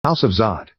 House of Zod.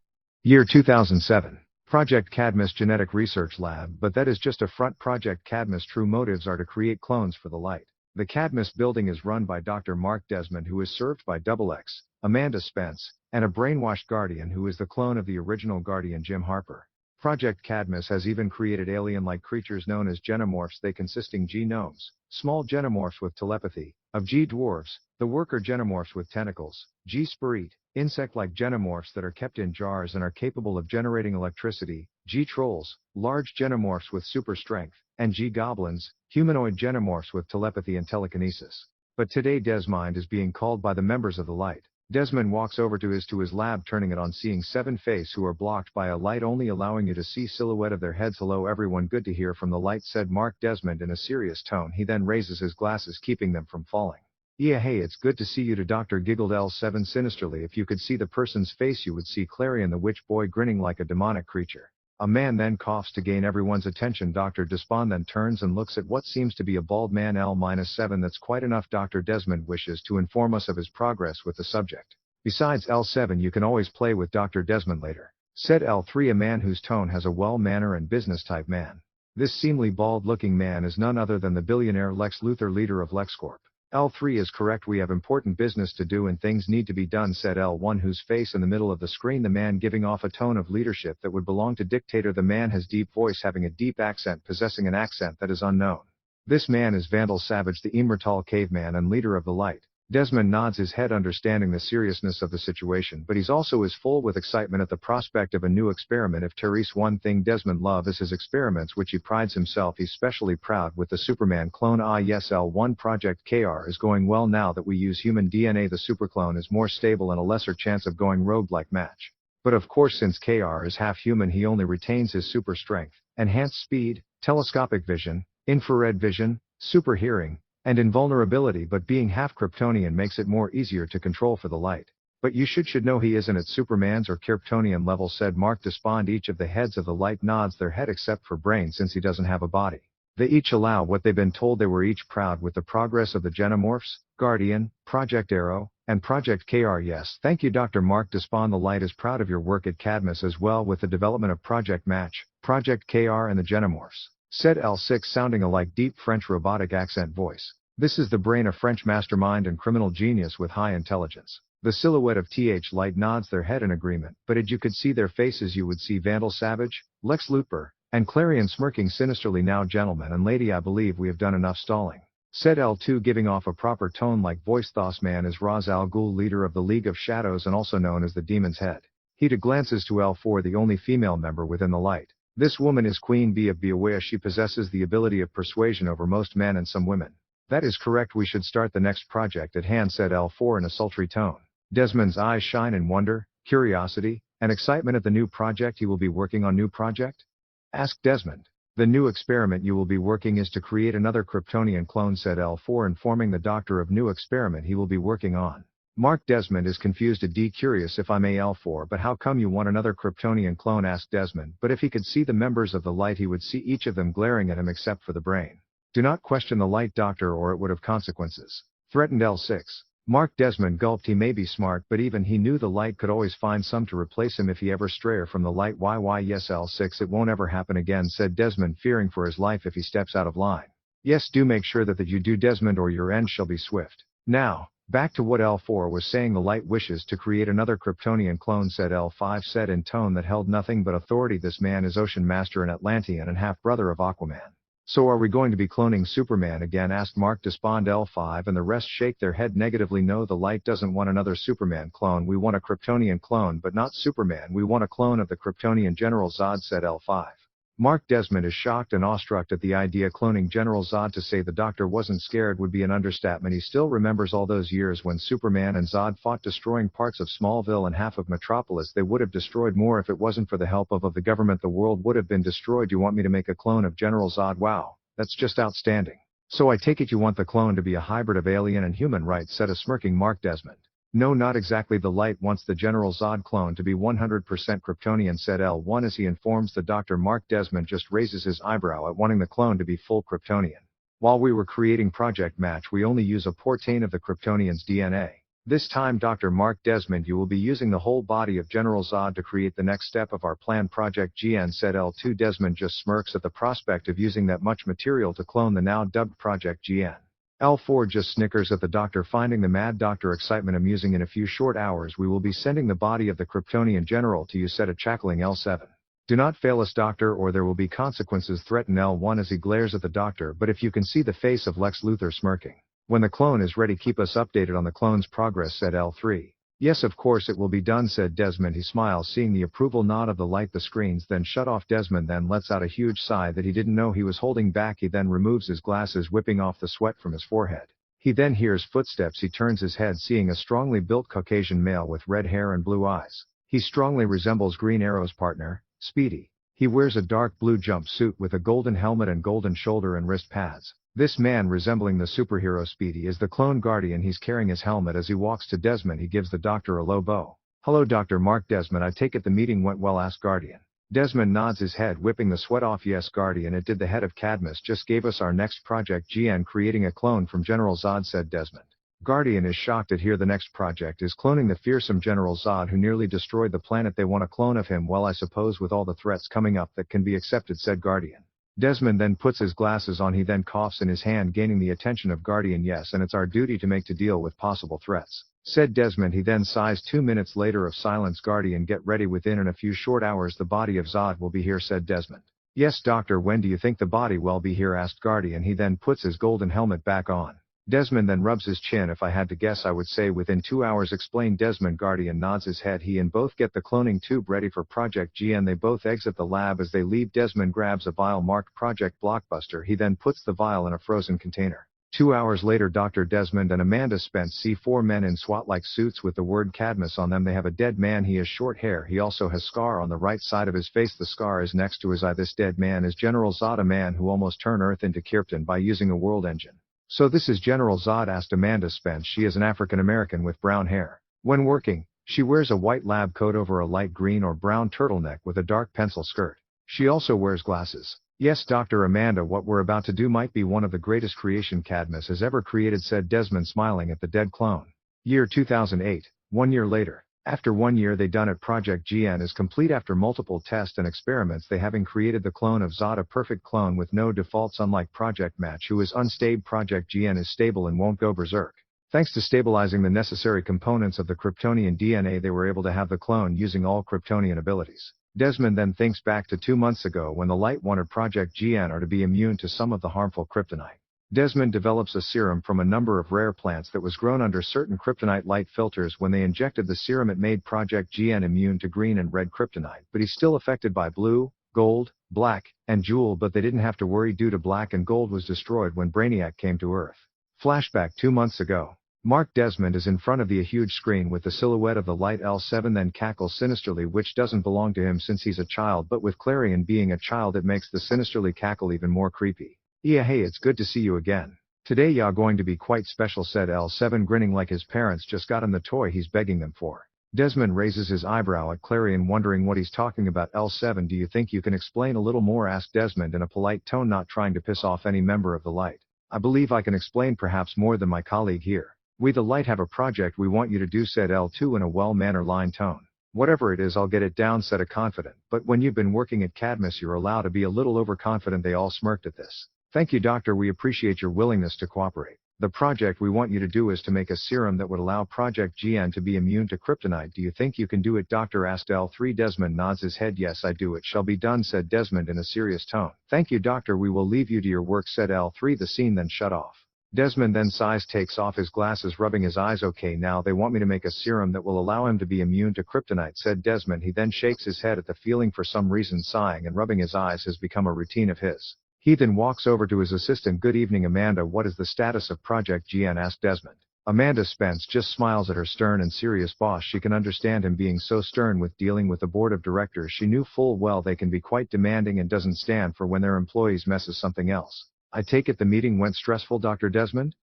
Year 2007. Project Cadmus Genetic Research Lab, but that is just a front. Project Cadmus' true motives are to create clones for the light. The Cadmus building is run by Dr. Mark Desmond, who is served by Double X, Amanda Spence, and a brainwashed Guardian who is the clone of the original Guardian Jim Harper. Project Cadmus has even created alien-like creatures known as genomorphs, they consisting G-gnomes, small genomorphs with telepathy, of G-dwarves, the worker genomorphs with tentacles, G-spirit, insect-like genomorphs that are kept in jars and are capable of generating electricity, G-trolls, large genomorphs with super strength, and G-goblins, humanoid genomorphs with telepathy and telekinesis. But today Desmond is being called by the members of the light. Desmond walks over to his lab, turning it on, seeing 7 faces who are blocked by a light only allowing you to see silhouette of their heads. "Hello everyone, good to hear from the light," said Mark Desmond in a serious tone. He then raises his glasses, keeping them from falling. "Yeah, hey, it's good to see you," the doctor giggled L7 sinisterly. "If you could see the person's face you would see Clarion the witch boy grinning like a demonic creature." A man then coughs to gain everyone's attention. Dr. Despond then turns and looks at what seems to be a bald man. L-7, that's quite enough. Dr. Desmond wishes to inform us of his progress with the subject. "Besides L7, you can always play with Dr. Desmond later," said L3, a man whose tone has a well-manner and business-type man. This seemingly bald-looking man is none other than the billionaire Lex Luthor, leader of LexCorp. L3 is correct. "We have important business to do and things need to be done," said L1, whose face in the middle of the screen, the man giving off a tone of leadership that would belong to dictator. The man has deep voice, having a deep accent, possessing an accent that is unknown. This man is Vandal Savage, the immortal caveman and leader of the light. Desmond nods his head, understanding the seriousness of the situation, but he's also is full with excitement at the prospect of a new experiment. If Therese, one thing Desmond loves is his experiments, which he prides himself. He's specially proud with the Superman clone. "Ah yes, L1, Project KR is going well now that we use human DNA. The superclone is more stable and a lesser chance of going rogue like Match. But of course, since KR is half human, he only retains his super strength, enhanced speed, telescopic vision, infrared vision, super hearing, and invulnerability, but being half Kryptonian makes it more easier to control for the light. But you should know he isn't at Superman's or Kryptonian level," said Mark Despond. Each of the heads of the light nods their head except for Brain, since he doesn't have a body. They each allow what they've been told. They were each proud with the progress of the Genomorphs, Guardian, Project Arrow, and Project KR. "Yes, thank you, Dr. Mark Despond. The light is proud of your work at Cadmus as well with the development of Project Match, Project KR and the Genomorphs," said L6, sounding a like deep French robotic accent voice. "This is the Brain, a French mastermind and criminal genius with high intelligence." The silhouette of TH Light nods their head in agreement, but if you could see their faces you would see Vandal Savage, Lex Luthor, and Clarion smirking sinisterly. "Now gentlemen and lady, I believe we have done enough stalling," said L2, giving off a proper tone-like voice. "Thos man is Ra's al Ghul, leader of the League of Shadows and also known as the Demon's Head." He glances to L4, the only female member within the light. "This woman is Queen Bee of Biawea. She possesses the ability of persuasion over most men and some women." "That is correct. We should start the next project at hand," said L4 in a sultry tone. Desmond's eyes shine in wonder, curiosity, and excitement at the new project he will be working on. "New project?" asked Desmond. "The new experiment you will be working is to create another Kryptonian clone," said L4, informing the doctor of new experiment he will be working on. Mark Desmond is confused. "Curious if I may, L4, but how come you want another Kryptonian clone?" asked Desmond. But if he could see the members of the light he would see each of them glaring at him except for the Brain. "Do not question the light, doctor, or it would have consequences," threatened L6. Mark Desmond gulped. He may be smart, but even he knew the light could always find some to replace him if he ever stray from the light. Why yes, L6, it won't ever happen again," said Desmond, fearing for his life if he steps out of line. "Yes, do make sure that you do, Desmond, or your end shall be swift." "Now, back to what L4 was saying. The light wishes to create another Kryptonian clone," said L5, said in tone that held nothing but authority. "This man is Ocean Master and Atlantean and half-brother of Aquaman." "So are we going to be cloning Superman again?" asked Mark Despond. L5 and the rest shake their head negatively. "No, the light doesn't want another Superman clone. We want a Kryptonian clone, but not Superman. We want a clone of the Kryptonian General Zod," said L5. Mark Desmond is shocked and awestruck at the idea. Cloning General Zod, to say the doctor wasn't scared would be an understatement. He still remembers all those years when Superman and Zod fought, destroying parts of Smallville and half of Metropolis. They would have destroyed more if it wasn't for the help of the government. The world would have been destroyed. "You want me to make a clone of General Zod? Wow, that's just outstanding. So I take it you want the clone to be a hybrid of alien and human, right?" said a smirking Mark Desmond. "No, not exactly. The light wants the General Zod clone to be 100% Kryptonian," said L1 as he informs the doctor. Mark Desmond just raises his eyebrow at wanting the clone to be full Kryptonian. "While we were creating Project Match, we only use a portain of the Kryptonian's DNA. This time Dr. Mark Desmond, you will be using the whole body of General Zod to create the next step of our plan Project GN, said L2. Desmond just smirks at the prospect of using that much material to clone the now dubbed Project GN. L4 just snickers at the doctor, finding the Mad Doctor excitement amusing. In a few short hours we will be sending the body of the Kryptonian general to you, said a cackling L7. Do not fail us, doctor, or there will be consequences, threatened L1 as he glares at the doctor, but if you can see the face of Lex Luthor smirking. When the clone is ready, keep us updated on the clone's progress, said L3. Yes, of course it will be done, said Desmond. He smiles, seeing the approval nod of the light. The screens then shut off. Desmond then lets out a huge sigh that he didn't know he was holding back. He then removes his glasses, whipping off the sweat from his forehead. He then hears footsteps. He turns his head, seeing a strongly built Caucasian male with red hair and blue eyes. He strongly resembles Green Arrow's partner, Speedy. He wears a dark blue jumpsuit with a golden helmet and golden shoulder and wrist pads. This man, resembling the superhero Speedy, is the clone Guardian. He's carrying his helmet. As he walks to Desmond, he gives the doctor a low bow. Hello, Dr. Mark. Desmond, I take it the meeting went well, asked Guardian. Desmond nods his head, whipping the sweat off. Yes, Guardian, it did. The head of Cadmus just gave us our next project GN, creating a clone from General Zod, said Desmond. Guardian is shocked at hear the next project is cloning the fearsome General Zod who nearly destroyed the planet. They want a clone of him. Well, I suppose with all the threats coming up that can be accepted, said Guardian. Desmond then puts his glasses on. He then coughs in his hand, gaining the attention of Guardian. Yes, and it's our duty to deal with possible threats, said Desmond. He then sighs. 2 minutes later of silence. Guardian, get ready. Within a few short hours the body of Zod will be here, said Desmond. Yes, doctor, when do you think the body will be here, asked Guardian. He then puts his golden helmet back on. Desmond then rubs his chin. If I had to guess, I would say within 2 hours, explained Desmond. Guardian nods his head. He and both get the cloning tube ready for Project GN. They both exit the lab. As they leave, Desmond grabs a vial marked Project Blockbuster. He then puts the vial in a frozen container. 2 hours later, Dr. Desmond and Amanda Spence see 4 men in SWAT-like suits with the word Cadmus on them. They have a dead man. He has short hair. He also has scar on the right side of his face. The scar is next to his eye. This dead man is General Zod, a man who almost turned Earth into Krypton by using a world engine. So this is General Zod, asked Amanda Spence. She is an African American with brown hair. When working, she wears a white lab coat over a light green or brown turtleneck with a dark pencil skirt. She also wears glasses. Yes, Dr. Amanda, what we're about to do might be one of the greatest creation Cadmus has ever created, said Desmond, smiling at the dead clone. Year 2008, 1 year later. After 1 year they done it. Project GN is complete. After multiple tests and experiments, they having created the clone of Zod, a perfect clone with no defaults. Unlike Project Match, who is unstable, Project GN is stable and won't go berserk. Thanks to stabilizing the necessary components of the Kryptonian DNA, they were able to have the clone using all Kryptonian abilities. Desmond then thinks back to 2 months ago when the Light wanted Project GN are to be immune to some of the harmful kryptonite. Desmond develops a serum from a number of rare plants that was grown under certain kryptonite light filters. When they injected the serum, it made Project GN immune to green and red kryptonite, but he's still affected by blue, gold, black, and jewel, but they didn't have to worry due to black and gold was destroyed when Brainiac came to Earth. Flashback 2 months ago. Mark Desmond is in front of a huge screen with the silhouette of the Light. L7 then cackles sinisterly, which doesn't belong to him since he's a child, but with Clarion being a child it makes the sinisterly cackle even more creepy. Yeah, hey, it's good to see you again. Today you're going to be quite special, said L7, grinning like his parents just got him the toy he's begging them for. Desmond raises his eyebrow at Clarion, wondering what he's talking about. L7, do you think you can explain a little more, asked Desmond in a polite tone, not trying to piss off any member of the Light. I believe I can explain perhaps more than my colleague here. We the Light have a project we want you to do, said L2 in a well-mannered line tone. Whatever it is, I'll get it down, said a confident, but when you've been working at Cadmus you're allowed to be a little overconfident. They all smirked at this. Thank you, doctor, we appreciate your willingness to cooperate. The project we want you to do is to make a serum that would allow Project GN to be immune to kryptonite. Do you think you can do it, doctor, asked L3. Desmond nods his head. Yes, I do. It shall be done, said Desmond in a serious tone. Thank you, doctor, we will leave you to your work, said L3. The scene then shut off. Desmond then sighs, takes off his glasses, rubbing his eyes. Okay, now they want me to make a serum that will allow him to be immune to kryptonite, said Desmond. He then shakes his head at the feeling. For some reason, sighing and rubbing his eyes has become a routine of his. He then walks over to his assistant. Good evening, Amanda. What is the status of Project GN, asked Desmond. Amanda Spence just smiles at her stern and serious boss. She can understand him being so stern with dealing with the board of directors. She knew full well they can be quite demanding and doesn't stand for when their employees messes something else. I take it the meeting went stressful, Dr. Desmond?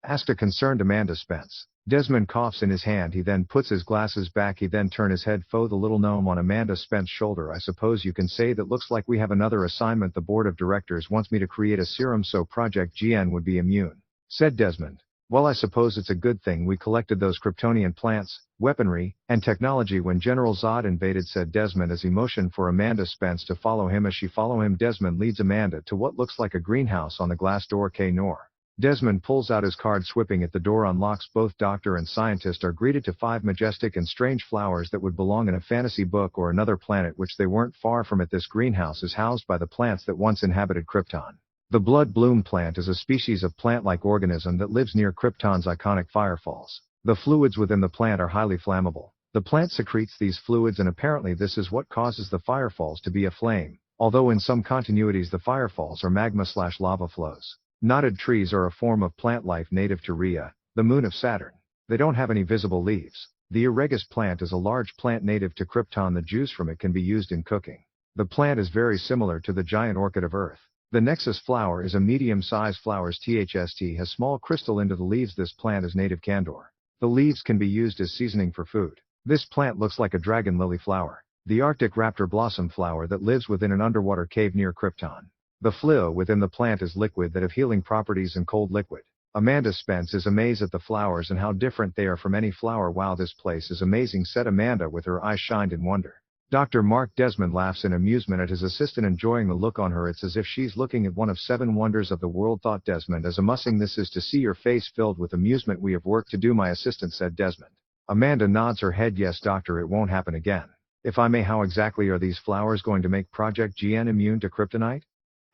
Asked a concerned Amanda Spence. Desmond coughs in his hand. He then puts his glasses back. He then turns his head the little gnome on Amanda Spence's shoulder. I suppose you can say that looks like we have another assignment. The board of directors wants me to create a serum so Project GN would be immune, said Desmond. Well, I suppose it's a good thing we collected those Kryptonian plants, weaponry, and technology when General Zod invaded, said Desmond as he motioned for Amanda Spence to follow him. As she follow him, Desmond leads Amanda to what looks like a greenhouse on the glass door. Nor. Desmond pulls out his card, swipping it. The door unlocks. Both doctor and scientist are greeted to 5 majestic and strange flowers that would belong in a fantasy book or another planet, which they weren't far from it. This greenhouse is housed by the plants that once inhabited Krypton. The blood bloom plant is a species of plant-like organism that lives near Krypton's iconic firefalls. The fluids within the plant are highly flammable. The plant secretes these fluids, and apparently this is what causes the firefalls to be aflame, although in some continuities the firefalls are magma/lava flows. Knotted trees are a form of plant life native to Rhea, the moon of Saturn. They don't have any visible leaves. The Aeregus plant is a large plant native to Krypton. The juice from it can be used in cooking. The plant is very similar to the giant orchid of Earth. The Nexus flower is a medium-sized flower. THST has small crystal into the leaves. This plant is native Kandor. The leaves can be used as seasoning for food. This plant looks like a dragon lily flower. The Arctic raptor blossom flower that lives within an underwater cave near Krypton. The fluid within the plant is liquid that have healing properties and cold liquid. Amanda Spence is amazed at the flowers and how different they are from any flower. Wow, this place is amazing, said Amanda with her eyes shined in wonder. Dr. Mark Desmond laughs in amusement at his assistant, enjoying the look on her. It's as if she's looking at one of 7 wonders of the world, thought Desmond as amusing. This is to see your face filled with amusement. We have work to do, my assistant, said Desmond. Amanda nods her head. Yes, doctor, it won't happen again. If I may, how exactly are these flowers going to make Project GN immune to kryptonite?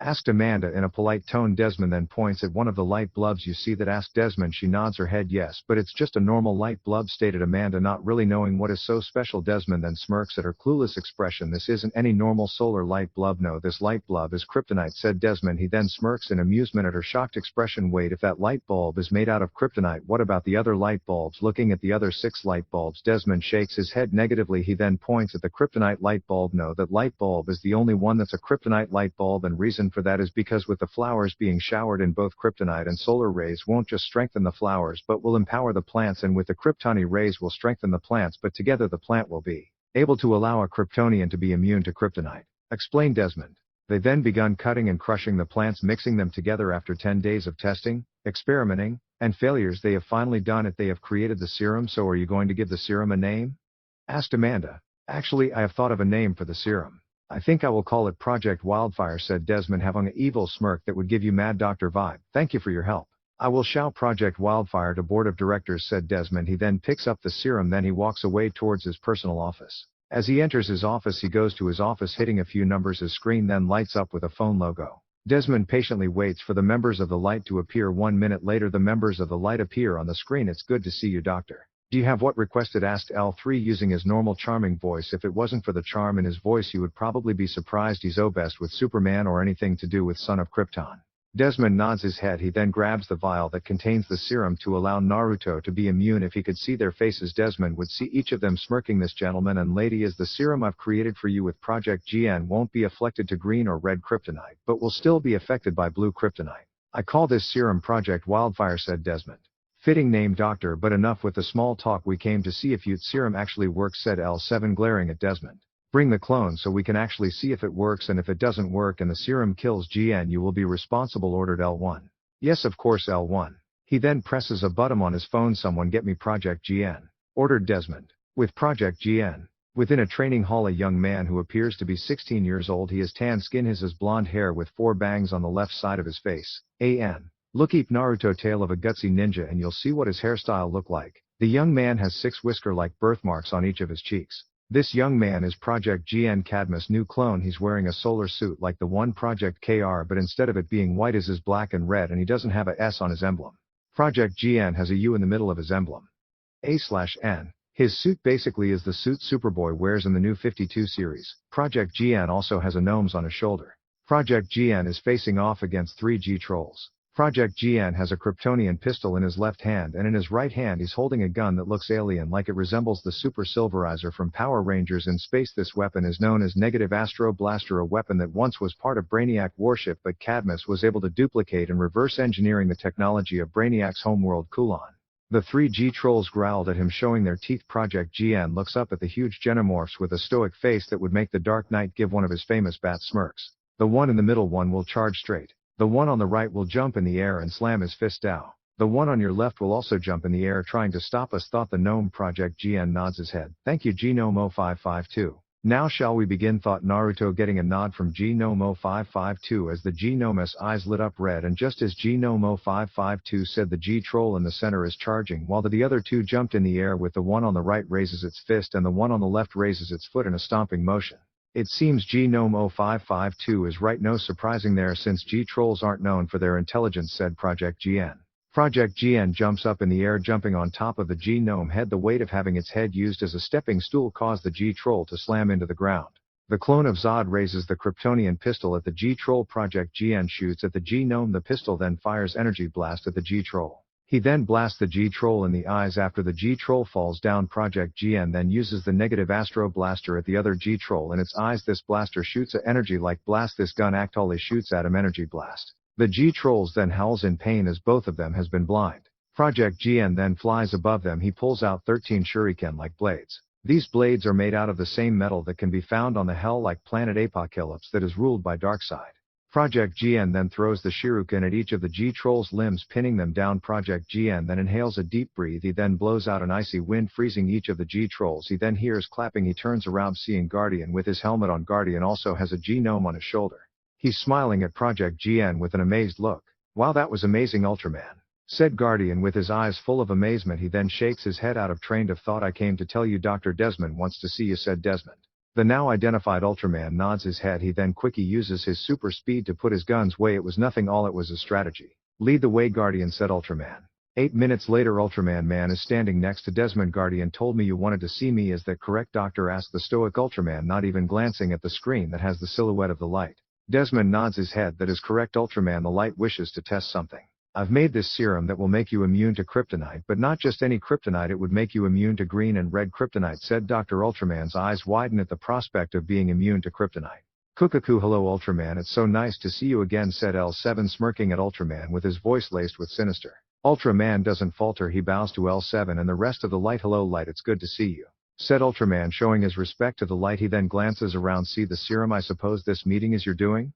Asked Amanda in a polite tone. Desmond then points at one of the light bulbs. You see that? Asked Desmond. She nods her head. Yes, but it's just a normal light bulb, stated Amanda, not really knowing what is so special. Desmond then smirks at her clueless expression. This isn't any normal solar light bulb. No, this light bulb is kryptonite, said Desmond. He then smirks in amusement at her shocked expression. Wait, if that light bulb is made out of kryptonite, what about the other light bulbs? Looking at the other 6 light bulbs, Desmond shakes his head negatively. He then points at the kryptonite light bulb. No, that light bulb is the only one that's a kryptonite light bulb, and reason for that is because with the flowers being showered in both kryptonite and solar rays won't just strengthen the flowers but will empower the plants, and with the kryptonite rays will strengthen the plants, but together the plant will be able to allow a Kryptonian to be immune to kryptonite, explained Desmond. They then begun cutting and crushing the plants, mixing them together. After 10 days of testing, experimenting, and failures, they have finally done it. They have created the serum. So are you going to give the serum a name? Asked Amanda. Actually, I have thought of a name for the serum. I think I will call it Project Wildfire, said Desmond, having an evil smirk that would give you Mad Doctor vibe. Thank you for your help. I will shout Project Wildfire to board of directors, said Desmond. He then picks up the serum. Then he walks away towards his personal office. As he enters his office, he goes to his office, hitting a few numbers. His screen then lights up with a phone logo. Desmond patiently waits for the members of the light to appear. 1 minute later, the members of the light appear on the screen. It's good to see you, doctor. Do you have what requested? Asked L3 using his normal charming voice. If it wasn't for the charm in his voice, you would probably be surprised. He's obsessed with Superman or anything to do with Son of Krypton. Desmond nods his head. He then grabs the vial that contains the serum to allow Naruto to be immune. If he could see their faces, Desmond would see each of them smirking. This gentleman and lady is the serum I've created for you with Project GN. Won't be afflicted to green or red kryptonite, but will still be affected by blue kryptonite. I call this serum Project Wildfire, said Desmond. Fitting name, doctor, but enough with the small talk. We came to see if your serum actually works, said L7, glaring at Desmond. Bring the clone so we can actually see if it works, and if it doesn't work and the serum kills GN, you will be responsible, ordered L1. Yes, of course, L1. He then presses a button on his phone. Someone get me Project GN, ordered Desmond. With Project GN. Within a training hall, a young man who appears to be 16 years old. He has tan skin, his blonde hair with 4 bangs on the left side of his face. Look up Naruto Tale of a Gutsy Ninja and you'll see what his hairstyle look like. The young man has 6 whisker-like birthmarks on each of his cheeks. This young man is Project GN Cadmus' new clone. He's wearing a solar suit like the one Project KR, but instead of it being white is black and red, and he doesn't have a S on his emblem. Project GN has a U in the middle of his emblem. A/N. His suit basically is the suit Superboy wears in the new 52 series. Project GN also has a gnomes on his shoulder. Project GN is facing off against 3 G trolls. Project GN has a Kryptonian pistol in his left hand, and in his right hand he's holding a gun that looks alien-like. It resembles the Super Silverizer from Power Rangers in space. This weapon is known as Negative Astro Blaster, a weapon that once was part of Brainiac warship, but Cadmus was able to duplicate and reverse engineering the technology of Brainiac's homeworld Kulon. The 3 G trolls growled at him, showing their teeth. Project GN looks up at the huge Genomorphs with a stoic face that would make the Dark Knight give one of his famous bat smirks. The one in the middle one will charge straight. The one on the right will jump in the air and slam his fist down. The one on your left will also jump in the air trying to stop us, thought the gnome. Project GN nods his head. Thank you, Gnome 0552. Now shall we begin, thought Naruto, getting a nod from Gnome 0552 as the Gnome's eyes lit up red, and just as Gnome 0552 said, the G-troll in the center is charging, while the other two jumped in the air, with the one on the right raises its fist and the one on the left raises its foot in a stomping motion. It seems Gnome 0552 is right, no surprising there since G-trolls aren't known for their intelligence, said Project GN. Project GN jumps up in the air, jumping on top of the G-gnome head. The weight of having its head used as a stepping stool caused the G-troll to slam into the ground. The clone of Zod raises the Kryptonian pistol at the G-troll. Project GN shoots at the G-gnome. The pistol then fires energy blast at the G-troll. He then blasts the G-troll in the eyes after the G-troll falls down. Project GN then uses the negative Astro Blaster at the other G-troll in its eyes. This blaster shoots a energy-like blast. This gun actually shoots at him energy blast. The G-trolls then howls in pain as both of them has been blind. Project GN then flies above them. He pulls out 13 shuriken-like blades. These blades are made out of the same metal that can be found on the hell-like planet Apocalypse that is ruled by Darkseid. Project GN then throws the shuriken at each of the G-trolls' limbs, pinning them down. Project GN then inhales a deep breath. He then blows out an icy wind, freezing each of the G-trolls. He then hears clapping. He turns around, seeing Guardian with his helmet on. Guardian also has a G-gnome on his shoulder. He's smiling at Project GN with an amazed look. Wow, that was amazing, Ultraman, said Guardian with his eyes full of amazement. He then shakes his head out of train of thought. I came to tell you Dr. Desmond wants to see you, said Desmond. The now identified Ultraman nods his head. He then quickly uses his super speed to put his guns away. It was nothing, all it was a strategy. Lead the way, Guardian, said Ultraman. 8 minutes later, Ultraman Man is standing next to Desmond. Guardian told me you wanted to see me, is that correct, Doctor, asked the stoic Ultraman, not even glancing at the screen that has the silhouette of the light. Desmond nods his head. That is correct, Ultraman. The light wishes to test something. I've made this serum that will make you immune to kryptonite, but not just any kryptonite, it would make you immune to green and red kryptonite, said Dr. Ultraman's eyes widen at the prospect of being immune to kryptonite. Kukaku, hello Ultraman, it's so nice to see you again, said L7, smirking at Ultraman with his voice laced with sinister. Ultraman doesn't falter. He bows to L7 and the rest of the light. Hello light, it's good to see you, said Ultraman, showing his respect to the light. He then glances around. See the serum? I suppose this meeting is you're doing?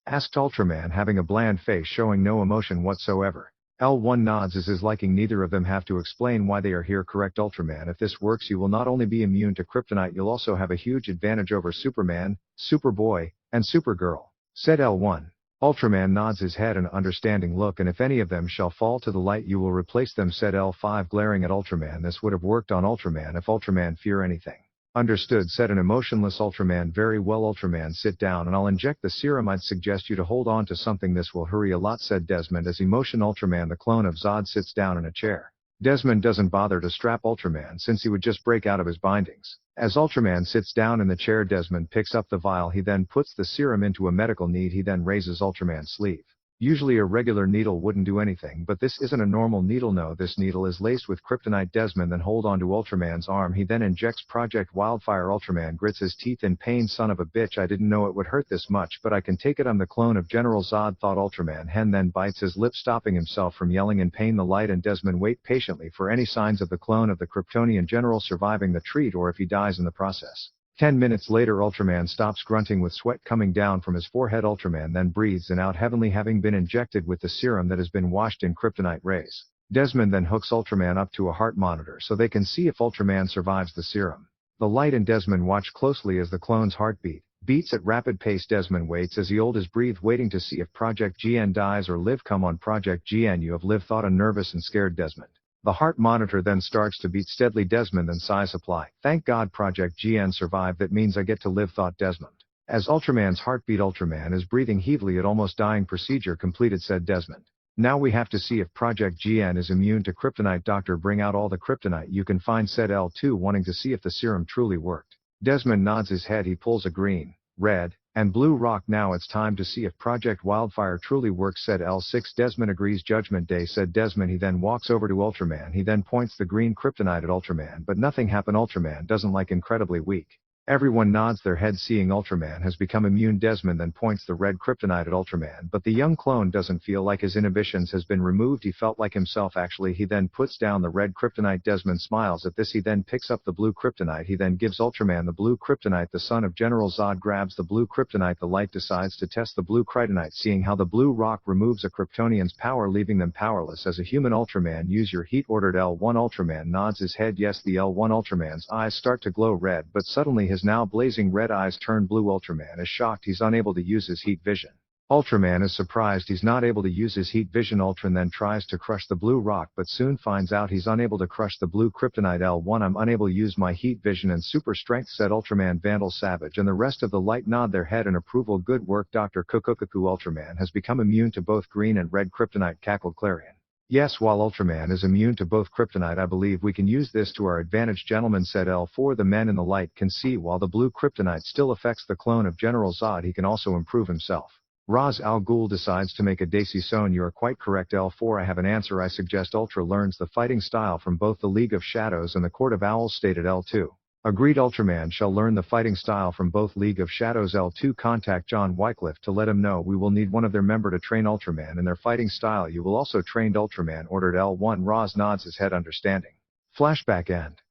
Asked Ultraman, having a bland face, showing no emotion whatsoever. L1 nods as his liking. Neither of them have to explain why they are here, correct, Ultraman? If this works, you will not only be immune to kryptonite, you'll also have a huge advantage over Superman, Superboy, and Supergirl, said L1. Ultraman nods his head in an understanding look. And if any of them shall fall to the light, you will replace them, said L5, glaring at Ultraman. This would have worked on Ultraman if Ultraman fear anything. Understood, said an emotionless Ultraman. Very well, Ultraman, sit down and I'll inject the serum. I'd suggest you to hold on to something, this will hurry a lot, said Desmond as emotion. Ultraman, the clone of Zod, sits down in a chair. Desmond doesn't bother to strap Ultraman since he would just break out of his bindings. As Ultraman sits down in the chair, Desmond picks up the vial. He then puts the serum into a medical need. He then raises Ultraman's sleeve. Usually a regular needle wouldn't do anything, but this isn't a normal needle. No, this needle is laced with kryptonite. Desmond then hold on to Ultraman's arm. He then injects Project Wildfire. Ultraman grits his teeth in pain. Son of a bitch, I didn't know it would hurt this much, but I can take it. I'm the clone of General Zod, thought Ultraman. Hen then bites his lip, stopping himself from yelling in pain. The light and Desmond wait patiently for any signs of the clone of the Kryptonian general surviving the treat, or if he dies in the process. 10 minutes later, Ultraman stops grunting with sweat coming down from his forehead. Ultraman then breathes in out heavenly, having been injected with the serum that has been washed in kryptonite rays. Desmond then hooks Ultraman up to a heart monitor so they can see if Ultraman survives the serum. The light and Desmond watch closely as the clone's heartbeat beats at rapid pace. Desmond waits as he holds his breath, waiting to see if Project GN dies or live. Come on, Project GN, you have lived, thought a nervous and scared Desmond. The heart monitor then starts to beat steadily. Desmond then sighs apply. Thank God Project GN survived, that means I get to live, thought Desmond. As Ultraman's heartbeat, Ultraman is breathing heavily at almost dying. Procedure completed, said Desmond. Now we have to see if Project GN is immune to kryptonite. Doctor, bring out all the kryptonite you can find, said L2, wanting to see if the serum truly worked. Desmond nods his head. He pulls a green, red, and blue rock. Now it's time to see if Project Wildfire truly works, said L6. Desmond agrees. Judgment Day, said Desmond. He then walks over to Ultraman. He then points the green kryptonite at Ultraman, but nothing happened. Ultraman doesn't like incredibly weak. Everyone nods their head seeing Ultraman has become immune. Desmond then points the red kryptonite at Ultraman, but the young clone doesn't feel like his inhibitions has been removed. He felt like himself actually. He then puts down the red kryptonite. Desmond smiles at this. He then picks up the blue kryptonite. He then gives Ultraman the blue kryptonite. The son of General Zod grabs the blue kryptonite. The light decides to test the blue kryptonite, seeing how the blue rock removes a Kryptonian's power, leaving them powerless as a human. Ultraman, use your heat, ordered L1. Ultraman nods his head yes. The L1 Ultraman's eyes start to glow red, but suddenly his now blazing red eyes turn blue. Ultraman is shocked. He's unable to use his heat vision. Ultraman is surprised he's not able to use his heat vision. Ultran then tries to crush the blue rock but soon finds out he's unable to crush the blue kryptonite. L1, I'm unable to use my heat vision and super strength, said Ultraman. Vandal, Savage, and the rest of the light nod their head in approval. Good work, Dr. Kukukaku. Ultraman has become immune to both green and red kryptonite, cackled Clarion. Yes, while Ultraman is immune to both kryptonite, I believe we can use this to our advantage, gentlemen, said L4. The men in the light can see while the blue kryptonite still affects the clone of General Zod, he can also improve himself. Ra's al Ghul decides to make a Daisy Son. You are quite correct, L4. I have an answer. I suggest Ultra learns the fighting style from both the League of Shadows and the Court of Owls, stated L2. Agreed, Ultraman shall learn the fighting style from both League of Shadows. L2, contact John Wycliffe to let him know we will need one of their member to train Ultraman in their fighting style. You will also train Ultraman, ordered L1. Roz nods his head understanding. Flashback end.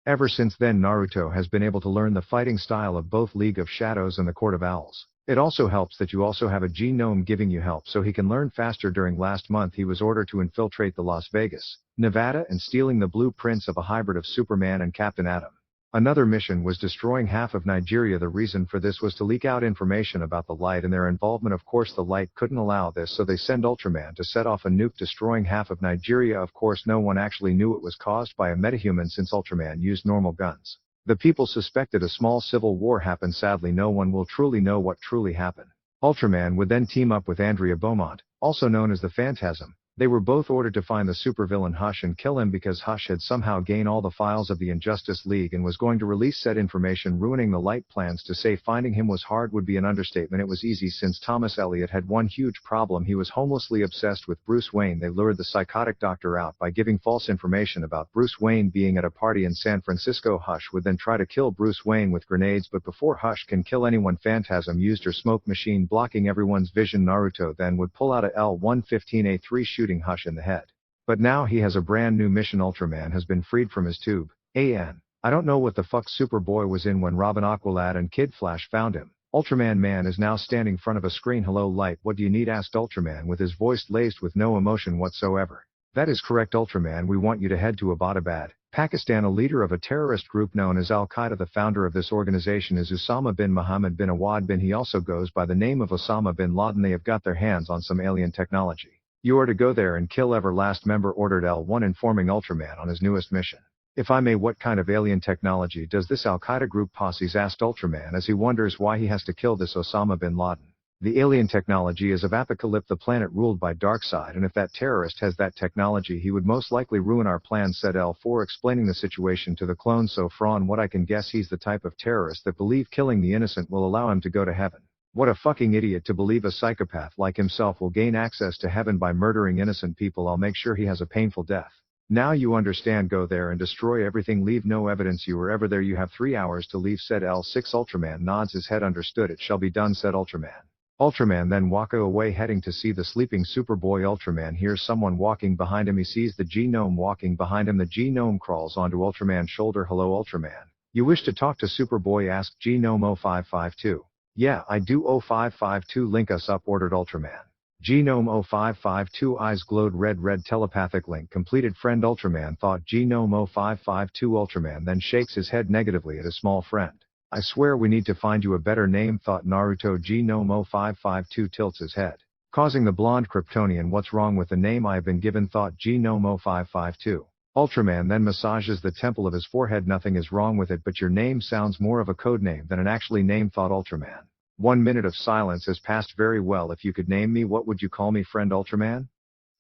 Ever since then Naruto has been able to learn the fighting style of both League of Shadows and the Court of Owls. It also helps that you also have a genome giving you help so he can learn faster. During last month he was ordered to infiltrate the Las Vegas, Nevada and stealing the blueprints of a hybrid of Superman and Captain Atom. Another mission was destroying half of Nigeria. The reason for this was to leak out information about the Light and their involvement. Of course the Light couldn't allow this, so they send Ultraman to set off a nuke destroying half of Nigeria. Of course no one actually knew it was caused by a metahuman since Ultraman used normal guns. The people suspected a small civil war happened. Sadly no one will truly know what truly happened. Ultraman would then team up with Andrea Beaumont, also known as the Phantasm. They were both ordered to find the supervillain Hush and kill him because Hush had somehow gained all the files of the Injustice League and was going to release said information, ruining the Light plans. To say finding him was hard would be an understatement. It was easy since Thomas Elliot had one huge problem. He was homelessly obsessed with Bruce Wayne. They lured the psychotic doctor out by giving false information about Bruce Wayne being at a party in San Francisco. Hush would then try to kill Bruce Wayne with grenades, but before Hush can kill anyone, Phantasm used her smoke machine, blocking everyone's vision. Naruto then would pull out a L-115A3 shooting Hush in the head. But now he has a brand new mission. Ultraman has been freed from his tube. I don't know what the fuck Superboy was in when Robin, Aqualad and Kid Flash found him. Ultraman man is now standing in front of a screen. Hello Light, what do you need, asked Ultraman with his voice laced with no emotion whatsoever. That is correct Ultraman, we want you to head to Abbottabad, Pakistan. A leader of a terrorist group known as Al-Qaeda. The founder of this organization is Osama bin Muhammad bin Awad bin. He also goes by the name of Osama bin Laden. They have got their hands on some alien technology. You are to go there and kill every last member, ordered L1, informing Ultraman on his newest mission. If I may, what kind of alien technology does this Al-Qaeda group possess, asked Ultraman as he wonders why he has to kill this Osama bin Laden. The alien technology is of Apocalypse, the planet ruled by Darkseid, and if that terrorist has that technology he would most likely ruin our plans, said L4, explaining the situation to the clone. So from what I can guess he's the type of terrorist that believe killing the innocent will allow him to go to heaven. What a fucking idiot to believe a psychopath like himself will gain access to heaven by murdering innocent people. I'll make sure he has a painful death. Now you understand. Go there and destroy everything. Leave no evidence you were ever there. You have 3 hours to leave, said L6. Ultraman nods his head. Understood, it shall be done, said Ultraman. Ultraman then walks away heading to see the sleeping Superboy. Ultraman hears someone walking behind him. He sees the genome walking behind him. The genome crawls onto Ultraman's shoulder. Hello Ultraman. You wish to talk to Superboy, asked Genome 0552. Yeah, I do. 0552 link us up, ordered Ultraman. Genome 0552 eyes glowed red. Telepathic link completed, friend. Ultraman thought Genome 0552. Ultraman then shakes his head negatively at his small friend. I swear we need to find you a better name, thought Naruto. Genome 0552 tilts his head, causing the blonde Kryptonian, what's wrong with the name I have been given, thought Genome 0552. Ultraman then massages the temple of his forehead. Nothing is wrong with it, but your name sounds more of a code name than an actually name, thought Ultraman. 1 minute of silence has passed. Very well, if you could name me, what would you call me, friend Ultraman?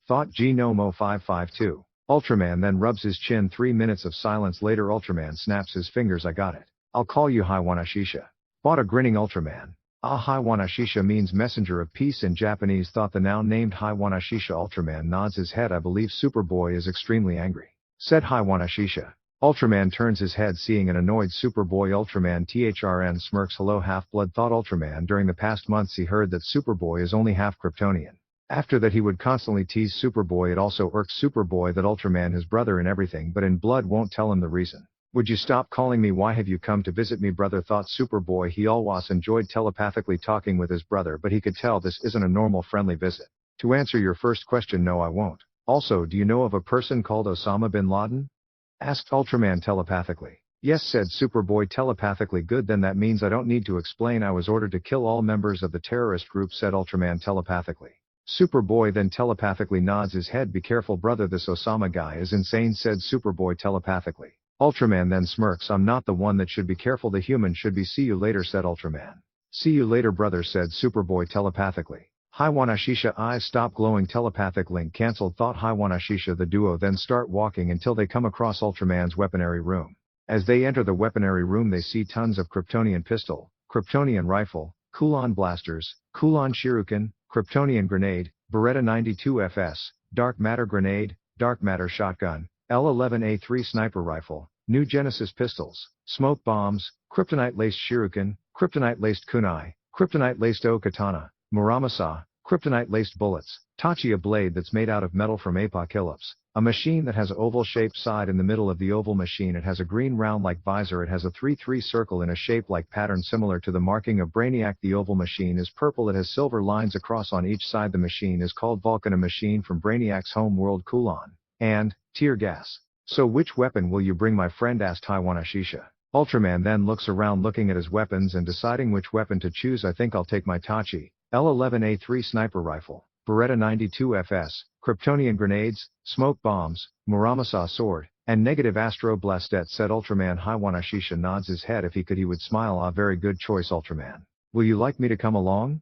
Thought Genome 0552. Ultraman then rubs his chin. 3 minutes of silence later, Ultraman snaps his fingers. I got it. I'll call you Haiwanashisha. Thought a grinning Ultraman. Haiwanashisha means messenger of peace in Japanese, thought the now named Haiwanashisha. Ultraman nods his head. I believe Superboy is extremely angry, said Haiwanashisha. Ultraman turns his head seeing an annoyed Superboy. Ultraman thrn smirks. Hello Half-Blood, thought Ultraman. During the past months he heard that Superboy is only half Kryptonian. After that he would constantly tease Superboy. It also irks Superboy that Ultraman, his brother and everything, but in blood won't tell him the reason. Would you stop calling me? Why have you come to visit me, brother, thought Superboy. He always enjoyed telepathically talking with his brother, but he could tell this isn't a normal friendly visit. To answer your first question, no I won't. Also, do you know of a person called Osama bin Laden? Asked Ultraman telepathically. Yes, said Superboy telepathically. Good, then that means I don't need to explain. I was ordered to kill all members of the terrorist group, said Ultraman telepathically. Superboy then telepathically nods his head. Be careful, brother, this Osama guy is insane, said Superboy telepathically. Ultraman then smirks. I'm not the one that should be careful, the human should be. See you later, said Ultraman. See you later, brother, said Superboy telepathically. Hiwanashisha eyes stop glowing. Telepathic link cancelled, thought Hiwanashisha. The duo then start walking until they come across Ultraman's weaponry room. As they enter the weaponry room they see tons of Kryptonian pistol, Kryptonian rifle, Kulon blasters, Kulon shuriken, Kryptonian grenade, Beretta 92 FS, Dark Matter grenade, Dark Matter shotgun, L11A3 sniper rifle, New Genesis pistols, smoke bombs, Kryptonite-laced shuriken, Kryptonite-laced kunai, Kryptonite-laced o-katana, Muramasa, Kryptonite-laced bullets, Tachi, a blade that's made out of metal from Apocalypse, a machine that has an oval-shaped side. In the middle of the oval machine it has a green round-like visor. It has a 3-3 circle in a shape-like pattern similar to the marking of Brainiac. The oval machine is purple. It has silver lines across on each side. The machine is called Vulcan, a machine from Brainiac's home world Kulon. And, tear gas. So which weapon will you bring, my friend, asked Hiwanashisha. Ultraman then looks around looking at his weapons and deciding which weapon to choose. I think I'll take my Tachi, L11A3 sniper rifle, Beretta 92 FS, Kryptonian grenades, smoke bombs, Muramasa sword, and negative Astro Blastet, said Ultraman. Hiwanashisha nods his head. If he could he would smile. Ah, very good choice, Ultraman. Will you like me to come along?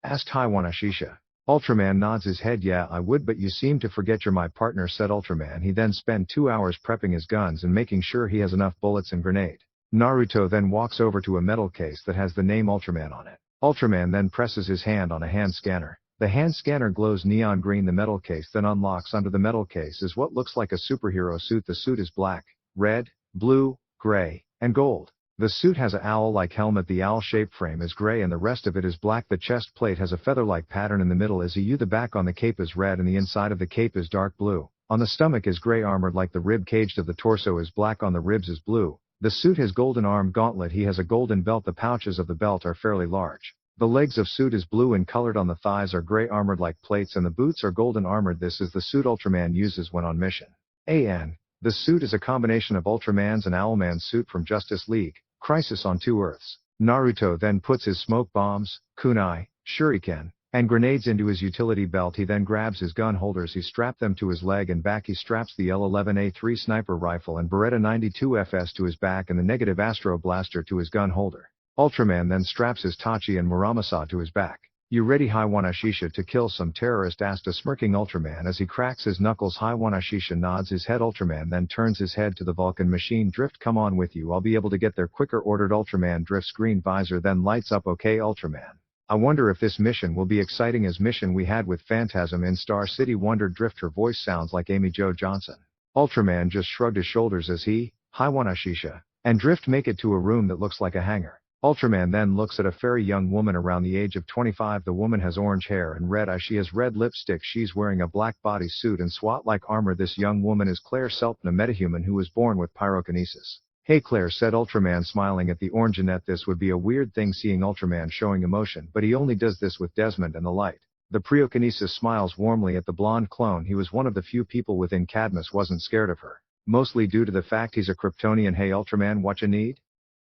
Asked Hiwanashisha. Ultraman nods his head. Yeah, I would, but you seem to forget you're my partner, said Ultraman. He then spent 2 hours prepping his guns and making sure he has enough bullets and grenade. Naruto then walks over to a metal case that has the name Ultraman on it. Ultraman then presses his hand on a hand scanner. The hand scanner glows neon green. The metal case then unlocks. Under the metal case is what looks like a superhero suit. The suit is black, red, blue, gray, and gold. The suit has an owl-like helmet. The owl-shaped frame is gray and the rest of it is black. The chest plate has a feather-like pattern. In the middle is a U. The back on the cape is red and the inside of the cape is dark blue. On the stomach is gray, armored like the rib cage of the torso is black. On the ribs is blue. The suit has golden arm gauntlet. He has a golden belt. The pouches of the belt are fairly large. The legs of suit is blue and colored. On the thighs are gray, armored like plates, and the boots are golden armored. This is the suit Ultraman uses when on mission. The suit is a combination of Ultraman's and Owlman's suit from Justice League, Crisis on Two Earths. Naruto then puts his smoke bombs, kunai, shuriken, and grenades into his utility belt. He then grabs his gun holders. He strapped them to his leg and back. He straps the L11A3 sniper rifle and Beretta 92 FS to his back and the negative Astro Blaster to his gun holder. Ultraman then straps his Tachi and Muramasa to his back. You ready, Hiwanashisha, to kill some terrorist? Asked a smirking Ultraman as he cracks his knuckles. Hiwanashisha nods his head. Ultraman then turns his head to the Vulcan machine. Drift, come on with you. I'll be able to get there quicker, ordered Ultraman. Drift's green visor then lights up. Okay, Ultraman. I wonder if this mission will be exciting as mission we had with Phantasm in Star City, wondered Drift. Her voice sounds like Amy Jo Johnson. Ultraman just shrugged his shoulders as he, Hiwanashisha, and Drift make it to a room that looks like a hangar. Ultraman then looks at a very young woman around the age of 25. The woman has orange hair and red eyes. She has red lipstick. She's wearing a black bodysuit and SWAT-like armor. This young woman is Claire Selpin, a metahuman who was born with pyrokinesis. Hey Claire, said Ultraman, smiling at the orangeette. This would be a weird thing seeing Ultraman showing emotion, but he only does this with Desmond and the light. The Priokinesis smiles warmly at the blonde clone. He was one of the few people within Cadmus wasn't scared of her, mostly due to the fact he's a Kryptonian. Hey Ultraman, what you need?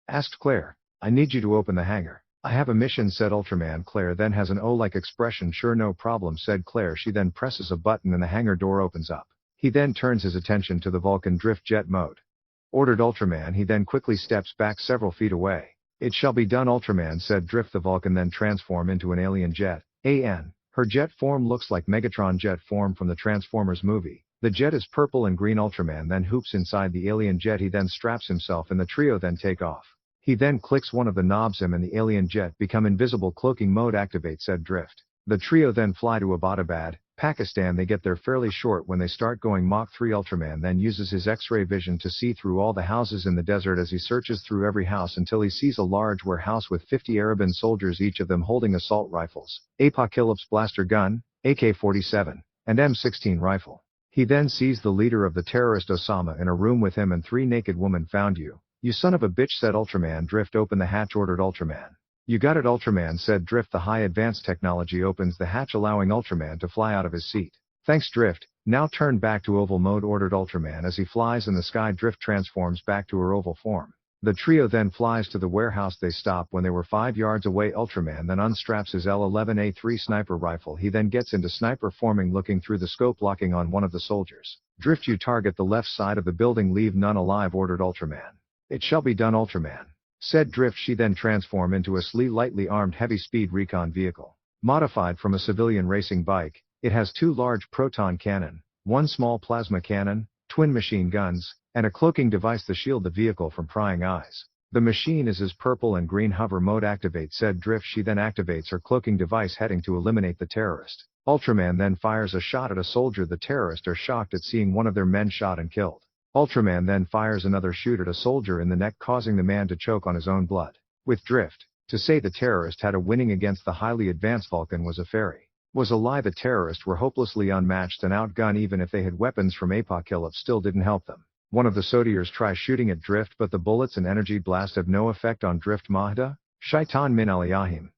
Asked Claire. I need you to open the hangar. I have a mission, said Ultraman. Claire then has an O-like expression. Sure, no problem, said Claire. She then presses a button and the hangar door opens up. He then turns his attention to the Vulcan drift jet mode. Ordered Ultraman. He then quickly steps back several feet away. It shall be done, Ultraman, said Drift. The Vulcan then transform into an alien jet. Her jet form looks like Megatron jet form from the Transformers movie. The jet is purple and green. Ultraman then hoops inside the alien jet. He then straps himself and the trio then take off. He then clicks one of the knobs and the alien jet become invisible. Cloaking mode activate, said Drift. The trio then fly to Abbottabad, Pakistan. They get there fairly short when they start going Mach 3. Ultraman then uses his X-ray vision to see through all the houses in the desert as he searches through every house until he sees a large warehouse with 50 Arabian soldiers, each of them holding assault rifles, Apocalypse blaster gun, AK-47, and M16 rifle. He then sees the leader of the terrorist Osama in a room with him and 3 naked women. Found you. You son of a bitch, said Ultraman. Drift, open the hatch, ordered Ultraman. You got it, Ultraman, said Drift. The high advanced technology opens the hatch, allowing Ultraman to fly out of his seat. Thanks, Drift. Now turn back to oval mode, ordered Ultraman. As he flies in the sky, Drift transforms back to her oval form. The trio then flies to the warehouse. They stop when they were 5 yards away. Ultraman then unstraps his L11A3 sniper rifle. He then gets into sniper forming, looking through the scope, locking on one of the soldiers. Drift, you target the left side of the building, leave none alive, ordered Ultraman. It shall be done, Ultraman, said Drift. She then transformed into a lightly armed heavy-speed recon vehicle. Modified from a civilian racing bike, it has 2 large proton cannon, 1 small plasma cannon, twin machine guns, and a cloaking device to shield the vehicle from prying eyes. The machine is his purple and green. Hover mode activate, said Drift. She then activates her cloaking device, heading to eliminate the terrorist. Ultraman then fires a shot at a soldier. The terrorists are shocked at seeing one of their men shot and killed. Ultraman then fires another shoot at a soldier in the neck, causing the man to choke on his own blood. With Drift, to say the terrorist had a winning against the highly advanced Vulcan was a fairy. Was a lie. The terrorists were hopelessly unmatched and outgunned. Even if they had weapons from Apocalypse, still didn't help them. One of the soldiers tries shooting at Drift, but the bullets and energy blast have no effect on Drift. Mahda, Shaitan min aliyahim.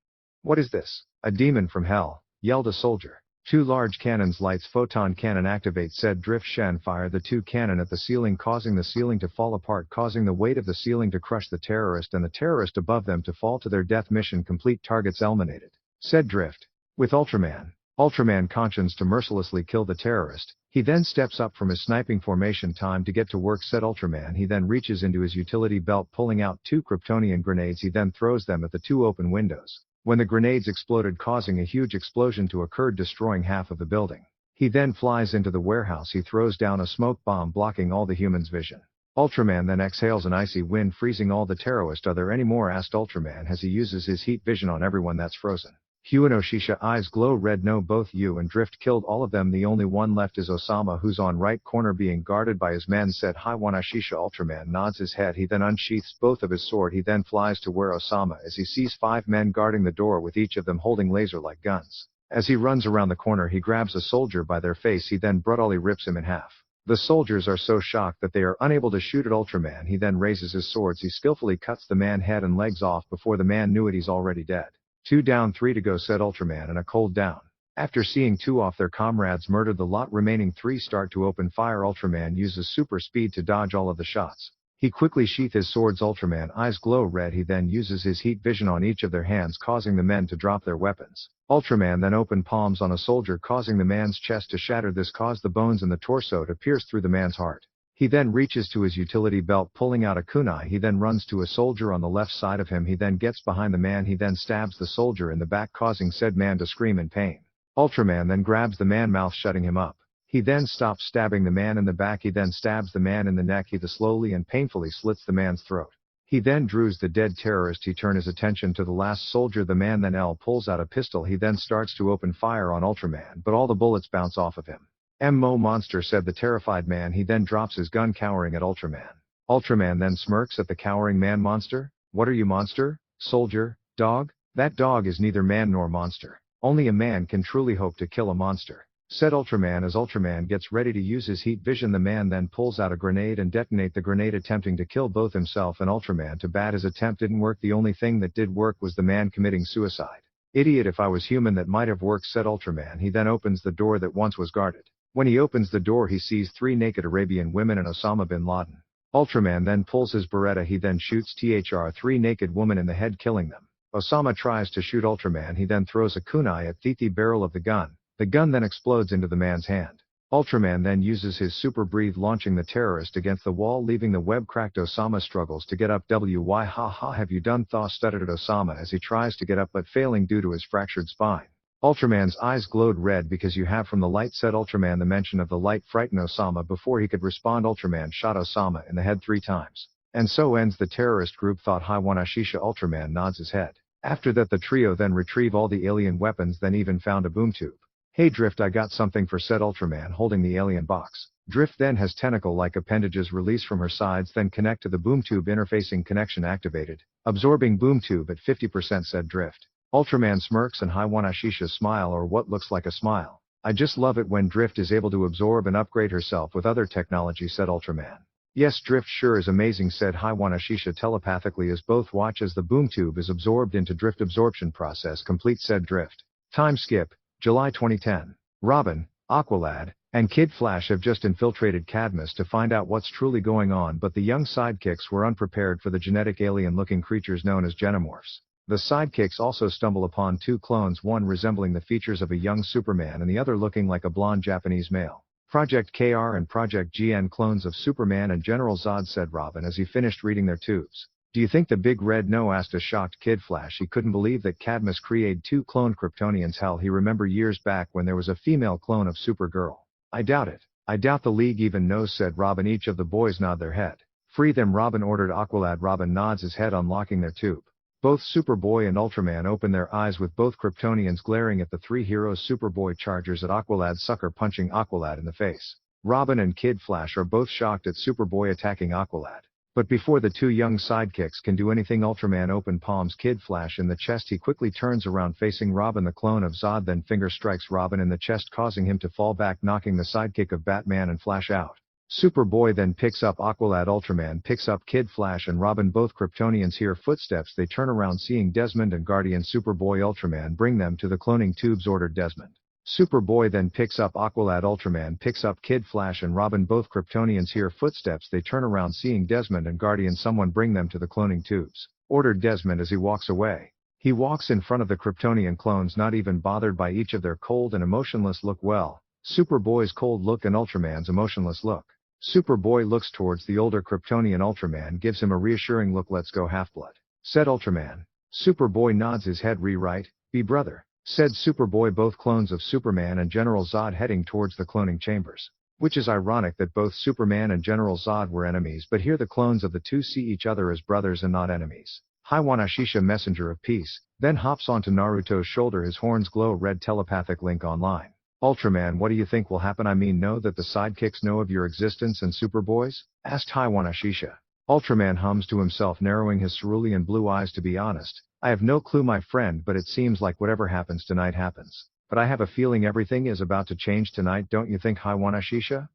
What is this? A demon from hell, yelled a soldier. 2 large cannons lights photon cannon activate, said Drift. Shen fire the 2 cannon at the ceiling, causing the ceiling to fall apart, causing the weight of the ceiling to crush the terrorist and the terrorist above them to fall to their death. Mission complete, targets eliminated, said Drift. With Ultraman, conscience to mercilessly kill the terrorist. He then steps up from his sniping formation. Time to get to work, said Ultraman. He then reaches into his utility belt, pulling out 2 Kryptonian grenades. He then throws them at the 2 open windows. When the grenades exploded, causing a huge explosion to occur, destroying half of the building. He then flies into the warehouse. He throws down a smoke bomb, blocking all the humans' vision. Ultraman then exhales an icy wind, freezing all the terrorists. Are there any more, asked Ultraman as he uses his heat vision on everyone that's frozen. Huano Shisha eyes glow red. No, both you and Drift killed all of them. The only one left is Osama, who's on right corner being guarded by his men, said Hiwana Shisha. Ultraman nods his head. He then unsheaths both of his sword. He then flies to where Osama as he sees 5 men guarding the door, with each of them holding laser-like guns. As he runs around the corner, he grabs a soldier by their face. He then brutally rips him in half. The soldiers are so shocked that they are unable to shoot at Ultraman. He then raises his swords. He skillfully cuts the man head and legs off. Before the man knew it, he's already dead. 2 down, 3 to go, said Ultraman, and a cold down. After seeing 2 off their comrades murdered, the lot remaining 3 start to open fire. Ultraman uses super speed to dodge all of the shots. He quickly sheaths his swords. Ultraman eyes glow red. He then uses his heat vision on each of their hands, causing the men to drop their weapons. Ultraman then open palms on a soldier, causing the man's chest to shatter. This caused the bones in the torso to pierce through the man's heart. He then reaches to his utility belt, pulling out a kunai. He then runs to a soldier on the left side of him. He then gets behind the man. He then stabs the soldier in the back, causing said man to scream in pain. Ultraman then grabs the man, mouth shutting him up. He then stops stabbing the man in the back. He then stabs the man in the neck. He slowly and painfully slits the man's throat. He then drews the dead terrorist. He turns his attention to the last soldier. The man then pulls out a pistol. He then starts to open fire on Ultraman, but all the bullets bounce off of him. Mo monster, said the terrified man. He then drops his gun, cowering at Ultraman. Ultraman then smirks at the cowering man. Monster? What are you, monster? Soldier? Dog? That dog is neither man nor monster. Only a man can truly hope to kill a monster, said Ultraman. As Ultraman gets ready to use his heat vision, the man then pulls out a grenade and detonate the grenade, attempting to kill both himself and Ultraman. Too bad his attempt didn't work. The only thing that did work was the man committing suicide. Idiot, if I was human that might have worked, said Ultraman. He then opens the door that once was guarded. When he opens the door, he sees 3 naked Arabian women and Osama bin Laden. Ultraman then pulls his Beretta. He then shoots 3 naked women in the head, killing them. Osama tries to shoot Ultraman. He then throws a kunai at the barrel of the gun. The gun then explodes into the man's hand. Ultraman then uses his super breathe, launching the terrorist against the wall, leaving the web cracked. Osama struggles to get up. Why ha have you done? Thaw stuttered at Osama as he tries to get up, but failing due to his fractured spine. Ultraman's eyes glowed red. Because you have from the light, said Ultraman. The mention of the light frightened Osama. Before he could respond, Ultraman shot Osama in the head 3 times. And so ends the terrorist group, thought Hiwanashisha. Ultraman nods his head. After that, the trio then retrieve all the alien weapons, then even found a boom tube. Hey Drift, I got something for said Ultraman, holding the alien box. Drift then has tentacle-like appendages release from her sides, then connect to the boom tube. Interfacing connection activated. Absorbing boom tube at 50%, said Drift. Ultraman smirks and Haiwanashisha smile, or what looks like a smile. I just love it when Drift is able to absorb and upgrade herself with other technology, said Ultraman. Yes, Drift sure is amazing, said Haiwanashisha telepathically as both watch as the boom tube is absorbed into Drift. Absorption process complete, said Drift. Time skip, July 2010. Robin, Aqualad, and Kid Flash have just infiltrated Cadmus to find out what's truly going on, but the young sidekicks were unprepared for the genetic alien-looking creatures known as genomorphs. The sidekicks also stumble upon two clones, one resembling the features of a young Superman and the other looking like a blonde Japanese male. Project KR and Project GN, clones of Superman and General Zod, said Robin as he finished reading their tubes. Do you think the big red no? Asked a shocked Kid Flash. He couldn't believe that Cadmus created two cloned Kryptonians. Hell, he remember years back when there was a female clone of Supergirl. I doubt it. I doubt the League even knows, said Robin. Each of the boys nod their head. Free them, Robin ordered Aqualad. Robin nods his head, unlocking their tube. Both Superboy and Ultraman open their eyes with both Kryptonians glaring at the three heroes. Superboy charges at Aqualad, sucker punching Aqualad in the face. Robin and Kid Flash are both shocked at Superboy attacking Aqualad. But before the two young sidekicks can do anything, Ultraman open palms Kid Flash in the chest. He quickly turns around facing Robin, the clone of Zod, then finger strikes Robin in the chest, causing him to fall back, knocking the sidekick of Batman and Flash out. Superboy then picks up Aqualad. Ultraman picks up Kid Flash and Robin. Both Kryptonians hear footsteps. They turn around, seeing Desmond and Guardian. Superboy, Ultraman, bring them to the cloning tubes, ordered Desmond. Superboy then picks up Aqualad. Ultraman picks up Kid Flash and Robin. Both Kryptonians hear footsteps. They turn around, seeing Desmond and Guardian. Someone bring them to the cloning tubes, ordered Desmond as he walks away. He walks in front of the Kryptonian clones, not even bothered by each of their cold and emotionless look. Well, Superboy's cold look and Ultraman's emotionless look. Superboy looks towards the older Kryptonian. Ultraman gives him a reassuring look. Let's go, Half-Blood, said Ultraman. Superboy nods his head. Right, be brother, said Superboy. Both clones of Superman and General Zod heading towards the cloning chambers. Which is ironic that both Superman and General Zod were enemies, but here the clones of the two see each other as brothers and not enemies. Haiwanashisha, messenger of peace, then hops onto Naruto's shoulder. His horns glow red. Telepathic link online. Ultraman, what do you think will happen? I mean, know that the sidekicks know of your existence and Superboys? Asked Haiwanashisha. Ultraman hums to himself, narrowing his cerulean blue eyes. To be honest, I have no clue, my friend, but it seems like whatever happens tonight happens. But I have a feeling everything is about to change tonight, don't you think, Haiwanashisha?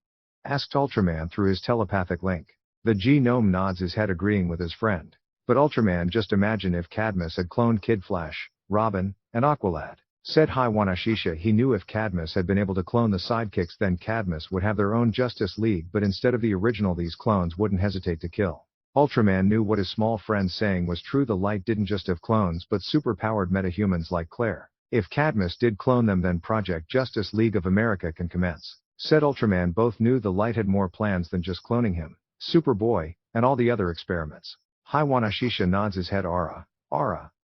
Asked Ultraman through his telepathic link. The G-Gnome nods his head, agreeing with his friend. But Ultraman, just imagine if Cadmus had cloned Kid Flash, Robin, and Aqualad, said Haiwanashisha. He knew if Cadmus had been able to clone the sidekicks, then Cadmus would have their own Justice League, but instead of the original, these clones wouldn't hesitate to kill. Ultraman knew what his small friend saying was true. The Light didn't just have clones but superpowered metahumans like Claire. If Cadmus did clone them, then Project Justice League of America can commence, said Ultraman. Both knew the Light had more plans than just cloning him, Superboy, and all the other experiments. Haiwanashisha nods his head. Aura.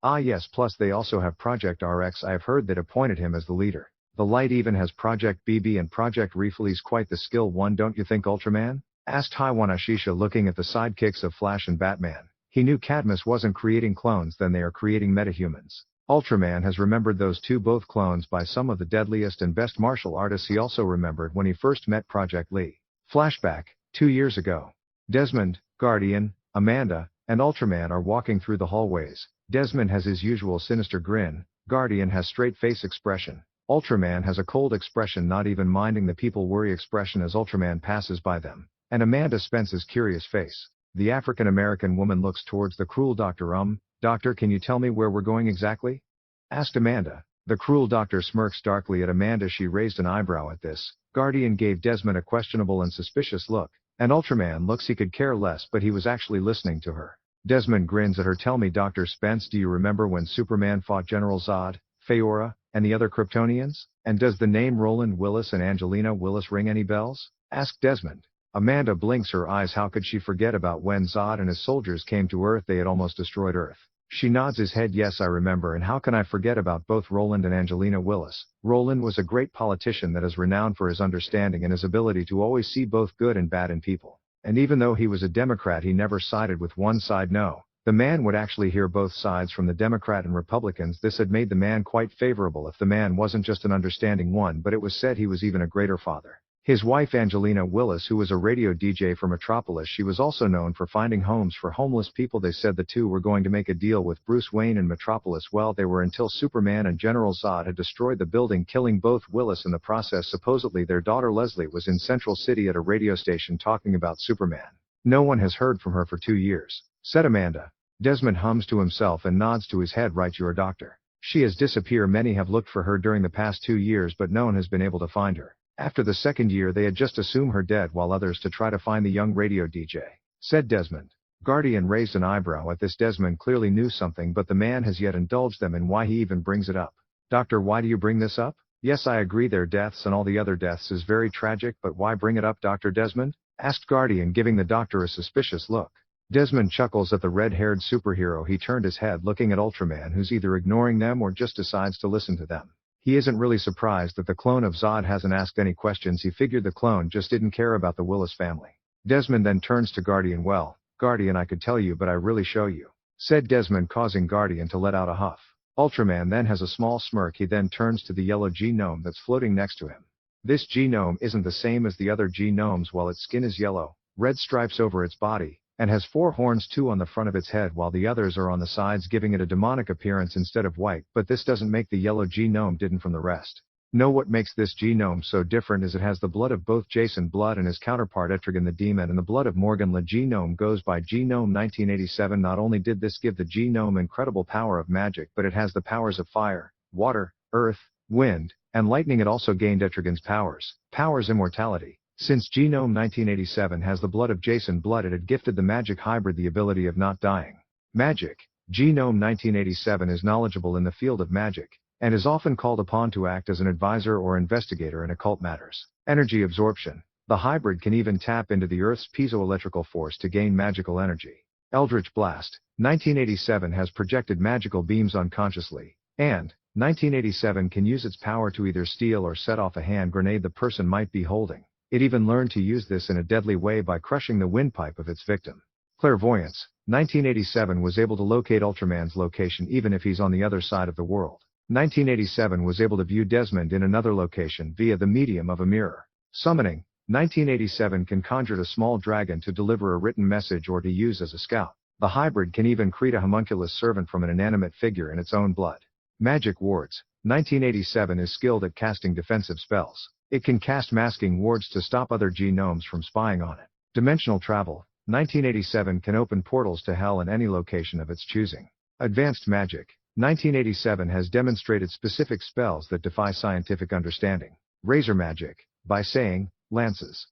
Ah yes, plus they also have Project RX. I have heard that appointed him as the leader. The Light even has Project BB and Project Refil. He's quite the skill one, don't you think, Ultraman? Asked Haiwanashisha, looking at the sidekicks of Flash and Batman. He knew Cadmus wasn't creating clones, then they are creating metahumans. Ultraman has remembered those two, both clones by some of the deadliest and best martial artists. He also remembered when he first met Project Lee. Flashback, 2 years ago. Desmond, Guardian, Amanda, and Ultraman are walking through the hallways. Desmond has his usual sinister grin, Guardian has straight face expression, Ultraman has a cold expression, not even minding the people worry expression as Ultraman passes by them, and Amanda spends his curious face. The African-American woman looks towards the cruel doctor. Doctor, can you tell me where we're going exactly? Asked Amanda. The cruel doctor smirks darkly at Amanda. She raised an eyebrow at this. Guardian gave Desmond a questionable and suspicious look, and Ultraman looks he could care less, but he was actually listening to her. Desmond grins at her. Tell me, Dr. Spence, do you remember when Superman fought General Zod, Faora, and the other Kryptonians? And does the name Roland Willis and Angelina Willis ring any bells? Asked Desmond. Amanda blinks her eyes. How could she forget about when Zod and his soldiers came to Earth? They had almost destroyed Earth. She nods his head. Yes, I remember, and how can I forget about both Roland and Angelina Willis? Roland was a great politician that is renowned for his understanding and his ability to always see both good and bad in people. And even though he was a Democrat, he never sided with one side. No, The man would actually hear both sides from the Democrat and Republicans. This had made the man quite favorable if the man wasn't just an understanding one, but it was said he was even a greater father. His wife Angelina Willis, who was a radio DJ for Metropolis, she was also known for finding homes for homeless people. They said the two were going to make a deal with Bruce Wayne in Metropolis. Well, they were until Superman and General Zod had destroyed the building, killing both Willis in the process. Supposedly their daughter Leslie was in Central City at a radio station talking about Superman. No one has heard from her for 2 years, said Amanda. Desmond hums to himself and nods to his head. Right, you're a doctor. She has disappeared. Many have looked for her during the past 2 years, but no one has been able to find her. After the second year they had just assumed her dead, while others to try to find the young radio DJ, said Desmond. Guardian raised an eyebrow at this. Desmond clearly knew something, but the man has yet indulged them in why he even brings it up. Doctor, why do you bring this up? Yes, I agree their deaths and all the other deaths is very tragic, but why bring it up, Dr. Desmond? Asked Guardian, giving the doctor a suspicious look. Desmond chuckles at the red-haired superhero. He turned his head looking at Ultraman, who's either ignoring them or just decides to listen to them. He isn't really surprised that the clone of Zod hasn't asked any questions. He figured the clone just didn't care about the Willis family. Desmond then turns to Guardian. Well, Guardian, I could tell you, but I really show you, said Desmond, causing Guardian to let out a huff. Ultraman then has a small smirk. He then turns to the yellow genome that's floating next to him. This genome isn't the same as the other genomes. While its skin is yellow, red stripes over its body, and has 4 horns, 2 on the front of its head, while the others are on the sides, giving it a demonic appearance instead of white. But this doesn't make the yellow genome different from the rest. No, what makes this genome so different is it has the blood of both Jason Blood and his counterpart Etrigan the Demon, and the blood of Morgan Le. Genome goes by Genome 1987. Not only did this give the genome incredible power of magic, but it has the powers of fire, water, earth, wind, and lightning. It also gained Etrigan's powers immortality. Since Genome 1987 has the blood of Jason Blood, it had gifted the magic hybrid the ability of not dying. Magic. Genome 1987 is knowledgeable in the field of magic, and is often called upon to act as an advisor or investigator in occult matters. Energy absorption. The hybrid can even tap into the Earth's piezoelectrical force to gain magical energy. Eldritch Blast. 1987 has projected magical beams unconsciously, and 1987 can use its power to either steal or set off a hand grenade the person might be holding. It even learned to use this in a deadly way by crushing the windpipe of its victim. Clairvoyance. 1987 was able to locate Ultraman's location even if he's on the other side of the world. 1987 was able to view Desmond in another location via the medium of a mirror. Summoning. 1987 can conjure a small dragon to deliver a written message or to use as a scout. The hybrid can even create a homunculus servant from an inanimate figure in its own blood. Magic wards. 1987 is skilled at casting defensive spells. It can cast masking wards to stop other genomes from spying on it. Dimensional travel. 1987 can open portals to hell in any location of its choosing. Advanced magic. 1987 has demonstrated specific spells that defy scientific understanding. Razor magic. By saying, lances.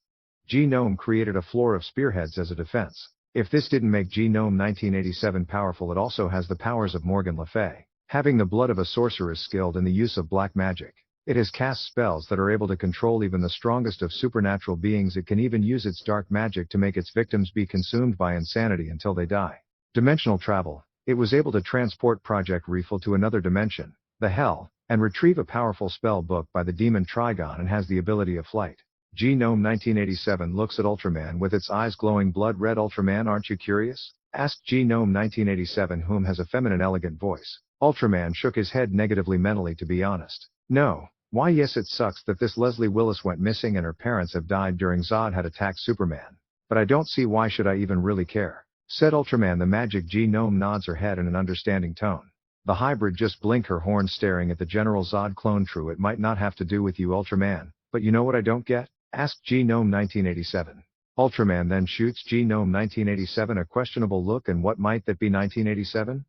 Genome created a floor of spearheads as a defense. If this didn't make Genome 1987 powerful, it also has the powers of Morgan Le Fay. Having the blood of a sorceress skilled in the use of black magic, it has cast spells that are able to control even the strongest of supernatural beings. It can even use its dark magic to make its victims be consumed by insanity until they die. Dimensional travel. It was able to transport Project Refill to another dimension, the Hell, and retrieve a powerful spell book by the demon Trigon, and has the ability of flight. Genome 1987 looks at Ultraman with its eyes glowing blood red. Ultraman, aren't you curious? Asked Genome 1987, whom has a feminine elegant voice. Ultraman shook his head negatively. Mentally, to be honest. No. Why, yes, it sucks that this Leslie Willis went missing and her parents have died during Zod had attacked Superman. But I don't see why should I even really care, said Ultraman. The magic genome nods her head in an understanding tone. The hybrid just blinked her horns, staring at the General Zod clone. True, it might not have to do with you, Ultraman, but you know what I don't get? Asked Genome 1987. Ultraman then shoots Genome 1987 a questionable look. And what might that be, 1987?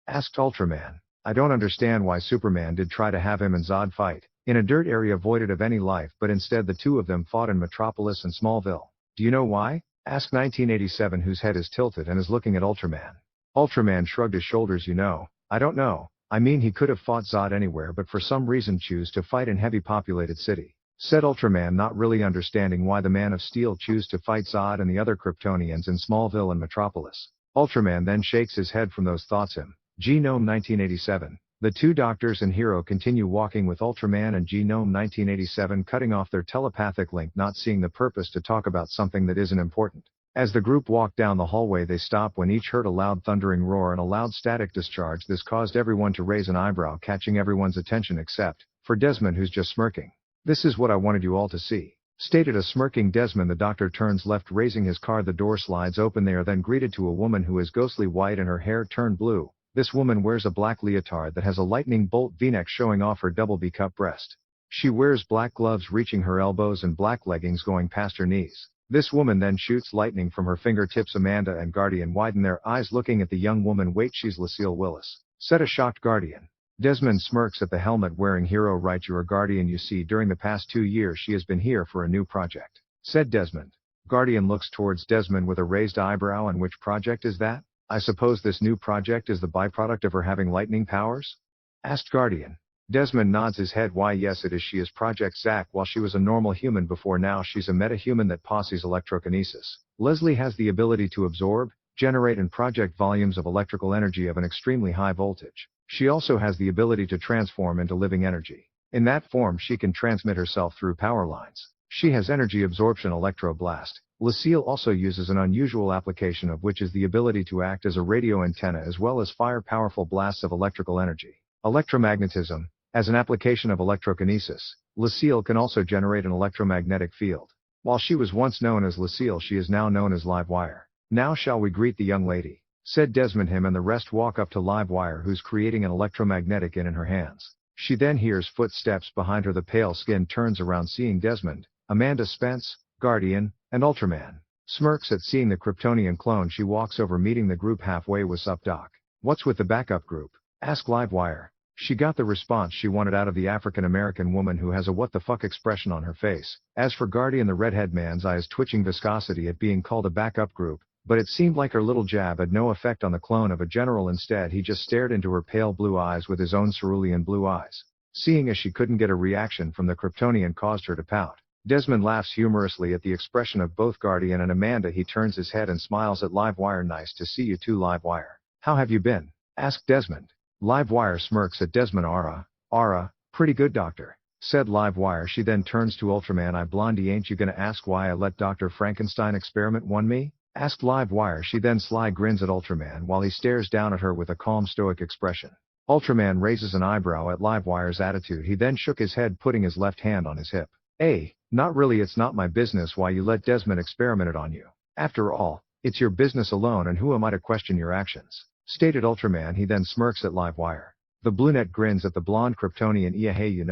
Asked Ultraman. I don't understand why Superman did try to have him and Zod fight in a dirt area voided of any life, but instead the two of them fought in Metropolis and Smallville. Do you know why? Asked 1987, whose head is tilted and is looking at Ultraman. Ultraman shrugged his shoulders. I don't know. I mean, he could have fought Zod anywhere, but for some reason choose to fight in heavy populated city, said Ultraman, not really understanding why the Man of Steel choose to fight Zod and the other Kryptonians in Smallville and Metropolis. Ultraman then shakes his head from those thoughts. Genome 1987. The two doctors and Hero continue walking with Ultraman and Genome 1987, cutting off their telepathic link, not seeing the purpose to talk about something that isn't important. As the group walked down the hallway they stopped when each heard a loud thundering roar and a loud static discharge. This caused everyone to raise an eyebrow, catching everyone's attention except for Desmond, who's just smirking. "This is what I wanted you all to see," stated a smirking Desmond. The doctor turns left, raising his car. The door slides open. They are then greeted to a woman who is ghostly white and her hair turned blue. This woman wears a black leotard that has a lightning bolt v-neck showing off her double B-cup breast. She wears black gloves reaching her elbows and black leggings going past her knees. This woman then shoots lightning from her fingertips. Amanda and Guardian widen their eyes looking at the young woman. "Wait, she's Lucille Willis," said a shocked Guardian. Desmond smirks at the helmet-wearing hero. "Right, you're a Guardian. You see, during the past 2 years she has been here for a new project," said Desmond. Guardian looks towards Desmond with a raised eyebrow. "And which project is that? I suppose this new project is the byproduct of her having lightning powers?" asked Guardian. Desmond nods his head. "Why, yes it is. She is Project Zack. While she was a normal human before, now she's a metahuman that posses electrokinesis. Leslie has the ability to absorb, generate and project volumes of electrical energy of an extremely high voltage. She also has the ability to transform into living energy. In that form she can transmit herself through power lines. She has energy absorption electroblast. Lucille also uses an unusual application of which is the ability to act as a radio antenna as well as fire powerful blasts of electrical energy. Electromagnetism. As an application of electrokinesis, Lucille can also generate an electromagnetic field. While she was once known as Lucille, she is now known as Livewire. Now shall we greet the young lady?" said Desmond. Him and the rest walk up to Livewire, who's creating an electromagnetic in her hands. She then hears footsteps behind her. The pale skin turns around seeing Desmond, Amanda Spence, Guardian, and Ultraman. Smirks at seeing the Kryptonian clone. She walks over meeting the group halfway. "What's up, Doc? What's with the backup group?" asked Livewire. She got the response she wanted out of the African-American woman who has a what the fuck expression on her face. As for Guardian, the redhead man's eyes twitching viscosity at being called a backup group, but it seemed like her little jab had no effect on the clone of a general. Instead he just stared into her pale blue eyes with his own cerulean blue eyes. Seeing as she couldn't get a reaction from the Kryptonian caused her to pout. Desmond laughs humorously at the expression of both Guardian and Amanda. He turns his head and smiles at Livewire. "Nice to see you too, Livewire. How have you been?" asked Desmond. Livewire smirks at Desmond. Pretty good, Doctor," said Livewire. She then turns to Ultraman. "I Blondie, ain't you gonna ask why I let Dr. Frankenstein experiment on me?" asked Livewire. She then sly grins at Ultraman while he stares down at her with a calm stoic expression. Ultraman raises an eyebrow at Livewire's attitude. He then shook his head, putting his left hand on his hip. Not really. It's not my business why you let Desmond experiment on you. After all, it's your business alone, and who am I to question your actions?" stated Ultraman. He then smirks at Livewire. The brunette grins at the blonde Kryptonian. "Yeah, hey,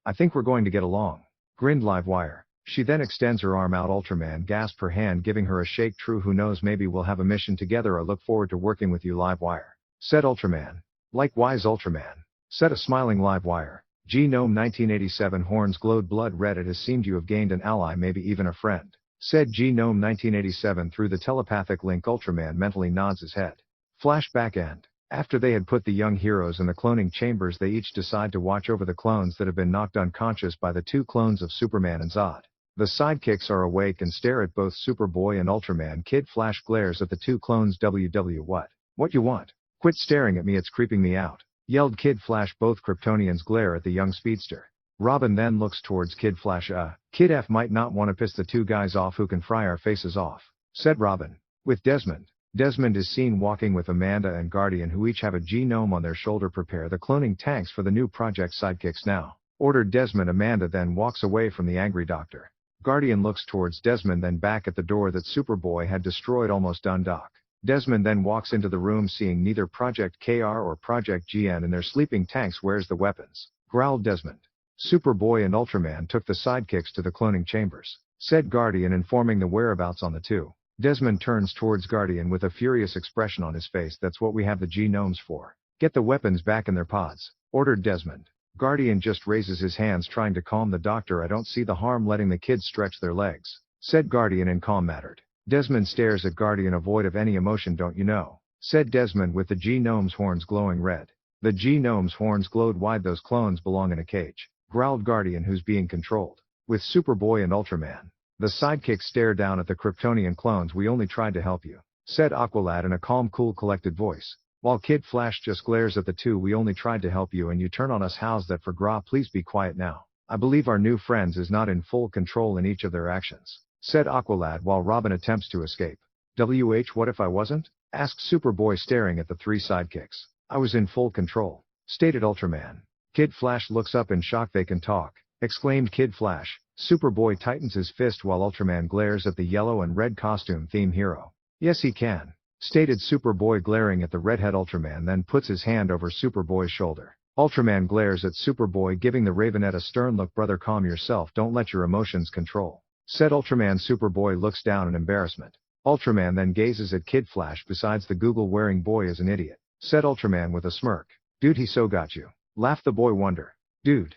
I think we're going to get along," grinned Livewire. She then extends her arm out. Ultraman gasped, her hand giving her a shake. "True, who knows, maybe we'll have a mission together. I look forward to working with you, Livewire," said Ultraman. "Likewise, Ultraman," said a smiling Livewire. Gnome 1987 horns glowed blood red. "It has seemed you have gained an ally, maybe even a friend," said Gnome 1987 through the telepathic link. Ultraman mentally nods his head. Flashback end. After they had put the young heroes in the cloning chambers, they each decide to watch over the clones that have been knocked unconscious by the two clones of Superman and Zod. The sidekicks are awake and stare at both Superboy and Ultraman. Kid Flash glares at the two clones. "WW what you want? Quit staring at me, it's creeping me out," yelled Kid Flash. Both Kryptonians glare at the young speedster. Robin then looks towards Kid Flash. Kid F might not want to piss the two guys off who can fry our faces off," said Robin. With Desmond. Desmond is seen walking with Amanda and Guardian, who each have a Gnome on their shoulder. "Prepare the cloning tanks for the new project sidekicks now," ordered Desmond. Amanda then walks away from the angry doctor. Guardian looks towards Desmond, then back at the door that Superboy had destroyed. "Almost done, Doc." Desmond then walks into the room, seeing neither Project KR or Project GN in their sleeping tanks. "Where's the weapons?" growled Desmond. "Superboy and Ultraman took the sidekicks to the cloning chambers," said Guardian, informing the whereabouts on the two. Desmond turns towards Guardian with a furious expression on his face. "That's what we have the Gnomes for. Get the weapons back in their pods," ordered Desmond. Guardian just raises his hands, trying to calm the doctor. "I don't see the harm letting the kids stretch their legs," said Guardian in calm mannered. Desmond stares at Guardian, "Avoid of any emotion, don't you know," said Desmond with the Gnome's horns glowing red. The Gnome's horns glowed wide. "Those clones belong in a cage," growled Guardian, who's being controlled. With Superboy and Ultraman. The sidekicks stare down at the Kryptonian clones. "We only tried to help you," said Aqualad in a calm, cool, collected voice. While Kid Flash just glares at the two. "We only tried to help you and you turn on us. How's that for gra? Please be quiet now. I believe our new friends is not in full control in each of their actions," said Aqualad while Robin attempts to escape. What if I wasn't? Asked Superboy staring at the three sidekicks. I was in full control, stated Ultraman. Kid Flash looks up in shock. They can talk, exclaimed Kid Flash. Superboy tightens his fist while Ultraman glares at the yellow and red costume theme hero. Yes he can, stated Superboy glaring at the redhead. Ultraman then puts his hand over Superboy's shoulder. Ultraman glares at Superboy giving the Ravenette a stern look. Brother, calm yourself, don't let your emotions control, said Ultraman. Superboy looks down in embarrassment. Ultraman then gazes at Kid Flash. Besides, the Google-wearing boy is an idiot, said Ultraman with a smirk. Dude, he so got you, laughed the boy. Wonder. Dude,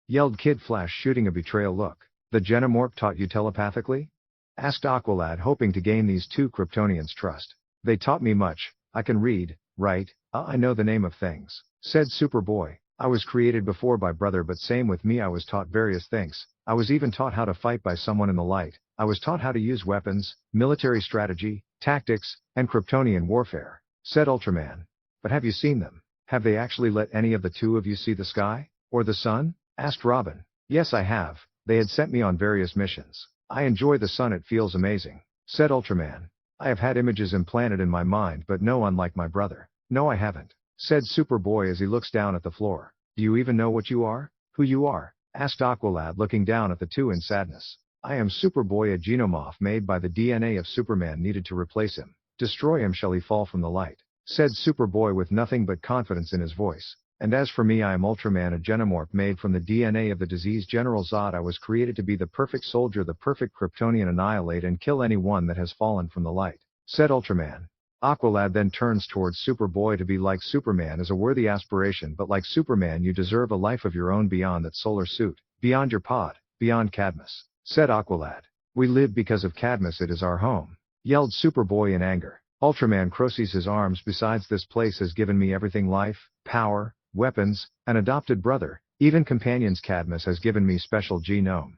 yelled Kid Flash shooting a betrayal look. The Genomorph taught you telepathically? Asked Aqualad, hoping to gain these two Kryptonians' trust. They taught me much. I can read, write, I know the name of things, said Superboy. I was created before by brother, but same with me, I was taught various things. I was even taught how to fight by someone in the light. I was taught how to use weapons, military strategy, tactics, and Kryptonian warfare, said Ultraman. But have you seen them? Have they actually let any of the two of you see the sky? Or the sun? Asked Robin. Yes, I have. They had sent me on various missions. I enjoy the sun, it feels amazing, said Ultraman. I have had images implanted in my mind, but no, unlike my brother. No, I haven't, said Superboy as he looks down at the floor. Do you even know what you are? Who you are? Asked Aqualad, looking down at the two in sadness. I am Superboy, a Genomorph made by the DNA of Superman needed to replace him. Destroy him shall he fall from the light, said Superboy with nothing but confidence in his voice. And as for me, I am Ultraman, a Genomorph made from the DNA of the diseased General Zod. I was created to be the perfect soldier, the perfect Kryptonian, annihilate and kill anyone that has fallen from the light, said Ultraman. Aqualad then turns towards Superboy. To be like Superman is a worthy aspiration, but like Superman you deserve a life of your own beyond that solar suit, beyond your pod, beyond Cadmus, said Aqualad. We live because of Cadmus, it is our home, yelled Superboy in anger. Ultraman crosses his arms. Besides, this place has given me everything: life, power, weapons, an adopted brother, even companions. Cadmus has given me special genome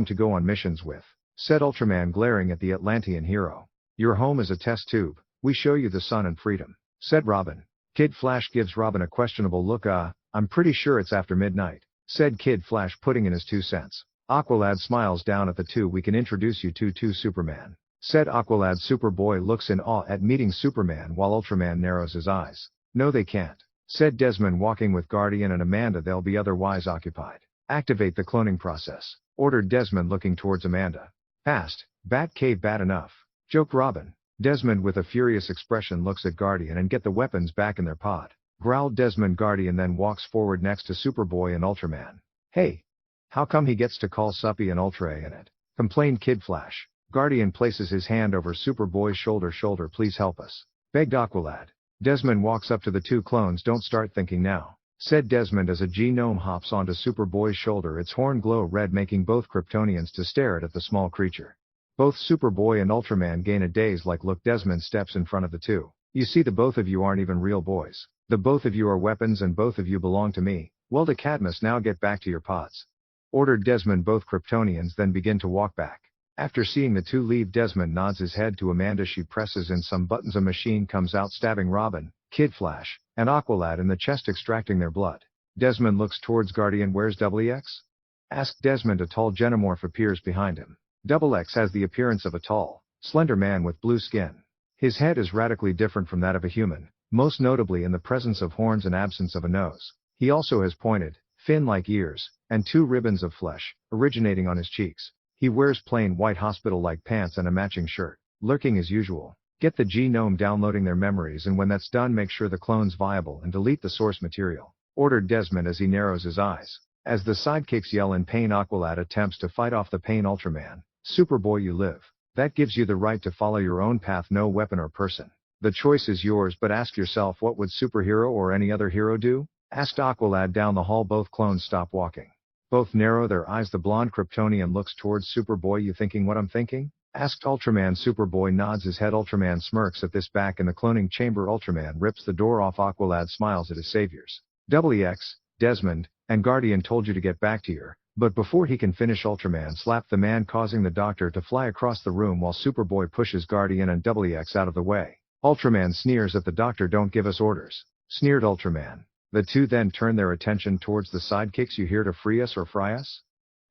to go on missions with, said Ultraman glaring at the Atlantean hero. Your home is a test tube. We show you the sun and freedom, said Robin. Kid Flash gives Robin a questionable look. I'm pretty sure it's after midnight, said Kid Flash, putting in his 2 cents. Aqualad smiles down at the two. We can introduce you to Superman, said Aqualad. Superboy looks in awe at meeting Superman while Ultraman narrows his eyes. No, they can't, said Desmond, walking with Guardian and Amanda. They'll be otherwise occupied. Activate the cloning process, ordered Desmond, looking towards Amanda. Past Batcave, bad enough, joked Robin. Desmond with a furious expression looks at Guardian. And get the weapons back in their pod, growled Desmond. Guardian then walks forward next to Superboy and Ultraman. Hey, how come he gets to call Suppy and Ultra in it? Complained Kid Flash. Guardian places his hand over Superboy's shoulder. Please help us, begged Aqualad. Desmond walks up to the two clones. Don't start thinking now, said Desmond as a genome hops onto Superboy's shoulder, its horn glow red, making both Kryptonians to stare at the small creature. Both Superboy and Ultraman gain a dazed-like look. Desmond steps in front of the two. You see, the both of you aren't even real boys. The both of you are weapons and both of you belong to me. Well, to Cadmus, now get back to your pods, ordered Desmond. Both Kryptonians then begin to walk back. After seeing the two leave, Desmond nods his head to Amanda. She presses in some buttons. A machine comes out, stabbing Robin, Kid Flash, and Aqualad in the chest, extracting their blood. Desmond looks towards Guardian. Where's X? Asked Desmond. A tall Genomorph appears behind him. X has the appearance of a tall, slender man with blue skin. His head is radically different from that of a human, most notably in the presence of horns and absence of a nose. He also has pointed, fin-like ears, and 2 ribbons of flesh, originating on his cheeks. He wears plain white hospital-like pants and a matching shirt, lurking as usual. Get the genome downloading their memories, and when that's done, make sure the clone's viable and delete the source material, ordered Desmond as he narrows his eyes. As the sidekicks yell in pain, Aqualad attempts to fight off the pain. Ultraman. Superboy, you live. That gives you the right to follow your own path, no weapon or person. The choice is yours, but ask yourself, what would superhero or any other hero do? Asked Aqualad down the hall. Both clones stop walking. Both narrow their eyes. The blonde Kryptonian looks towards Superboy. You thinking what I'm thinking? Asked Ultraman. Superboy nods his head. Ultraman smirks at this. Back in the cloning chamber, Ultraman rips the door off. Aqualad smiles at his saviors. X, Desmond, and Guardian told you to get back to your... But before he can finish, Ultraman slapped the man, causing the doctor to fly across the room while Superboy pushes Guardian and X out of the way. Ultraman sneers at the doctor. Don't give us orders, sneered Ultraman. The two then turn their attention towards the sidekicks. You here to free us or fry us?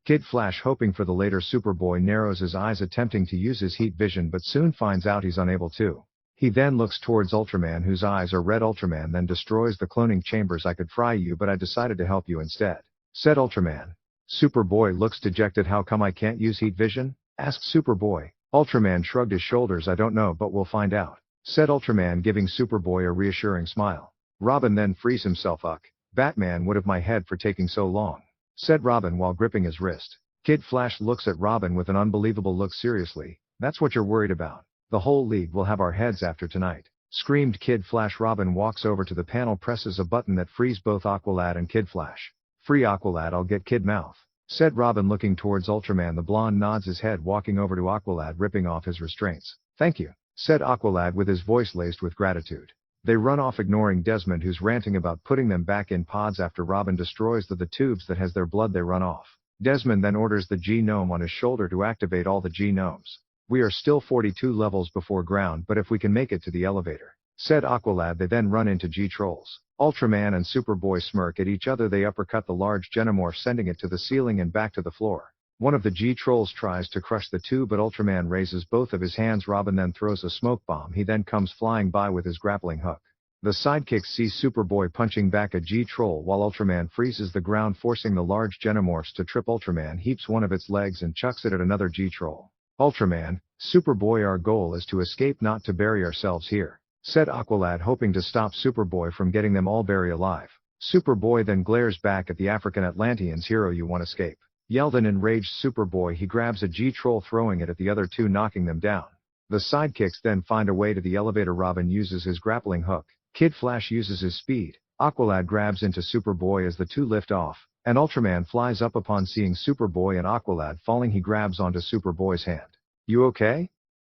Kid Flash, hoping for the later, Superboy narrows his eyes attempting to use his heat vision but soon finds out he's unable to. He then looks towards Ultraman, whose eyes are red. Ultraman then destroys the cloning chambers. I could fry you, but I decided to help you instead, said Ultraman. Superboy looks dejected. How come I can't use heat vision? Asked Superboy. Ultraman shrugged his shoulders. I don't know, but we'll find out, said Ultraman, giving Superboy a reassuring smile. Robin then frees himself. Uck, Batman would have my head for taking so long, said Robin while gripping his wrist. Kid Flash looks at Robin with an unbelievable look. Seriously, that's what you're worried about? The whole league will have our heads after tonight, screamed Kid Flash. Robin walks over to the panel, presses a button that frees both Aqualad and Kid Flash. Free Aqualad, I'll get Kid Mouth, said Robin looking towards Ultraman. The blonde nods his head, walking over to Aqualad, ripping off his restraints. Thank you, said Aqualad with his voice laced with gratitude. They run off, ignoring Desmond, who's ranting about putting them back in pods after Robin destroys the tubes that has their blood. They run off. Desmond then orders the G-Gnome on his shoulder to activate all the G-Gnomes. We are still 42 levels before ground, but if we can make it to the elevator, said Aqualad. They then run into G-Trolls. Ultraman and Superboy smirk at each other. They uppercut the large Genomorph, sending it to the ceiling and back to the floor. One of the G-Trolls tries to crush the tube, but Ultraman raises both of his hands. Robin then throws a smoke bomb. He then comes flying by with his grappling hook. The sidekicks see Superboy punching back a G-Troll while Ultraman freezes the ground, forcing the large Genomorphs to trip. Ultraman heaps one of its legs and chucks it at another G-Troll. Ultraman, Superboy, our goal is to escape, not to bury ourselves here, said Aqualad, hoping to stop Superboy from getting them all buried alive. Superboy then glares back at the African Atlanteans. Hero, you want escape? Yelled an enraged Superboy. He grabs a G-Troll, throwing it at the other two, knocking them down. The sidekicks then find a way to the elevator. Robin uses his grappling hook. Kid Flash uses his speed. Aqualad grabs into Superboy as the two lift off, and Ultraman flies up. Upon seeing Superboy and Aqualad falling, he grabs onto Superboy's hand. You okay?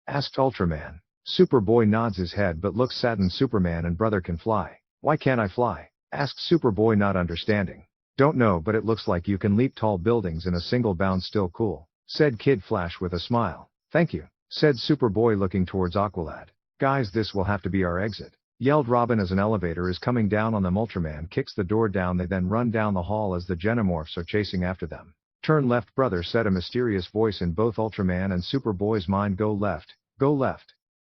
Asked Ultraman. Superboy nods his head but looks saddened. Superman and brother can fly. Why can't I fly? Asked Superboy, not understanding. Don't know, but it looks like you can leap tall buildings in a single bound. Still cool, said Kid Flash with a smile. Thank you, said Superboy looking towards Aqualad. Guys, this will have to be our exit, yelled Robin as an elevator is coming down on them. Ultraman kicks the door down. They then run down the hall as the Genomorphs are chasing after them. Turn left, brother, said a mysterious voice in both Ultraman and Superboy's mind. Go left,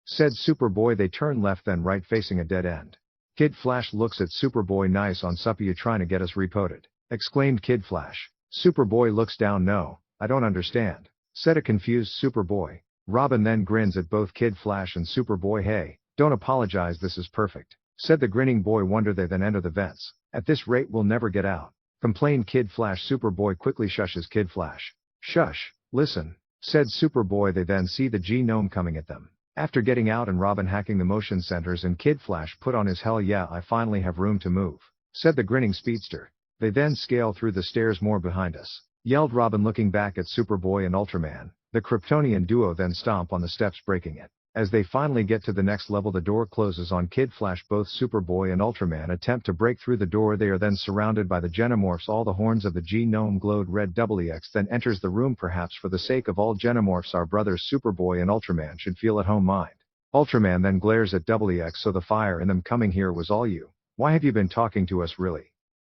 said Superboy. They turn left then right, facing a dead end. Kid Flash looks at Superboy. Nice on Suppy, you trying to get us repoted, exclaimed Kid Flash. Superboy looks down. No, I don't understand, said a confused Superboy. Robin then grins at both Kid Flash and Superboy. Hey, don't apologize, this is perfect, said the grinning Boy Wonder. They then enter the vents. At this rate we'll never get out, complained Kid Flash. Superboy quickly shushes Kid Flash. Shush, listen, said Superboy. They then see the G-Gnome coming at them. After getting out and Robin hacking the motion centers and Kid Flash put on his hell yeah, I finally have room to move, said the grinning speedster. They then scale through the stairs. More behind us, yelled Robin looking back at Superboy and Ultraman. The Kryptonian duo then stomp on the steps, breaking it. As they finally get to the next level, the door closes on Kid Flash. Both Superboy and Ultraman attempt to break through the door. They are then surrounded by the Genomorphs. All the horns of the G-Gnome glowed red. WX then enters the room. Perhaps for the sake of all Genomorphs, our brothers Superboy and Ultraman should feel at home. Mind. Ultraman then glares at WX. So the fire in them coming here was all you? Why have you been talking to us, really?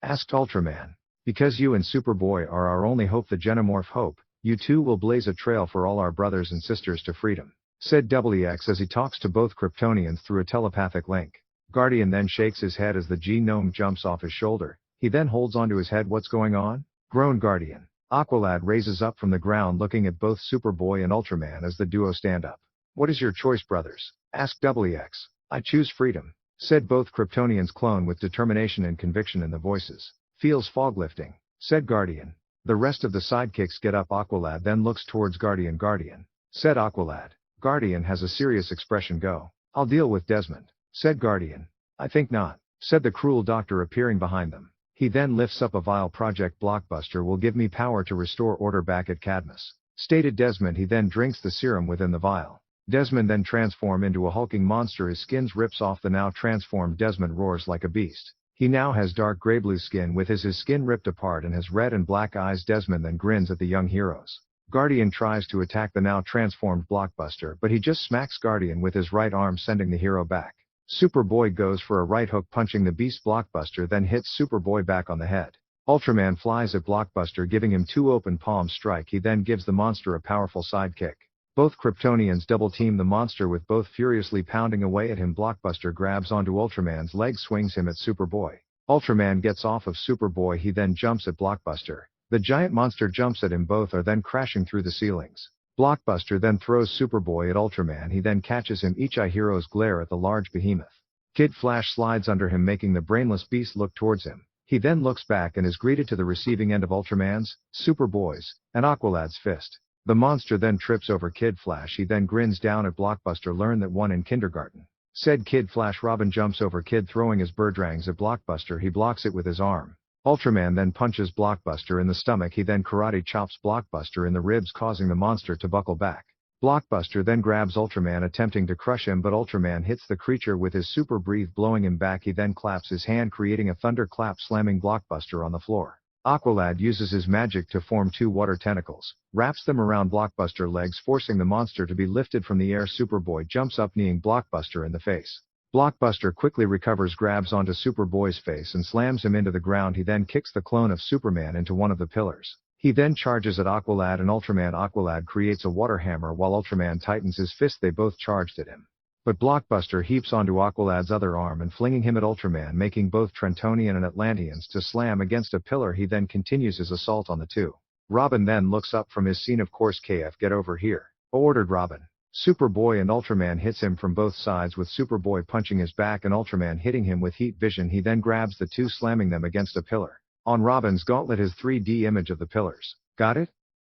Asked Ultraman. Because you and Superboy are our only hope, the Genomorph hope. You two will blaze a trail for all our brothers and sisters to freedom, said WX as he talks to both Kryptonians through a telepathic link. Guardian then shakes his head as the G-Gnome jumps off his shoulder. He then holds onto his head. What's going on? Groaned Guardian. Aqualad raises up from the ground, looking at both Superboy and Ultraman as the duo stand up. What is your choice, brothers? Asked WX. I choose freedom, said both Kryptonians, clone with determination and conviction in the voices. Feels fog lifting, said Guardian. The rest of the sidekicks get up. Aqualad then looks towards Guardian. Guardian, said Aqualad. Guardian has a serious expression. Go. I'll deal with Desmond, said Guardian. I think not, said the cruel doctor appearing behind them. He then lifts up a vial. Project Blockbuster will give me power to restore order back at Cadmus, stated Desmond. He then drinks the serum within the vial. Desmond then transforms into a hulking monster. His skin rips off. The now transformed Desmond roars like a beast. He now has dark gray-blue skin with his skin ripped apart and has red and black eyes. Desmond then grins at the young heroes. Guardian tries to attack the now transformed Blockbuster, but he just smacks Guardian with his right arm, sending the hero back. Superboy goes for a right hook, punching the beast. Blockbuster then hits Superboy back on the head. Ultraman flies at Blockbuster, giving him 2 open palm strike. He then gives the monster a powerful sidekick. Both Kryptonians double-team the monster with both furiously pounding away at him. Blockbuster grabs onto Ultraman's leg, swings him at Superboy. Ultraman gets off of Superboy. He then jumps at Blockbuster. The giant monster jumps at him. Both are then crashing through the ceilings. Blockbuster then throws Superboy at Ultraman. He then catches him. Each eye heroes glare at the large behemoth. Kid Flash slides under him, making the brainless beast look towards him. He then looks back and is greeted to the receiving end of Ultraman's, Superboy's, and Aqualad's fist. The monster then trips over Kid Flash. He then grins down at Blockbuster. Learn that one in kindergarten. Said Kid Flash. Robin jumps over Kid, throwing his birdrangs at Blockbuster. He blocks it with his arm. Ultraman then punches Blockbuster in the stomach. He then karate chops Blockbuster in the ribs, causing the monster to buckle back. Blockbuster then grabs Ultraman, attempting to crush him, but Ultraman hits the creature with his super breath, blowing him back. He then claps his hand, creating a thunderclap, slamming Blockbuster on the floor. Aqualad uses his magic to form 2 water tentacles, wraps them around Blockbuster legs, forcing the monster to be lifted from the air. Superboy jumps up, kneeing Blockbuster in the face. Blockbuster quickly recovers, grabs onto Superboy's face and slams him into the ground. He then kicks the clone of Superman into one of the pillars. He then charges at Aqualad and Ultraman. Aqualad creates a water hammer while Ultraman tightens his fist. They both charged at him. But Blockbuster heaps onto Aqualad's other arm and flinging him at Ultraman, making both Trentonian and Atlanteans to slam against a pillar. He then continues his assault on the two. Robin then looks up from his scene. Of course, KF, get over here, ordered Robin. Superboy and Ultraman hits him from both sides, with Superboy punching his back and Ultraman hitting him with heat vision. He then grabs the two, slamming them against a pillar. On Robin's gauntlet, his 3D image of the pillars. Got it?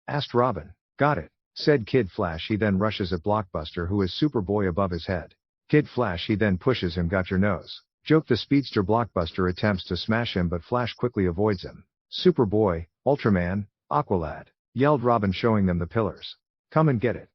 Asked Robin. Got it, said Kid Flash. He then rushes at Blockbuster, who is Superboy above his head. Kid Flash, he then pushes him. Got your nose, joked the speedster. Blockbuster attempts to smash him, but Flash quickly avoids him. Superboy, Ultraman, Aqualad, yelled Robin, showing them the pillars. Come and get it,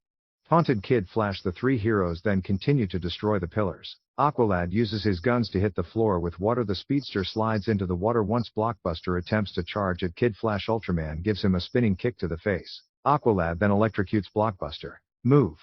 taunted Kid Flash. The three heroes then continue to destroy the pillars. Aqualad uses his guns to hit the floor with water. The speedster slides into the water once Blockbuster attempts to charge at Kid Flash. Ultraman gives him a spinning kick to the face. Aqualad then electrocutes Blockbuster. Move,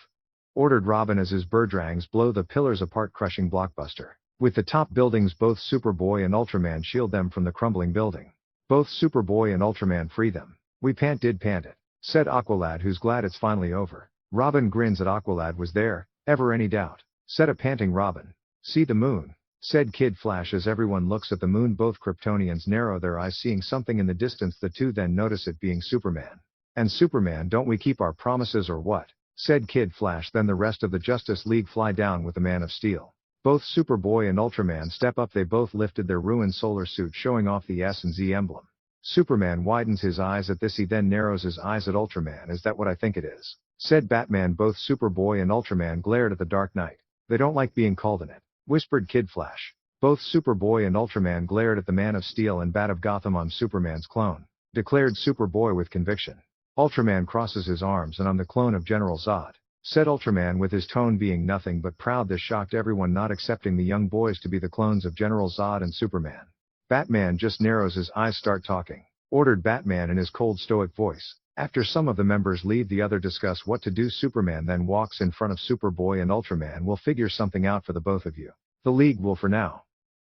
ordered Robin as his birdrangs blow the pillars apart, crushing Blockbuster. With the top buildings, both Superboy and Ultraman shield them from the crumbling building. Both Superboy and Ultraman free them. We did pant it, said Aqualad, who's glad it's finally over. Robin grins at Aqualad. Was there ever any doubt? Said a panting Robin. See the moon, said Kid Flash as everyone looks at the moon. Both Kryptonians narrow their eyes, seeing something in the distance. The two then notice it being Superman. And Superman, don't we keep our promises or what? Said Kid Flash. Then the rest of the Justice League fly down with the Man of Steel. Both Superboy and Ultraman step up. They both lifted their ruined solar suit, showing off the S and Z emblem. Superman widens his eyes at this. He then narrows his eyes at Ultraman. Is that what I think it is? Said Batman. Both Superboy and Ultraman glared at the Dark Knight. They don't like being called in it, whispered Kid Flash. Both Superboy and Ultraman glared at the Man of Steel and Bat of Gotham. I'm Superman's clone, declared Superboy with conviction. Ultraman crosses his arms. And I'm the clone of General Zod, said Ultraman, with his tone being nothing but proud. This shocked everyone, not accepting the young boys to be the clones of General Zod and Superman. Batman just narrows his eyes. Start talking, ordered Batman in his cold, stoic voice. After some of the members leave, the other discuss what to do. Superman then walks in front of Superboy and Ultraman. We'll figure something out for the both of you. The League will for now.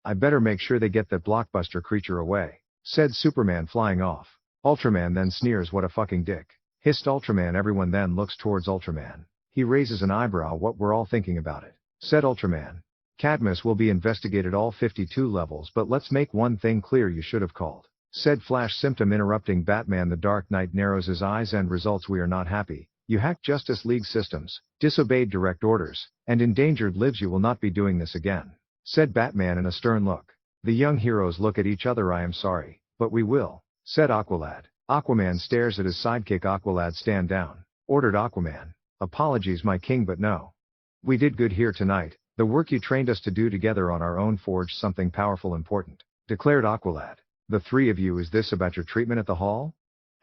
I better make sure they get that Blockbuster creature away, said Superman, flying off. Ultraman then sneers. What a fucking dick, hissed Ultraman. Everyone then looks towards Ultraman. He raises an eyebrow. What, we're all thinking about it, said Ultraman. Cadmus will be investigated all 52 levels, but let's make one thing clear. You should have called, said Flash, symptom interrupting Batman. The Dark Knight narrows his eyes. End results. We are not happy. You hacked Justice League systems, disobeyed direct orders, and endangered lives. You will not be doing this again, said Batman in a stern look. The young heroes look at each other. I am sorry, but we will, said Aqualad. Aquaman stares at his sidekick. Aqualad, stand down, ordered Aquaman. Apologies, my king, but no. We did good here tonight. The work you trained us to do together on our own forged something powerful, important, declared Aqualad. The three of you, is this about your treatment at the hall?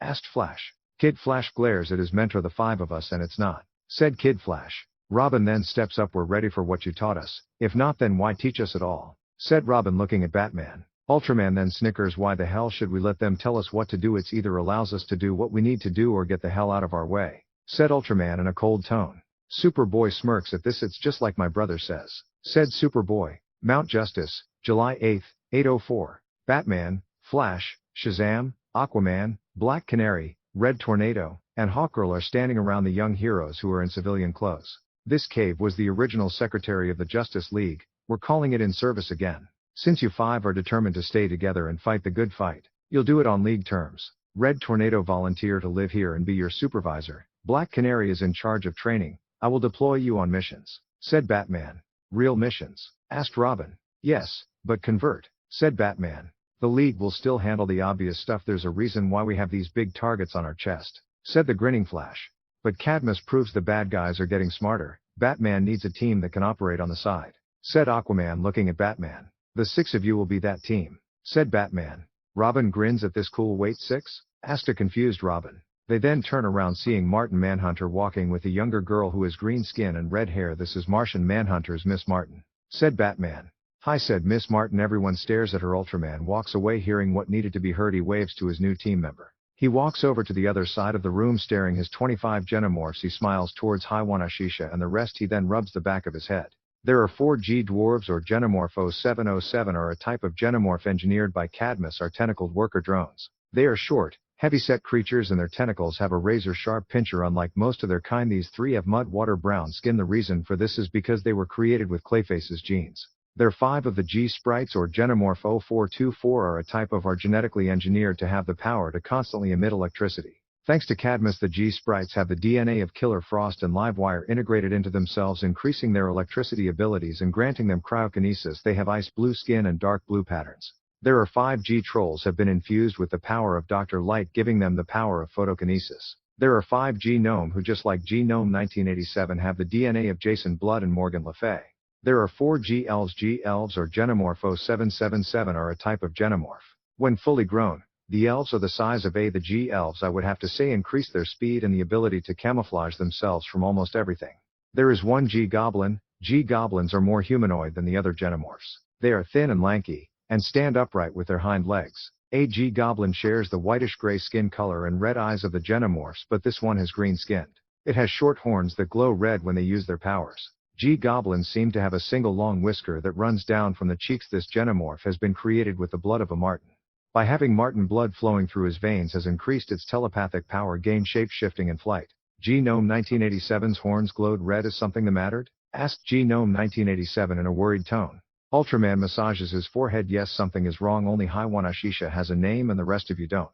Asked Flash. Kid Flash glares at his mentor. The five of us, and it's not, said Kid Flash. Robin then steps up. We're ready for what you taught us. If not, then why teach us at all, said Robin, looking at Batman. Ultraman then snickers. Why the hell should we let them tell us what to do? It's either allows us to do what we need to do or get the hell out of our way, said Ultraman in a cold tone. Superboy smirks at this. It's just like my brother says, said Superboy. Mount Justice, July 8, 804. Batman, Flash, Shazam, Aquaman, Black Canary, Red Tornado, and Hawkgirl are standing around the young heroes who are in civilian clothes. This cave was the original secretary of the Justice League. We're calling it in service again. Since you five are determined to stay together and fight the good fight, you'll do it on League terms. Red Tornado volunteer to live here and be your supervisor. Black Canary is in charge of training. I will deploy you on missions, said Batman. Real missions? Asked Robin. Yes, but convert, said Batman. The League will still handle the obvious stuff. There's a reason why we have these big targets on our chest, said the grinning Flash. But Cadmus proves the bad guys are getting smarter. Batman needs a team that can operate on the side, said Aquaman looking at Batman. The six of you will be that team, said Batman. Robin grins at this. Cool. Wait, six? Asked a confused Robin. They then turn around seeing Martin Manhunter walking with a younger girl who has green skin and red hair. This is Martian Manhunter's Miss Martin, said Batman. Hi, said Miss Martin. Everyone stares at her. Ultraman walks away hearing what needed to be heard. He waves to his new team member. He walks over to the other side of the room staring his 25 genomorphs. He smiles towards Hiwanashisha and the rest. He then rubs the back of his head. There are 4 G-dwarves or Genomorph 0707 are a type of genomorph engineered by Cadmus are tentacled worker drones. They are short, heavy-set creatures and their tentacles have a razor-sharp pincher. Unlike most of their kind, these 3 have mud-water brown skin. The reason for this is because they were created with Clayface's genes. There are 5 of the G-sprites or Genomorph 0424 are a type of are genetically engineered to have the power to constantly emit electricity. Thanks to Cadmus, the G-sprites have the DNA of Killer Frost and Livewire integrated into themselves, increasing their electricity abilities and granting them cryokinesis. They have ice blue skin and dark blue patterns. There are 5 G-trolls have been infused with the power of Dr. Light, giving them the power of photokinesis. There are 5 G-gnome who, just like G-gnome 1987, have the DNA of Jason Blood and Morgan Le Fay. There are 4 G-elves. G-elves or Genomorph 0777 are a type of genomorph. When fully grown, the elves are the size of the G-elves. I would have to say increase their speed and the ability to camouflage themselves from almost everything. There is 1 G-goblin. G-goblins are more humanoid than the other genomorphs. They are thin and lanky, and stand upright with their hind legs. A G-goblin shares the whitish-gray skin color and red eyes of the genomorphs, but this one has green-skinned. It has short horns that glow red when they use their powers. G-goblins seem to have a single long whisker that runs down from the cheeks. This genomorph has been created with the blood of a marten. By having marten blood flowing through his veins has increased its telepathic power, gained shape-shifting and flight. G-gnome 1987's horns glowed red. Is something the matter? Asked G-gnome 1987 in a worried tone. Ultraman massages his forehead. Yes, something is wrong. Only Hiwanashisha has a name and the rest of you don't,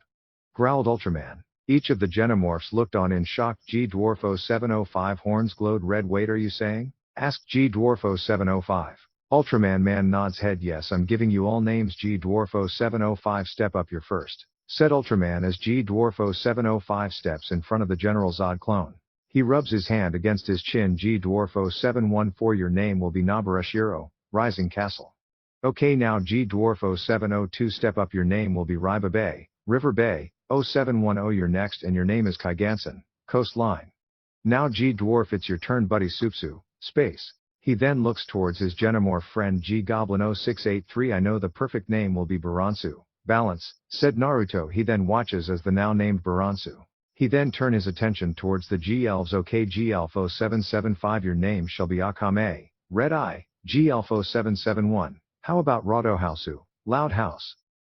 growled Ultraman. Each of the genomorphs looked on in shock. G-dwarf 0705 horns glowed red. Wait, are you saying? Asked G-dwarf 0705. Ultraman man nods head. Yes, I'm giving you all names. G-dwarf 0705 step up. You're first, said Ultraman as G-dwarf 0705 steps in front of the General Zod clone. He rubs his hand against his chin. G-dwarf 0714 your name will be Nabarashiro, Rising Castle. Okay, now G-dwarf 0702 step up. Your name will be Riba Bay, River Bay. 0710 you're next and your name is Kaigansen, Coastline. Now G-dwarf, it's your turn buddy. Supsu, Space. He then looks towards his genomorph friend G-goblin 0683. I know the perfect name will be Baransu, Balance, said Naruto. He then watches as the now named Baransu. He then turn his attention towards the G-elves. Okay, G-elf 0775 your name shall be Akame, Red Eye. G-elf 0771, how about Radohausu, Loud House?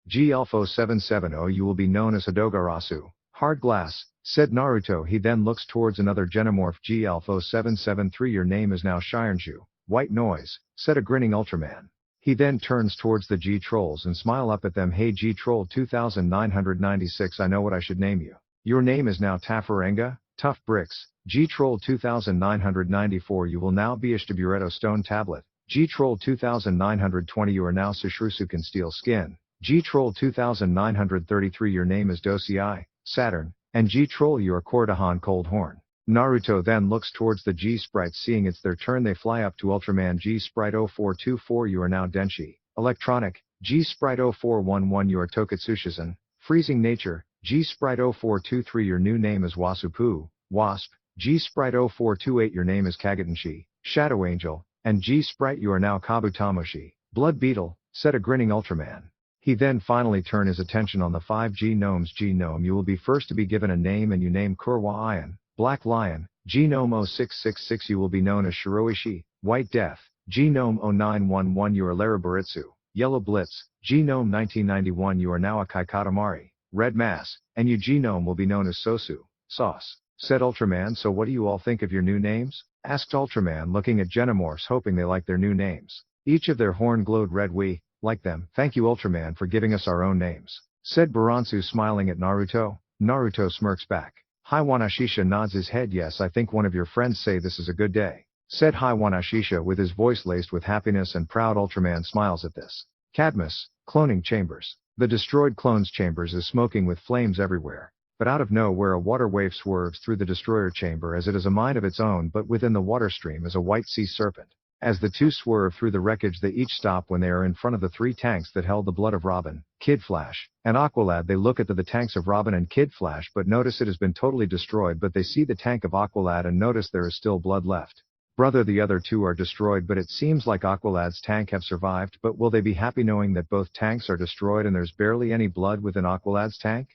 G-elf 0770 you will be known as Hidogarasu, Hard Glass, said Naruto. He then looks towards another genomorph. G-elf 0773 your name is now Shirenshu, White Noise, said a grinning Ultraman. He then turns towards the G-trolls and smile up at them. Hey G-troll 2996, I know what I should name you. Your name is now Tafarenga, Tough Bricks. G-troll 2994 you will now be Ishtaburetto Stone Tablet. G-troll 2920 you are now Sushrusuken Steel Skin. G-troll 2933 your name is Dosei, Saturn. And G-troll you are Kordahan Cold Horn. Naruto then looks towards the G-sprites. Seeing it's their turn, they fly up to Ultraman. G-sprite 0424 you are now Denshi, Electronic. G-sprite 0411 you are Tokatsushizan, Freezing Nature. G-sprite 0423 your new name is Wasupu, Wasp. G-sprite 0428 your name is Kagatenshi, Shadow Angel. And G-sprite you are now Kabutamoshi, Blood Beetle, said a grinning Ultraman. He then finally turned his attention on the 5 G-gnomes. G-gnome you will be first to be given a name and you name Kurwa Ion, Black Lion. G-gnome 0666 you will be known as Shiroishi, White Death. G-gnome 0911 you are Larabaritsu, Yellow Blitz. Genome 1991 You are now a Kaikatamari, Red Mass, and you Genome will be known as Sosu, Sauce, said Ultraman. So what do you all think of your new names? Asked Ultraman looking at Genomorphs hoping they liked their new names. Each of their horn glowed red. We like them. Thank you Ultraman for giving us our own names, said Baransu smiling at Naruto. Naruto smirks back. Haiwanashisha nods his head. Yes, I think one of your friends say this is a good day, said Haiwanashisha with his voice laced with happiness and proud. Ultraman smiles at this. Cadmus, cloning chambers. The destroyed clones chambers is smoking with flames everywhere. But out of nowhere a water wave swerves through the destroyer chamber as it is a mind of its own, but within the water stream is a white sea serpent. As the two swerve through the wreckage they each stop when they are in front of the three tanks that held the blood of Robin, Kid Flash, and Aqualad. They look at the tanks of Robin and Kid Flash but notice it has been totally destroyed, but they see the tank of Aqualad and notice there is still blood left. Brother, the other two are destroyed, but it seems like Aqualad's tank have survived, but will they be happy knowing that both tanks are destroyed and there's barely any blood within Aqualad's tank?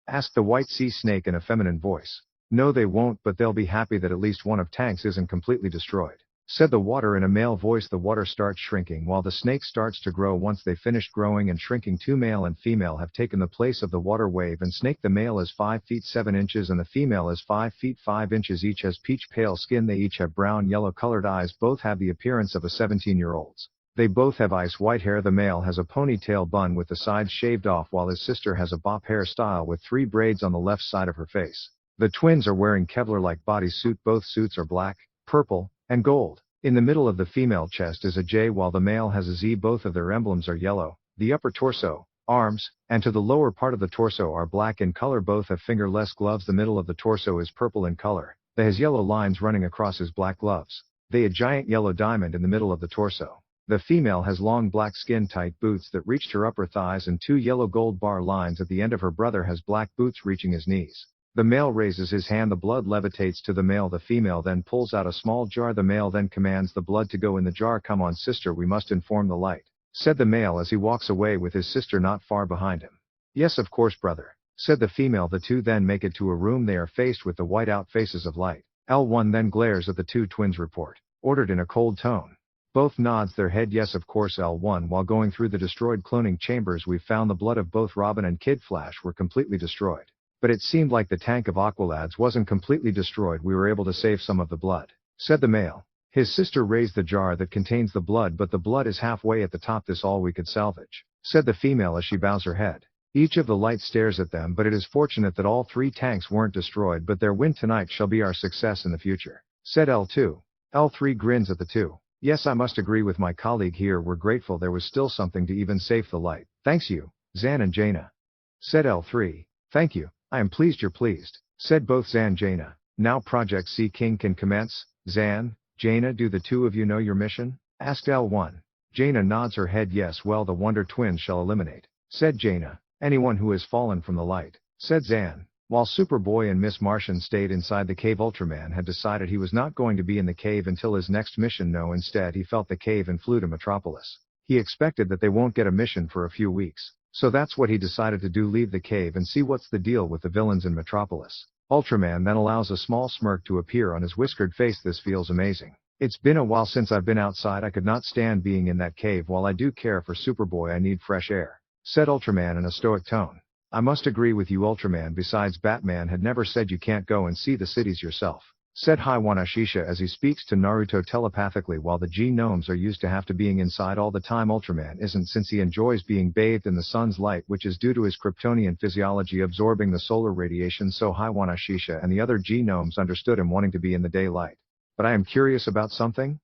Asked the white sea snake in a feminine voice. No they won't, but they'll be happy that at least one of tanks isn't completely destroyed, said the water in a male voice. The water starts shrinking while the snake starts to grow. Once they finished growing and shrinking, two male and female have taken the place of the water wave and snake. The male is 5 feet 7 inches and the female is 5 feet 5 inches. Each has peach pale skin. They each have brown yellow colored eyes. Both have the appearance of a 17-year-olds. They both have ice white hair. The male has a ponytail bun with the sides shaved off while his sister has a bop hairstyle with 3 braids on the left side of her face. The twins are wearing Kevlar-like bodysuit. Both suits are black, purple, and gold. In the middle of the female chest is a J while the male has a Z. Both of their emblems are yellow. The upper torso, arms, and to the lower part of the torso are black in color. Both have fingerless gloves. The middle of the torso is purple in color. They has yellow lines running across his black gloves. They a giant yellow diamond in the middle of the torso. The female has long black skin-tight boots that reached her upper thighs and 2 yellow gold bar lines at the end of her. Brother has black boots reaching his knees. The male raises his hand. The blood levitates to the male. The female then pulls out a small jar. The male then commands the blood to go in the jar. Come on sister, we must inform the light, said the male as he walks away with his sister not far behind him. Yes of course brother, said the female. The two then make it to a room. They are faced with the white out faces of light. L1 then glares at the two twins. Report, ordered in a cold tone. Both nods their head. Yes of course L1. While going through the destroyed cloning chambers we found the blood of both Robin and Kid Flash were completely destroyed. But it seemed like the tank of Aqualad's wasn't completely destroyed. We were able to save some of the blood, said the male. His sister raised the jar that contains the blood, but the blood is halfway at the top. This all we could salvage, said the female as she bows her head. Each of the light stares at them, but it is fortunate that all 3 tanks weren't destroyed, but their win tonight shall be our success in the future, said L2. L3 grins at the two. Yes, I must agree with my colleague here. We're grateful there was still something to even save the light. Thanks you, Zan and Jaina, said L3. Thank you. I am pleased you're pleased, said both Zan and Jaina. Now Project Sea King can commence. Zan, Jaina, do the two of you know your mission? Asked L1. Jaina nods her head. Yes, well the Wonder Twins shall eliminate, said Jaina. Anyone who has fallen from the light, said Zan. While Superboy and Miss Martian stayed inside the cave, Ultraman had decided he was not going to be in the cave until his next mission. No, instead he felt the cave and flew to Metropolis. He expected that they won't get a mission for a few weeks, so that's what he decided to do, leave the cave and see what's the deal with the villains in Metropolis. Ultraman then allows a small smirk to appear on his whiskered face. This feels amazing. It's been a while since I've been outside. I could not stand being in that cave. While I do care for Superboy, I need fresh air, said Ultraman in a stoic tone. I must agree with you Ultraman. Besides, Batman had never said you can't go and see the cities yourself, said Haiwanashisha as he speaks to Naruto telepathically. While the G-Gnomes are used to have to being inside all the time, Ultraman isn't, since he enjoys being bathed in the sun's light, which is due to his Kryptonian physiology absorbing the solar radiation. So Haiwanashisha and the other G-Gnomes understood him wanting to be in the daylight. But I am curious about something,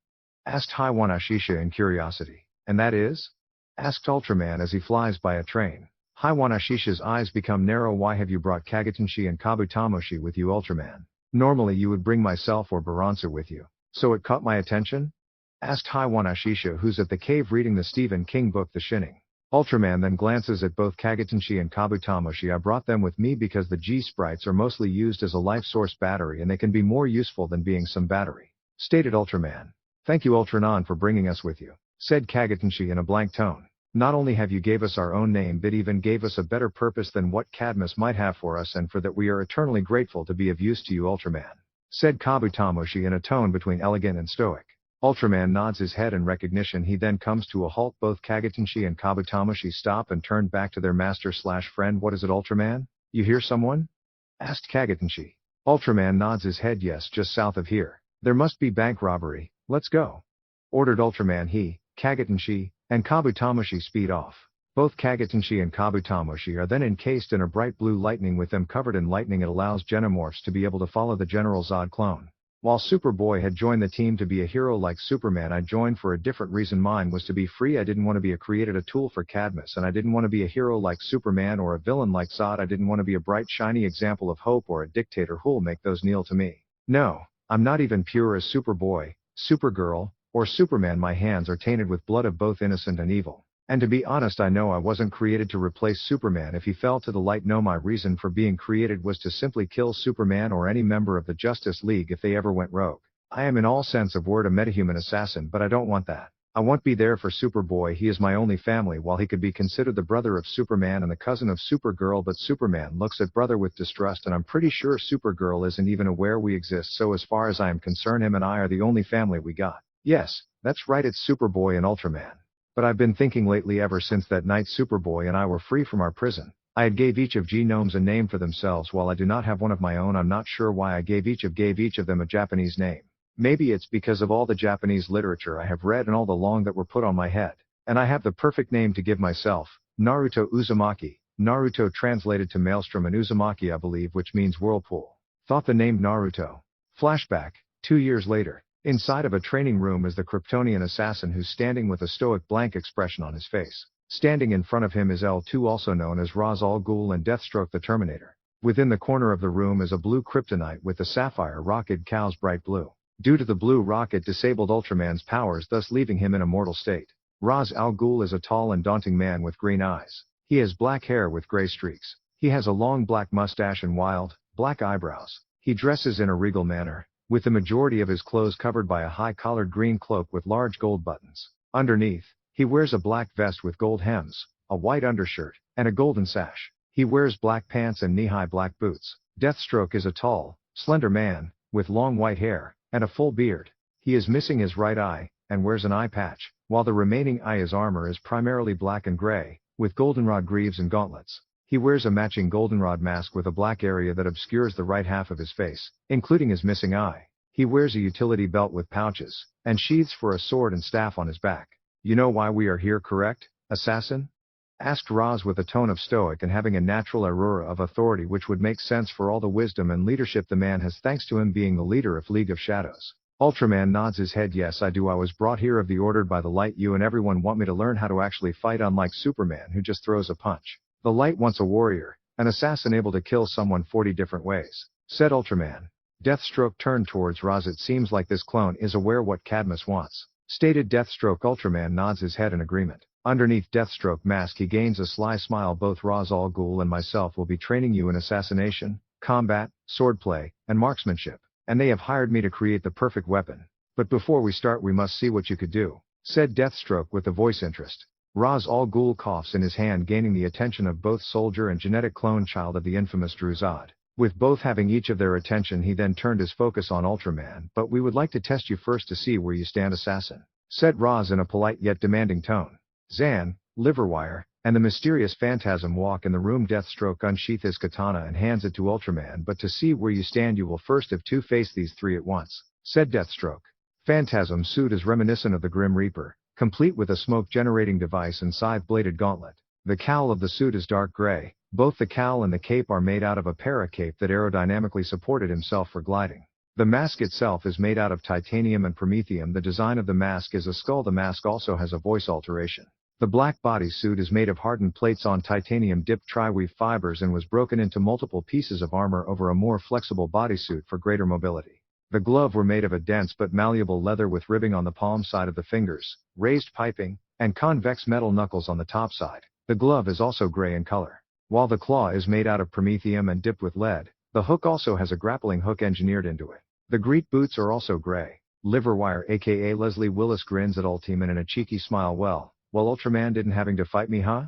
asked Haiwanashisha in curiosity. And that is? Asked Ultraman as he flies by a train. Haiwanashisha's eyes become narrow. Why have you brought Kagetenshi and Kabutamoshi with you, Ultraman? Normally you would bring myself or Baransu with you. So it caught my attention? Asked Haiwanashisha, who's at the cave reading the Stephen King book The Shining. Ultraman then glances at both Kagetenshi and Kabutamoshi. I brought them with me because the G-sprites are mostly used as a life source battery and they can be more useful than being some battery, stated Ultraman. Thank you Ultranon for bringing us with you, said Kagetenshi in a blank tone. Not only have you gave us our own name, but even gave us a better purpose than what Cadmus might have for us, and for that we are eternally grateful to be of use to you Ultraman, said Kabutamoshi in a tone between elegant and stoic. Ultraman nods his head in recognition. He then comes to a halt. Both Kagetenshi and Kabutomoshi stop and turn back to their master/friend. What is it, Ultraman? You hear someone? Asked Kagetenshi. Ultraman nods his head. Yes, just south of here. There must be bank robbery. Let's go. Ordered Ultraman. He, Kagetenshi, and Kabutomoshi speed off. Both Kagetenshi and Kabutomoshi are then encased in a bright blue lightning. With them covered in lightning, it allows Genomorphs to be able to follow the General Zod clone. While Superboy had joined the team to be a hero like Superman, I joined for a different reason. Mine was to be free. I didn't want to be a tool for Cadmus, and I didn't want to be a hero like Superman or a villain like Zod. I didn't want to be a bright shiny example of hope or a dictator who'll make those kneel to me. No, I'm not even pure as Superboy, Supergirl, or Superman. My hands are tainted with blood of both innocent and evil. And to be honest, I know I wasn't created to replace Superman if he fell to the light. No, my reason for being created was to simply kill Superman or any member of the Justice League if they ever went rogue. I am in all sense of word a metahuman assassin, but I don't want that. I won't be there for Superboy. He is my only family. While he could be considered the brother of Superman and the cousin of Supergirl, but Superman looks at brother with distrust, and I'm pretty sure Supergirl isn't even aware we exist. So as far as I am concerned, him and I are the only family we got. Yes, that's right, it's Superboy and Ultraman. But I've been thinking lately, ever since that night Superboy and I were free from our prison, I had gave each of genomes a name for themselves. While I do not have one of my own, I'm not sure why I gave each of them a Japanese name. Maybe it's because of all the Japanese literature I have read and all the long that were put on my head. And I have the perfect name to give myself, Naruto Uzumaki. Naruto translated to Maelstrom, and Uzumaki I believe, which means whirlpool. Thought the name Naruto. Flashback, 2 years later. Inside of a training room is the Kryptonian assassin, who's standing with a stoic blank expression on his face. Standing in front of him is L2, also known as Ra's al Ghul, and Deathstroke the Terminator. Within the corner of the room is a blue kryptonite with the sapphire rocket Cow's bright blue. Due to the blue rocket disabled Ultraman's powers, thus leaving him in a mortal state. Ra's al Ghul is a tall and daunting man with green eyes. He has black hair with gray streaks. He has a long black mustache and wild, black eyebrows. He dresses in a regal manner, with the majority of his clothes covered by a high-collared green cloak with large gold buttons. Underneath, he wears a black vest with gold hems, a white undershirt, and a golden sash. He wears black pants and knee-high black boots. Deathstroke is a tall, slender man, with long white hair, and a full beard. He is missing his right eye, and wears an eye patch, while the remaining eye. His armor is primarily black and gray, with goldenrod greaves and gauntlets. He wears a matching goldenrod mask with a black area that obscures the right half of his face, including his missing eye. He wears a utility belt with pouches, and sheaths for a sword and staff on his back. You know why we are here, correct, assassin? Asked Raz with a tone of stoic and having a natural aura of authority which would make sense for all the wisdom and leadership the man has, thanks to him being the leader of League of Shadows. Ultraman nods his head. Yes, I do. I was brought here of the ordered by the light. You and everyone want me to learn how to actually fight, unlike Superman, who just throws a punch. The light wants a warrior, an assassin able to kill someone 40 different ways, said Ultraman. Deathstroke turned towards Raz. It seems like this clone is aware what Cadmus wants, stated Deathstroke. Ultraman nods his head in agreement. Underneath Deathstroke mask he gains a sly smile. Both Ra's al Ghul and myself will be training you in assassination, combat, swordplay, and marksmanship, and they have hired me to create the perfect weapon. But before we start we must see what you could do, said Deathstroke with a voice interest. Ra's al Ghul coughs in his hand, gaining the attention of both soldier and genetic clone child of the infamous Druzad. With both having each of their attention, he then turned his focus on Ultraman. But we would like to test you first to see where you stand, assassin, said Raz in a polite yet demanding tone. Zan, Liverwire, and the mysterious Phantasm walk in the room. Deathstroke unsheaths his katana and hands it to Ultraman. But to see where you stand you will first have to face these three at once, said Deathstroke. Phantasm's suit is reminiscent of the Grim Reaper, complete with a smoke-generating device and scythe-bladed gauntlet. The cowl of the suit is dark gray. Both the cowl and the cape are made out of a paracape that aerodynamically supported himself for gliding. The mask itself is made out of titanium and promethium. The design of the mask is a skull. The mask also has a voice alteration. The black bodysuit is made of hardened plates on titanium-dipped tri-weave fibers and was broken into multiple pieces of armor over a more flexible bodysuit for greater mobility. The gloves were made of a dense but malleable leather with ribbing on the palm side of the fingers, raised piping, and convex metal knuckles on the top side. The glove is also gray in color. While the claw is made out of promethium and dipped with lead, the hook also has a grappling hook engineered into it. The great boots are also gray. Liverwire aka Leslie Willis grins at Ultraman in a cheeky smile. Well, Ultraman didn't having to fight me, huh?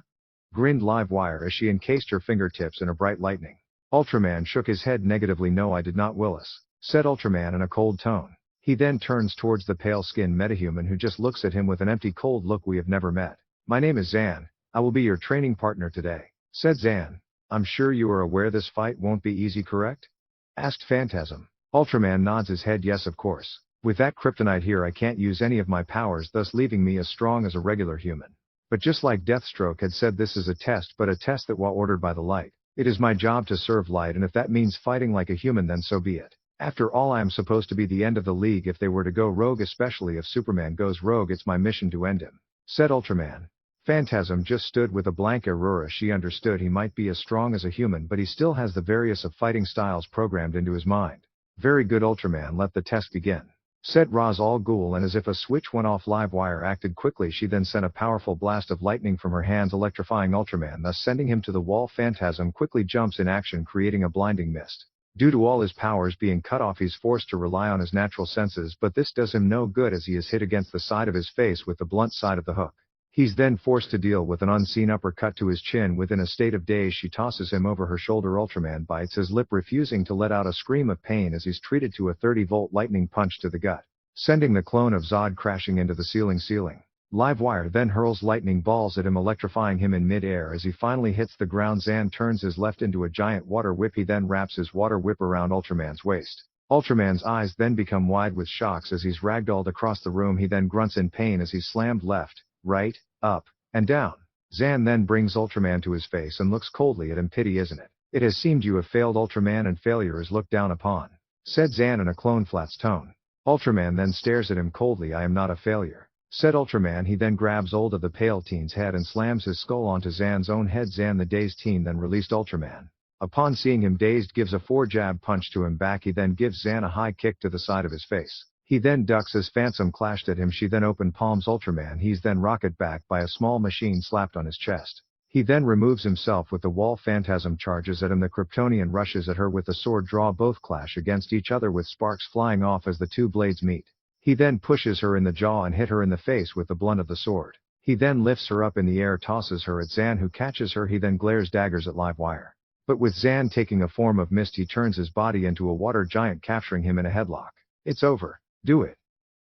Grinned Livewire as she encased her fingertips in a bright lightning. Ultraman shook his head negatively. No, I did not, Willis, said Ultraman in a cold tone. He then turns towards the pale-skinned metahuman who just looks at him with an empty cold look. "We have never met. My name is Zan. I will be your training partner today," said Zan. "I'm sure you are aware this fight won't be easy, correct?" asked Phantasm. Ultraman nods his head. "Yes, of course. With that kryptonite here I can't use any of my powers, thus leaving me as strong as a regular human. But just like Deathstroke had said, this is a test, but a test that was ordered by the light. It is my job to serve light, and if that means fighting like a human, then so be it. After all, I am supposed to be the end of the league if they were to go rogue, especially if Superman goes rogue. It's my mission to end him," said Ultraman. Phantasm just stood with a blank Aurora. She understood he might be as strong as a human, but he still has the various of fighting styles programmed into his mind. "Very good, Ultraman, let the test begin," said Ra's al Ghul, and as if a switch went off, Livewire acted quickly. She then sent a powerful blast of lightning from her hands, electrifying Ultraman, thus sending him to the wall. Phantasm quickly jumps in action, creating a blinding mist. Due to all his powers being cut off, he's forced to rely on his natural senses, but this does him no good as he is hit against the side of his face with the blunt side of the hook. He's then forced to deal with an unseen uppercut to his chin. Within a state of daze, she tosses him over her shoulder. Ultraman bites his lip, refusing to let out a scream of pain as he's treated to a 30-volt lightning punch to the gut, sending the clone of Zod crashing into the ceiling. Livewire then hurls lightning balls at him, electrifying him in mid-air. As he finally hits the ground, Zan turns his left into a giant water whip. He then wraps his water whip around Ultraman's waist. Ultraman's eyes then become wide with shocks as he's ragdolled across the room. He then grunts in pain as he's slammed left, right, up, and down. Zan then brings Ultraman to his face and looks coldly at him. "Pity, isn't it? It has seemed you have failed, Ultraman, and failure is looked down upon," said Zan in a clone flats tone. Ultraman then stares at him coldly. "I am not a failure," said Ultraman. He then grabs hold of the pale teen's head and slams his skull onto Zan's own head. Zan, the dazed teen, then released Ultraman. Upon seeing him dazed, gives a 4-jab punch to him back. He then gives Zan a high kick to the side of his face. He then ducks as Phantom clashed at him. She then open palms Ultraman. He's then rocket back by a small machine slapped on his chest. He then removes himself with the wall. Phantasm charges at him. The Kryptonian rushes at her with the sword draw. Both clash against each other with sparks flying off as the two blades meet. He then pushes her in the jaw and hit her in the face with the blunt of the sword. He then lifts her up in the air, tosses her at Zan, who catches her. He then glares daggers at Livewire. But with Zan taking a form of mist, he turns his body into a water giant, capturing him in a headlock. "It's over. Do it,"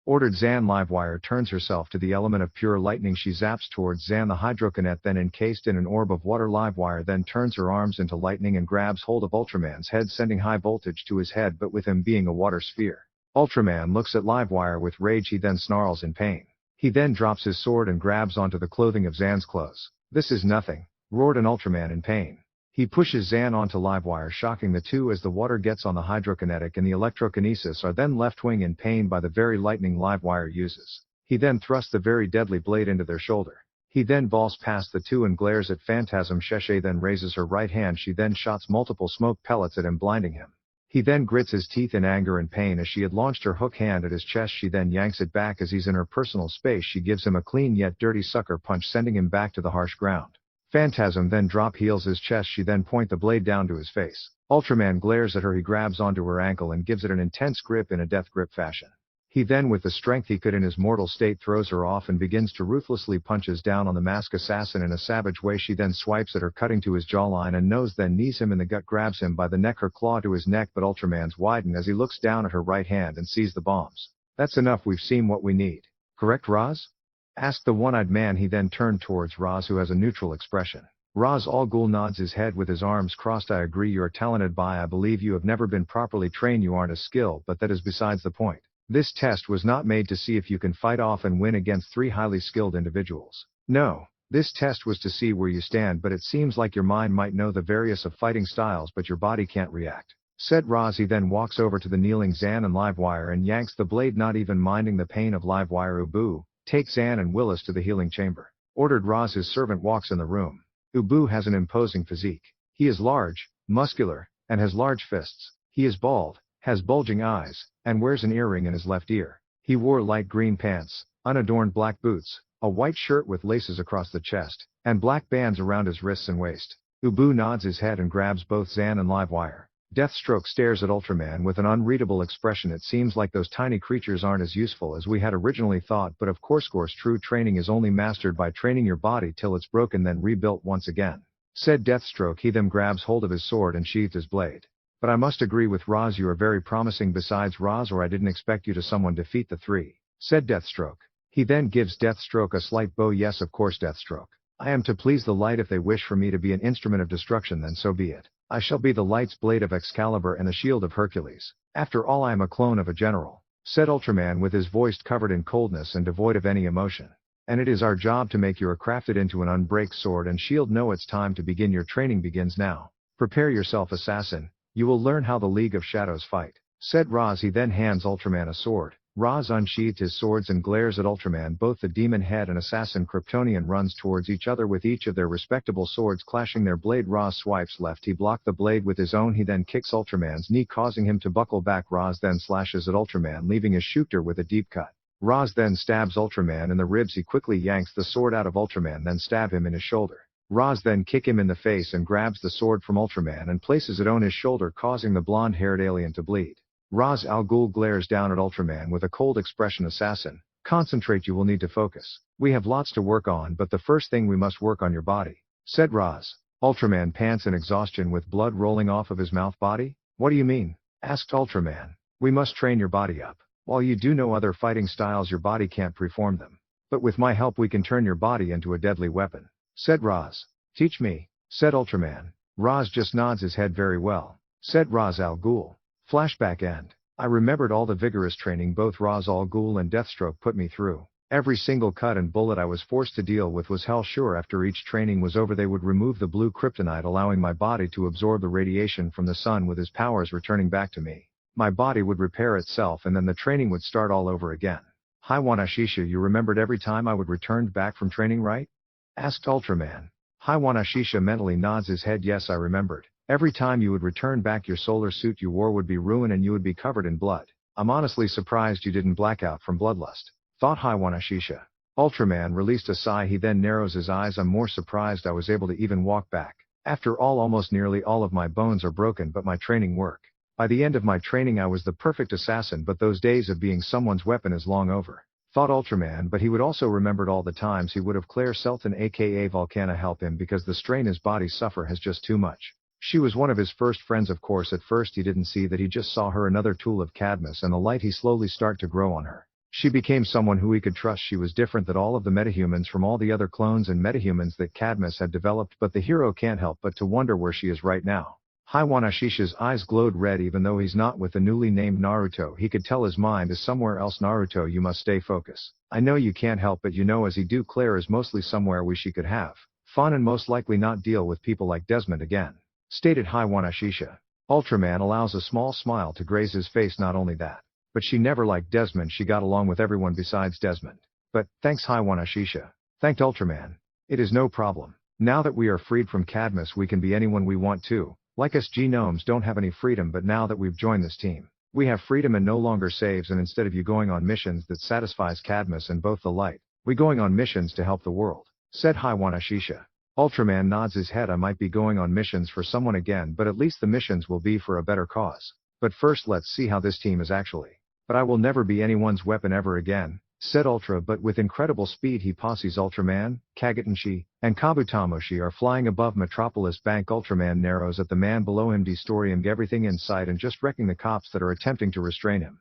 ordered Zan. Livewire turns herself to the element of pure lightning. She zaps towards Zan, the hydrokinet then encased in an orb of water. Livewire then turns her arms into lightning and grabs hold of Ultraman's head, sending high voltage to his head, but with him being a water sphere. Ultraman looks at Livewire with rage. He then snarls in pain. He then drops his sword and grabs onto the clothing of Zan's clothes. "This is nothing," roared an Ultraman in pain. He pushes Zan onto Livewire, shocking the two as the water gets on the hydrokinetic and the electrokinesis are then left wing in pain by the very lightning Livewire uses. He then thrusts the very deadly blade into their shoulder. He then vaults past the two and glares at Phantasm. Sheshe then raises her right hand. She then shots multiple smoke pellets at him, blinding him. He then grits his teeth in anger and pain as she had launched her hook hand at his chest. She then yanks it back as he's in her personal space. She gives him a clean yet dirty sucker punch, sending him back to the harsh ground. Phantasm then drop heels his chest. She then point the blade down to his face. Ultraman glares at her. He grabs onto her ankle and gives it an intense grip in a death grip fashion. He then, with the strength he could in his mortal state, throws her off and begins to ruthlessly punches down on the masked assassin in a savage way. She then swipes at her, cutting to his jawline and nose, then knees him in the gut, grabs him by the neck, her claw to his neck, but Ultraman's widen as he looks down at her right hand and sees the bombs. "That's enough. We've seen what we need. Correct, Roz?" asked the one-eyed man. He then turned towards Roz, who has a neutral expression. Ra's al Ghul nods his head with his arms crossed. "I agree, you're talented, I believe you have never been properly trained. You aren't as skilled, but that is besides the point. This test was not made to see if you can fight off and win against 3 highly skilled individuals. No, this test was to see where you stand, but it seems like your mind might know the various of fighting styles, but your body can't react," said Roz. He then walks over to the kneeling Zan and Livewire and yanks the blade, not even minding the pain of Livewire. "Ubu, take Zan and Willis to the healing chamber," ordered Roz. His servant walks in the room. Ubu has an imposing physique. He is large, muscular, and has large fists. He is bald, has bulging eyes, and wears an earring in his left ear. He wore light green pants, unadorned black boots, a white shirt with laces across the chest, and black bands around his wrists and waist. Ubu nods his head and grabs both Zan and Livewire. Deathstroke stares at Ultraman with an unreadable expression. "It seems like those tiny creatures aren't as useful as we had originally thought, but of course true training is only mastered by training your body till it's broken then rebuilt once again," said Deathstroke. He then grabs hold of his sword and sheathed his blade. But I must agree with Roz, you are very promising. Besides Roz, or I didn't expect you to someone defeat the three, said Deathstroke. He then gives Deathstroke a slight bow. Yes, of course, Deathstroke. I am to please the light. If they wish for me to be an instrument of destruction, then so be it. I shall be the light's blade of Excalibur and the shield of Hercules. After all, I am a clone of a general, said Ultraman with his voice covered in coldness and devoid of any emotion. And it is our job to make you a crafted into an unbreak sword and shield. No, it's time to begin. Your training begins now. Prepare yourself, assassin. You will learn how the League of Shadows fight, said Roz. He then hands Ultraman a sword. Roz unsheathed his swords and glares at Ultraman. Both the demon head and assassin Kryptonian runs towards each other with each of their respectable swords clashing their blade. Roz swipes left. He blocked the blade with his own. He then kicks Ultraman's knee, causing him to buckle back. Roz then slashes at Ultraman, leaving his shooter with a deep cut. Roz then stabs Ultraman in the ribs. He quickly yanks the sword out of Ultraman, then stab him in his shoulder. Roz then kick him in the face and grabs the sword from Ultraman and places it on his shoulder, causing the blonde-haired alien to bleed. Ra's al Ghul glares down at Ultraman with a cold expression. Assassin, concentrate. You will need to focus. We have lots to work on, but the first thing we must work on your body, said Roz. Ultraman pants in exhaustion with blood rolling off of his mouth. Body? What do you mean? Asked Ultraman. We must train your body up. While you do know other fighting styles, your body can't perform them. But with my help we can turn your body into a deadly weapon, said Roz. Teach me, said Ultraman. Roz just nods his head. Very well, said Ra's al Ghul. Flashback end. I remembered all the vigorous training both Ra's al Ghul and Deathstroke put me through. Every single cut and bullet I was forced to deal with was hell. Sure, after each training was over they would remove the blue kryptonite, allowing my body to absorb the radiation from the sun, with his powers returning back to me. My body would repair itself and then the training would start all over again. Hi Wanashisha, you remembered every time I would return back from training, right? Asked Ultraman. Hi Wanashisha mentally nods his head. Yes, I remembered. Every time you would return back, your solar suit you wore would be ruined and you would be covered in blood. I'm honestly surprised you didn't black out from bloodlust, thought Hi Wanashisha. Ultraman released a sigh. He then narrows his eyes. I'm more surprised I was able to even walk back. After all, almost nearly all of my bones are broken, but my training worked. By the end of my training I was the perfect assassin, but those days of being someone's weapon is long over, thought Ultraman. But he would also remembered all the times he would have Claire Selton aka Volcana help him because the strain his body suffer has just too much. She was one of his first friends, of course. At first he didn't see that, he just saw her another tool of Cadmus, and the light he slowly start to grow on her. She became someone who he could trust. She was different than all of the metahumans from all the other clones and metahumans that Cadmus had developed, but the hero can't help but to wonder where she is right now. Hi Wanashisha's eyes glowed red. Even though he's not with the newly named Naruto, he could tell his mind is somewhere else. Naruto, you must stay focused. I know you can't help but you know as he do Claire is mostly somewhere she could have fun and most likely not deal with people like Desmond again, stated Hi Wanashisha. Ultraman allows a small smile to graze his face. Not only that, but she never liked Desmond. She got along with everyone besides Desmond. But, thanks Hi Wanashisha, thanked Ultraman. It is no problem. Now that we are freed from Cadmus we can be anyone we want to. Like us gnomes don't have any freedom, but now that we've joined this team, we have freedom and no longer saves, and instead of you going on missions that satisfies Cadmus and both the light, we going on missions to help the world, said Hi Wanashisha. Ultraman nods his head. I might be going on missions for someone again, but at least the missions will be for a better cause. But first let's see how this team is actually. But I will never be anyone's weapon ever again, said Ultra. But with incredible speed he posses Ultraman, Kagetenshi, and Kabutamoshi are flying above Metropolis Bank. Ultraman narrows at the man below him, destroying everything in sight and just wrecking the cops that are attempting to restrain him.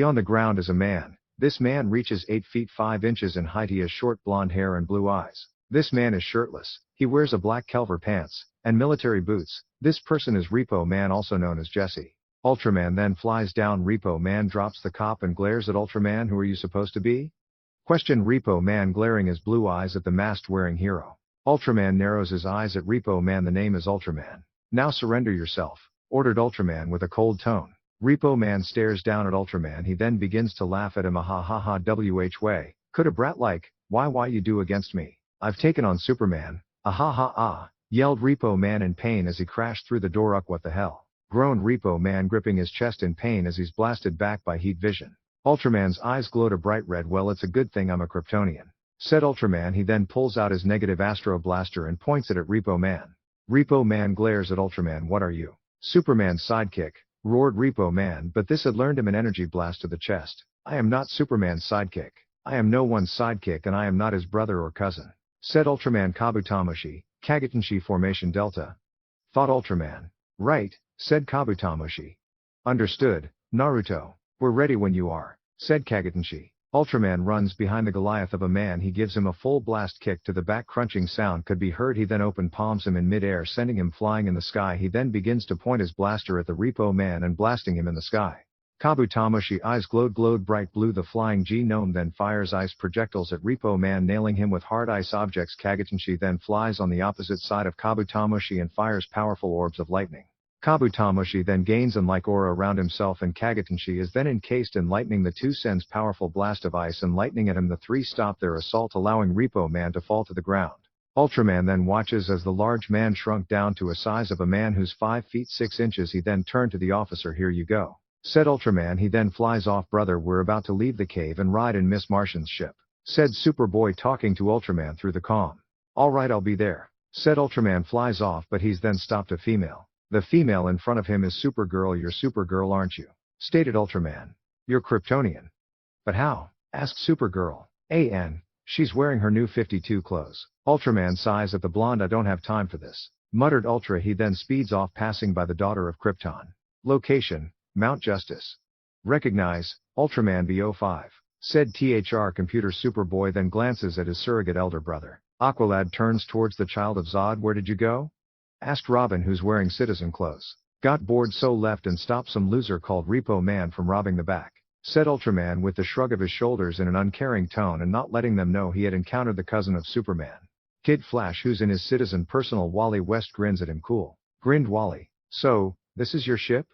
On the ground is a man. This man reaches 8 feet 5 inches in height. He has short blonde hair and blue eyes. This man is shirtless. He wears a black Kelver pants and military boots. This person is Repo Man, also known as Jesse. Ultraman then flies down. Repo Man drops the cop and glares at Ultraman. Who are you supposed to be? Questioned Repo Man, glaring his blue eyes at the masked-wearing hero. Ultraman narrows his eyes at Repo Man. The name is Ultraman. Now surrender yourself, ordered Ultraman with a cold tone. Repo Man stares down at Ultraman. He then begins to laugh at him. Ha ha ha, wh way. Could a brat like, why you do against me? I've taken on Superman. Ah ha ha ah, yelled Repo Man in pain as he crashed through the door. What the hell? Groaned Repo Man, gripping his chest in pain as he's blasted back by heat vision. Ultraman's eyes glowed a bright red. Well, it's a good thing I'm a Kryptonian, said Ultraman. He then pulls out his negative Astro Blaster and points it at Repo Man. Repo Man glares at Ultraman. What are you, Superman's sidekick? Roared Repo Man, but this had learned him an energy blast to the chest. I am not Superman's sidekick. I am no one's sidekick, and I am not his brother or cousin, said Ultraman. Kabutamoshi, Kagetenshi Formation Delta, thought Ultraman. Right, said Kabutamushi. Understood, Naruto. We're ready when you are, said Kagatenshi. Ultraman runs behind the Goliath of a man. He gives him a full blast kick to the back. Crunching sound could be heard. He then open palms him in mid-air, sending him flying in the sky. He then begins to point his blaster at the Repo Man and blasting him in the sky. Kabutamushi eyes glowed bright blue. The flying G-Gnome then fires ice projectiles at Repo Man, nailing him with hard ice objects. Kagatenshi then flies on the opposite side of Kabutamushi and fires powerful orbs of lightning. Kabutamushi then gains an like aura around himself, and Kagatenshi is then encased in lightning. The two sends powerful blast of ice and lightning at him. The three stop their assault, allowing Repo Man to fall to the ground. Ultraman then watches as the large man shrunk down to a size of a man who's 5 feet 6 inches. He then turned to the officer. Here you go, said Ultraman. He then flies off. Brother, we're about to leave the cave and ride in Miss Martian's ship, said Superboy, talking to Ultraman through the comm. Alright, I'll be there, said Ultraman. Flies off, but he's then stopped a female. The female in front of him is Supergirl. You're Supergirl, aren't you? Stated Ultraman. You're Kryptonian. But how? Asked Supergirl. She's wearing her new 52 clothes. Ultraman sighs at the blonde. I don't have time for this, muttered Ultra. He then speeds off, passing by the daughter of Krypton. Location, Mount Justice. Recognize, Ultraman B05, said THR computer. Superboy then glances at his surrogate elder brother. Aqualad turns towards the child of Zod. Where did you go? Asked Robin, who's wearing citizen clothes. Got bored, so left and stopped some loser called Repo Man from robbing the bank, said Ultraman with the shrug of his shoulders in an uncaring tone, and not letting them know he had encountered the cousin of Superman. Kid Flash, who's in his citizen personal Wally West, grins at him. Cool, grinned Wally. So, this is your ship?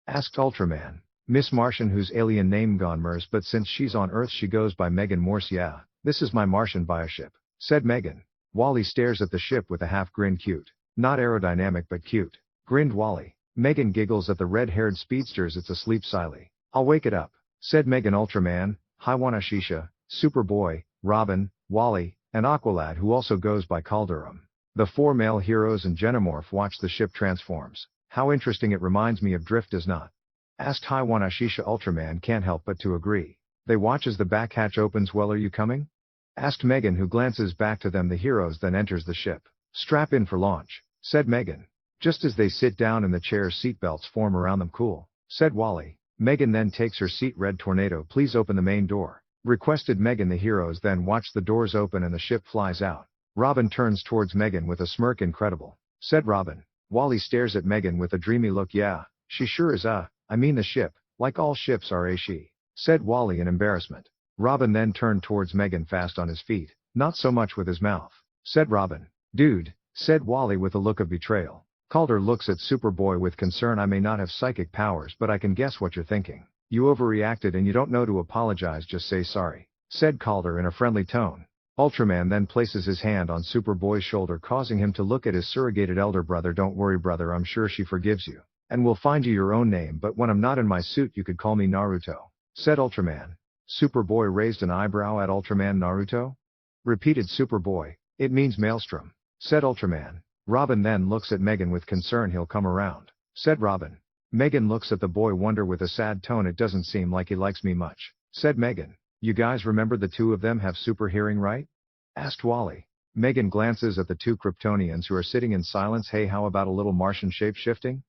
Asked Ultraman. Miss Martian, whose alien name Gonmers, but since she's on Earth she goes by Megan Morse. Yeah, this is my Martian bioship, said Megan. Wally stares at the ship with a half grin. Cute. Not aerodynamic but cute, grinned Wally. Megan giggles at the red-haired speedsters. It's asleep silently. I'll wake it up, said Megan. Ultraman, Haiwana Shisha, Superboy, Robin, Wally, and Aqualad, who also goes by Calderum. The four male heroes and Genomorph watch the ship transforms. How interesting. It reminds me of Drift, does not? Asked Haiwana Shisha. Ultraman can't help but to agree. They watch as the back hatch opens. Well, are you coming? Asked Megan, who glances back to them. The heroes then enters the ship. Strap in for launch, said Megan. Just as they sit down in the chairs, seatbelts form around them. Cool, said Wally. Megan then takes her seat. Red Tornado, please open the main door, requested Megan. The heroes then watch the doors open and the ship flies out. Robin turns towards Megan with a smirk. Incredible, said Robin. Wally stares at Megan with a dreamy look. Yeah, she sure is. I mean the ship, like all ships are, she, said Wally in embarrassment. Robin then turned towards Megan, fast on his feet. Not so much with his mouth, said Robin. Dude, said Wally with a look of betrayal. Calder looks at Superboy with concern. I may not have psychic powers, but I can guess what you're thinking. You overreacted and you don't know to apologize. Just say sorry, said Calder in a friendly tone. Ultraman then places his hand on Superboy's shoulder, causing him to look at his surrogated elder brother. Don't worry, brother, I'm sure she forgives you, and will find you your own name, but when I'm not in my suit you could call me Naruto, said Ultraman. Superboy raised an eyebrow at Ultraman. Naruto? Repeated Superboy. It means Maelstrom, said Ultraman. Robin then looks at Megan with concern. He'll come around, said Robin. Megan looks at the boy wonder with a sad tone. It doesn't seem like he likes me much, said Megan. You guys remember the two of them have super hearing, right? Asked Wally. Megan glances at the two Kryptonians who are sitting in silence. Hey, how about a little Martian shape-shifting?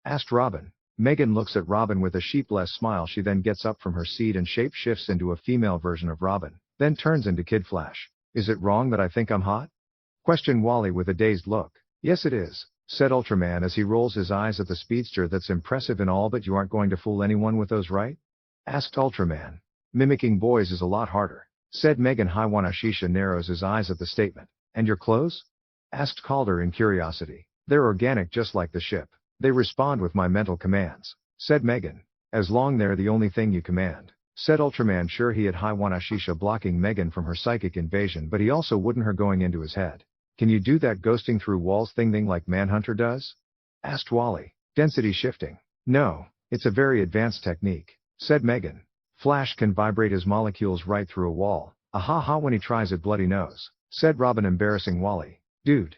Asked Robin. Megan looks at Robin with a sheepless smile. She then gets up from her seat and shape-shifts into a female version of Robin, then turns into Kid Flash. Is it wrong that I think I'm hot? Questioned Wally with a dazed look. Yes it is, said Ultraman as he rolls his eyes at the speedster. That's impressive and all, but you aren't going to fool anyone with those, right? Asked Ultraman. Mimicking boys is a lot harder, said Megan. Haiwana Shisha narrows his eyes at the statement. And your clothes? Asked Calder in curiosity. They're organic, just like the ship. They respond with my mental commands, said Megan. As long they're the only thing you command, said Ultraman. Sure, he had Haiwana Shisha blocking Megan from her psychic invasion, but he also wouldn't her going into his head. Can you do that ghosting through walls thing like Manhunter does? Asked Wally. Density shifting? No, it's a very advanced technique, said Megan. Flash can vibrate his molecules right through a wall. Ahaha, when he tries it bloody nose, said Robin, embarrassing Wally. Dude!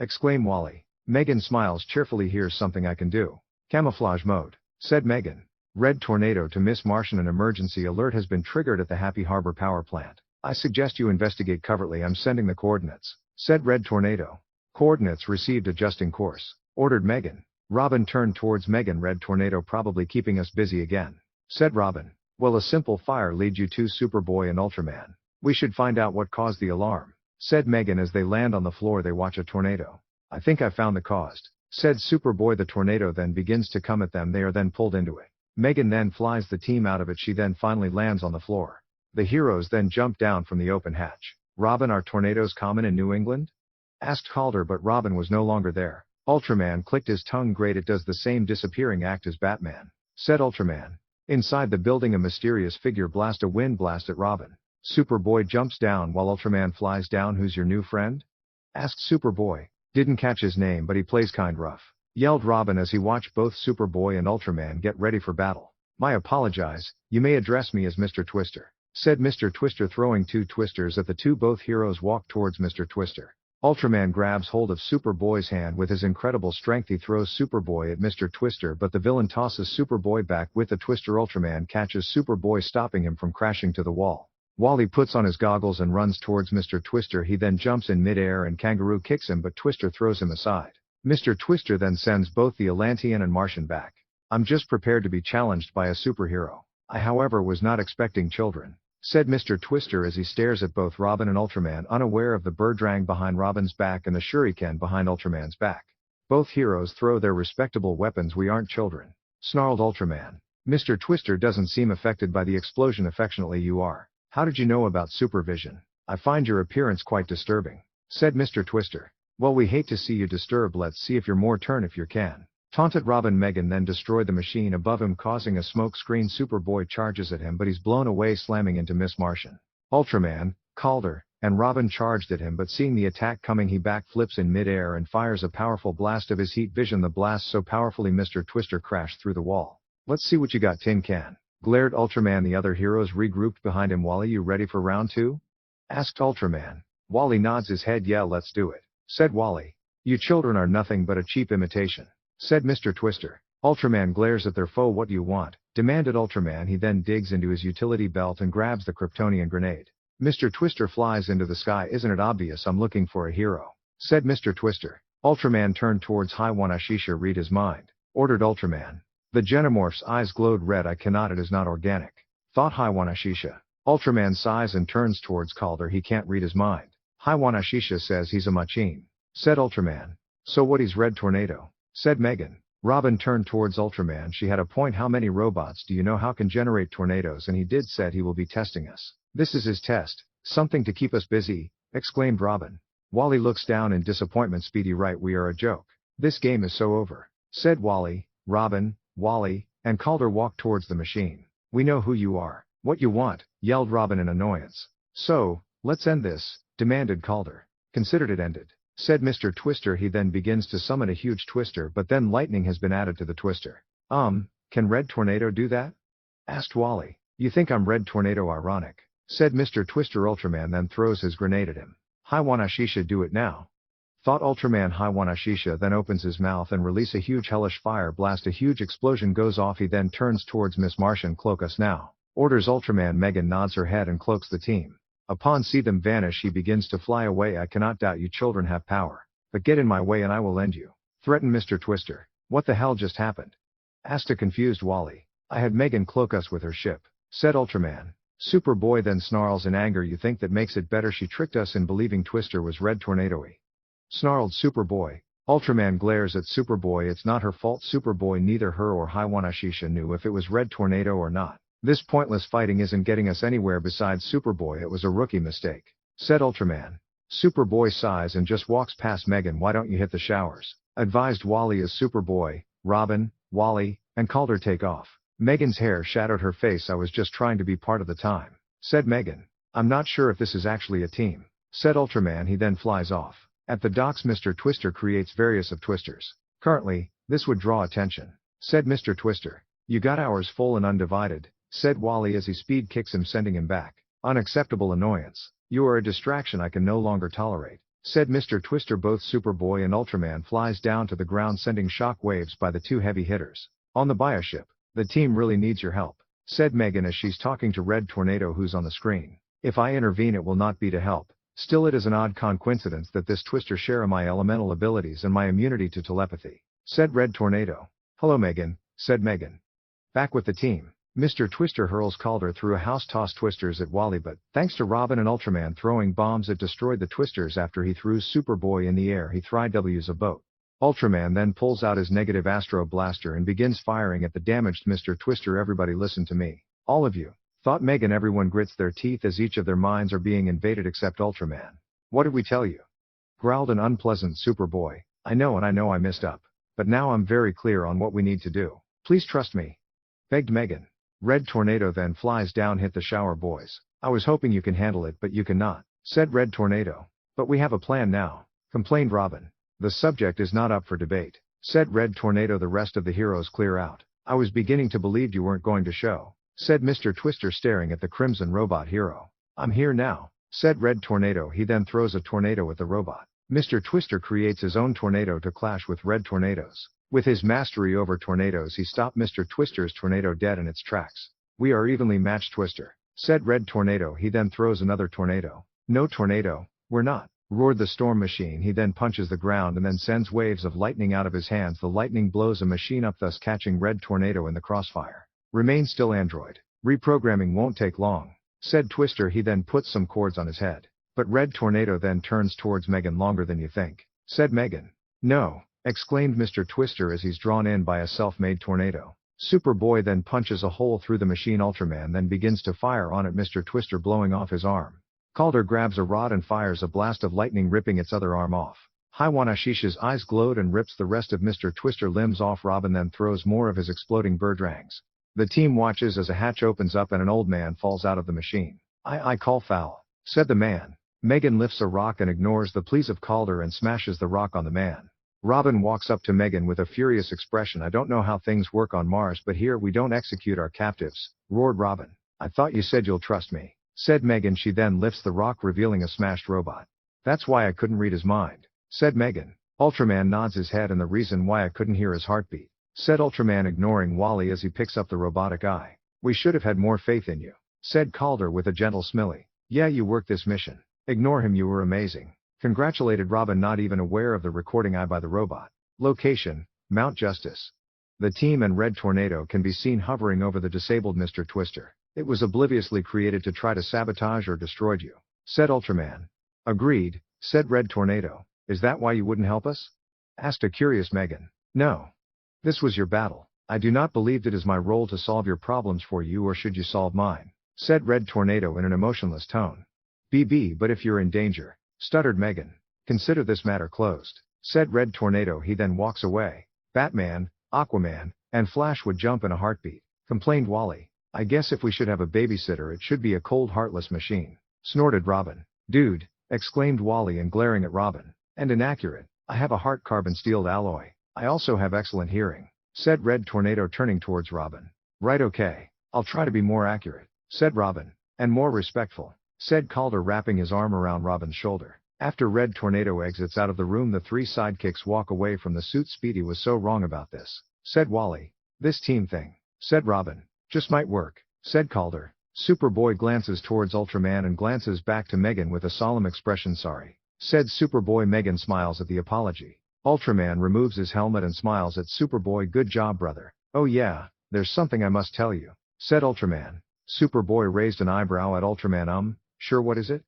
Exclaimed Wally. Megan smiles cheerfully. Here's something I can do. Camouflage mode, said Megan. Red Tornado to Miss Martian. An emergency alert has been triggered at the Happy Harbor power plant. I suggest you investigate covertly. I'm sending the coordinates, said Red Tornado. Coordinates received. Adjusting course, ordered Megan. Robin turned towards Megan. Red tornado probably keeping us busy again, said Robin. Well, a simple fire leads you to Superboy and Ultraman. We should find out what caused the alarm, said Megan. As they land on the floor they watch a tornado. I think I found the cause, said Superboy. The tornado then begins to come at them. They are then pulled into it. Megan then flies the team out of it. She then finally lands on the floor. The heroes then jump down from the open hatch. Robin, are tornadoes common in New England? Asked Calder, but Robin was no longer there. Ultraman clicked his tongue. Great, it does the same disappearing act as Batman, said Ultraman. Inside the building a mysterious figure blasts a wind blast at Robin. Superboy jumps down while Ultraman flies down. Who's your new friend? Asked Superboy. Didn't catch his name, but he plays kind rough, yelled Robin as he watched both Superboy and Ultraman get ready for battle. I apologize, you may address me as Mr. Twister, said Mr. Twister, throwing two twisters at the two. Both heroes walk towards Mr. Twister. Ultraman grabs hold of Superboy's hand with his incredible strength. He throws Superboy at Mr. Twister, but the villain tosses Superboy back with the twister. Ultraman catches Superboy, stopping him from crashing to the wall. Wally puts on his goggles and runs towards Mr. Twister. He then jumps in midair and Kangaroo kicks him, but Twister throws him aside. Mr. Twister then sends both the Atlantean and Martian back. I'm just prepared to be challenged by a superhero. I, however, was not expecting children, said Mr. Twister as he stares at both Robin and Ultraman, unaware of the Berdrang behind Robin's back and the Shuriken behind Ultraman's back. Both heroes throw their respectable weapons. We aren't children, snarled Ultraman. Mr. Twister doesn't seem affected by the explosion. Affectionately, you are. How did you know about supervision? I find your appearance quite disturbing, said Mr. Twister. Well, we hate to see you disturbed. Let's see if you're more turn if you can, taunted Robin. Megan then destroyed the machine above him, causing a smoke screen. Superboy charges at him, but he's blown away, slamming into Miss Martian. Ultraman, Calder, and Robin charged at him, but seeing the attack coming he backflips in midair and fires a powerful blast of his heat vision. The blast so powerfully Mr. Twister crashed through the wall. Let's see what you got, Tin Can, glared Ultraman. The other heroes regrouped behind him. Wally, you ready for round 2? Asked Ultraman. Wally nods his head. Yeah, let's do it, said Wally. You children are nothing but a cheap imitation, said Mr. Twister. Ultraman glares at their foe. What do you want? Demanded Ultraman. He then digs into his utility belt and grabs the Kryptonian grenade. Mr. Twister flies into the sky. Isn't it obvious I'm looking for a hero? Said Mr. Twister. Ultraman turned towards Haiwanashisha. Read his mind, ordered Ultraman. The Genomorph's eyes glowed red. I cannot, it is not organic, thought Haiwanashisha. Ultraman sighs and turns towards Calder. He can't read his mind. Haiwanashisha says he's a machine, said Ultraman. So what, he's Red Tornado, said Megan. Robin turned towards Ultraman. She had a point. How many robots do you know how can generate tornadoes? And he did said he will be testing us. This is his test, something to keep us busy, exclaimed Robin. Wally looks down in disappointment. Speedy, right, we are a joke. This game is so over, said Wally. Robin, Wally, and Calder walked towards the machine. We know who you are. What you want, yelled Robin in annoyance. So, let's end this, demanded Calder. Considered it ended, said Mr. Twister. He then begins to summon a huge twister, but then lightning has been added to the twister. Can Red Tornado do that? Asked Wally. You think I'm Red Tornado? Ironic, said Mr. Twister. Ultraman then throws his grenade at him. Haiwanashisha, do it now, thought Ultraman. Haiwanashisha then opens his mouth and release a huge hellish fire blast. A huge explosion goes off. He then turns towards Miss Martian. Cloak us now, orders Ultraman. Megan nods her head and cloaks the team. Upon see them vanish, he begins to fly away. I cannot doubt you children have power, but get in my way and I will end you, threatened Mr. Twister. What the hell just happened? Asked a confused Wally. I had Megan cloak us with her ship, said Ultraman. Superboy then snarls in anger. You think that makes it better? She tricked us in believing Twister was Red Tornado-y, snarled Superboy. Ultraman glares at Superboy. It's not her fault. Superboy, neither her or Haiwanashisha knew if it was Red Tornado or not. This pointless fighting isn't getting us anywhere. Besides, Superboy, it was a rookie mistake, said Ultraman. Superboy sighs and just walks past Megan. Why don't you hit the showers? Advised Wally as Superboy, Robin, Wally, and Calder take off. Megan's hair shadowed her face. I was just trying to be part of the time, said Megan. I'm not sure if this is actually a team, said Ultraman. He then flies off. At the docks, Mr. Twister creates various of twisters. Currently, this would draw attention, said Mr. Twister. You got ours full and undivided, said Wally as he speed kicks him, sending him back. Unacceptable annoyance. You are a distraction I can no longer tolerate, said Mr. Twister. Both Superboy and Ultraman flies down to the ground, sending shock waves by the two heavy hitters. On the bioship, the team really needs your help, said Megan as she's talking to Red Tornado, who's on the screen. If I intervene, it will not be to help. Still, it is an odd coincidence that this twister share my elemental abilities and my immunity to telepathy. said Red Tornado. Hello Megan, said Megan. Back with the team. Mr. Twister hurls Calder through a house toss twisters at Wally, but thanks to Robin and Ultraman throwing bombs, it destroyed the twisters. After he threw Superboy in the air, he W's a boat. Ultraman then pulls out his negative Astro Blaster and begins firing at the damaged Mr. Twister. Everybody listen to me. All of you. Thought Megan. Everyone grits their teeth as each of their minds are being invaded except Ultraman. What did we tell you? Growled an unpleasant Superboy. I know I messed up. But now I'm very clear on what we need to do. Please trust me. Begged Megan. Red Tornado then flies down. Hit the shower boys. I was hoping you can handle it, but you cannot, said Red Tornado. But we have a plan now, complained Robin. The subject is not up for debate, said Red Tornado. The rest of the heroes clear out. I was beginning to believe you weren't going to show, said Mr. Twister staring at the Crimson Robot hero. I'm here now, said Red Tornado. He then throws a tornado at the robot. Mr. Twister creates his own tornado to clash with Red Tornado's. With his mastery over tornadoes, he stopped Mr. Twister's tornado dead in its tracks. We are evenly matched, Twister, said Red Tornado. He then throws another tornado. No tornado, we're not, roared the Storm Machine. He then punches the ground and then sends waves of lightning out of his hands. The lightning blows a machine up, thus catching Red Tornado in the crossfire. Remain still, android. Reprogramming won't take long, said Twister. He then puts some cords on his head. But Red Tornado then turns towards Megan. Longer than you think, said Megan. No, exclaimed Mr. Twister as he's drawn in by a self-made tornado. Superboy then punches a hole through the machine. Ultraman then begins to fire on it, Mr. Twister blowing off his arm. Calder grabs a rod and fires a blast of lightning, ripping its other arm off. Haiwanashish's eyes glowed and rips the rest of Mr. Twister limbs off. Robin then throws more of his exploding birdrangs. The team watches as a hatch opens up and an old man falls out of the machine. I call foul, said the man. Megan lifts a rock and ignores the pleas of Calder and smashes the rock on the man. Robin walks up to Megan with a furious expression. I don't know how things work on Mars, but here we don't execute our captives, roared Robin. I thought you said you'll trust me, said Megan. She then lifts the rock, revealing a smashed robot. That's why I couldn't read his mind, said Megan. Ultraman nods his head. And the reason why I couldn't hear his heartbeat, said Ultraman, ignoring Wally as he picks up the robotic eye. We should have had more faith in you, said Calder with a gentle smiley. Yeah, you worked this mission. Ignore him, you were amazing, congratulated Robin, not even aware of the recording eye by the robot. Location, Mount Justice. The team and Red Tornado can be seen hovering over the disabled Mr. Twister. It was obliviously created to try to sabotage or destroy you, said Ultraman. Agreed, said Red Tornado. Is that why you wouldn't help us? Asked a curious Megan. No. This was your battle. I do not believe it is my role to solve your problems for you, or should you solve mine, said Red Tornado in an emotionless tone. But if you're in danger, stuttered Megan. Consider this matter closed, said Red Tornado. He then walks away. Batman, Aquaman, and Flash would jump in a heartbeat, complained Wally. I guess if we should have a babysitter, it should be a cold, heartless machine, snorted Robin. Dude, exclaimed Wally, and glaring at Robin. And inaccurate. I have a heart, carbon steel alloy. I also have excellent hearing, said Red Tornado, turning towards Robin. Right, okay. I'll try to be more accurate, said Robin. And more respectful, said Calder, wrapping his arm around Robin's shoulder. After Red Tornado exits out of the room, the three sidekicks walk away from the suit. Speedy was so wrong about this, said Wally. This team thing, said Robin. Just might work, said Calder. Superboy glances towards Ultraman and glances back to Megan with a solemn expression. Sorry, said Superboy. Megan smiles at the apology. Ultraman removes his helmet and smiles at Superboy. Good job, brother. Oh yeah, there's something I must tell you, said Ultraman. Superboy raised an eyebrow at Ultraman. Sure, what is it?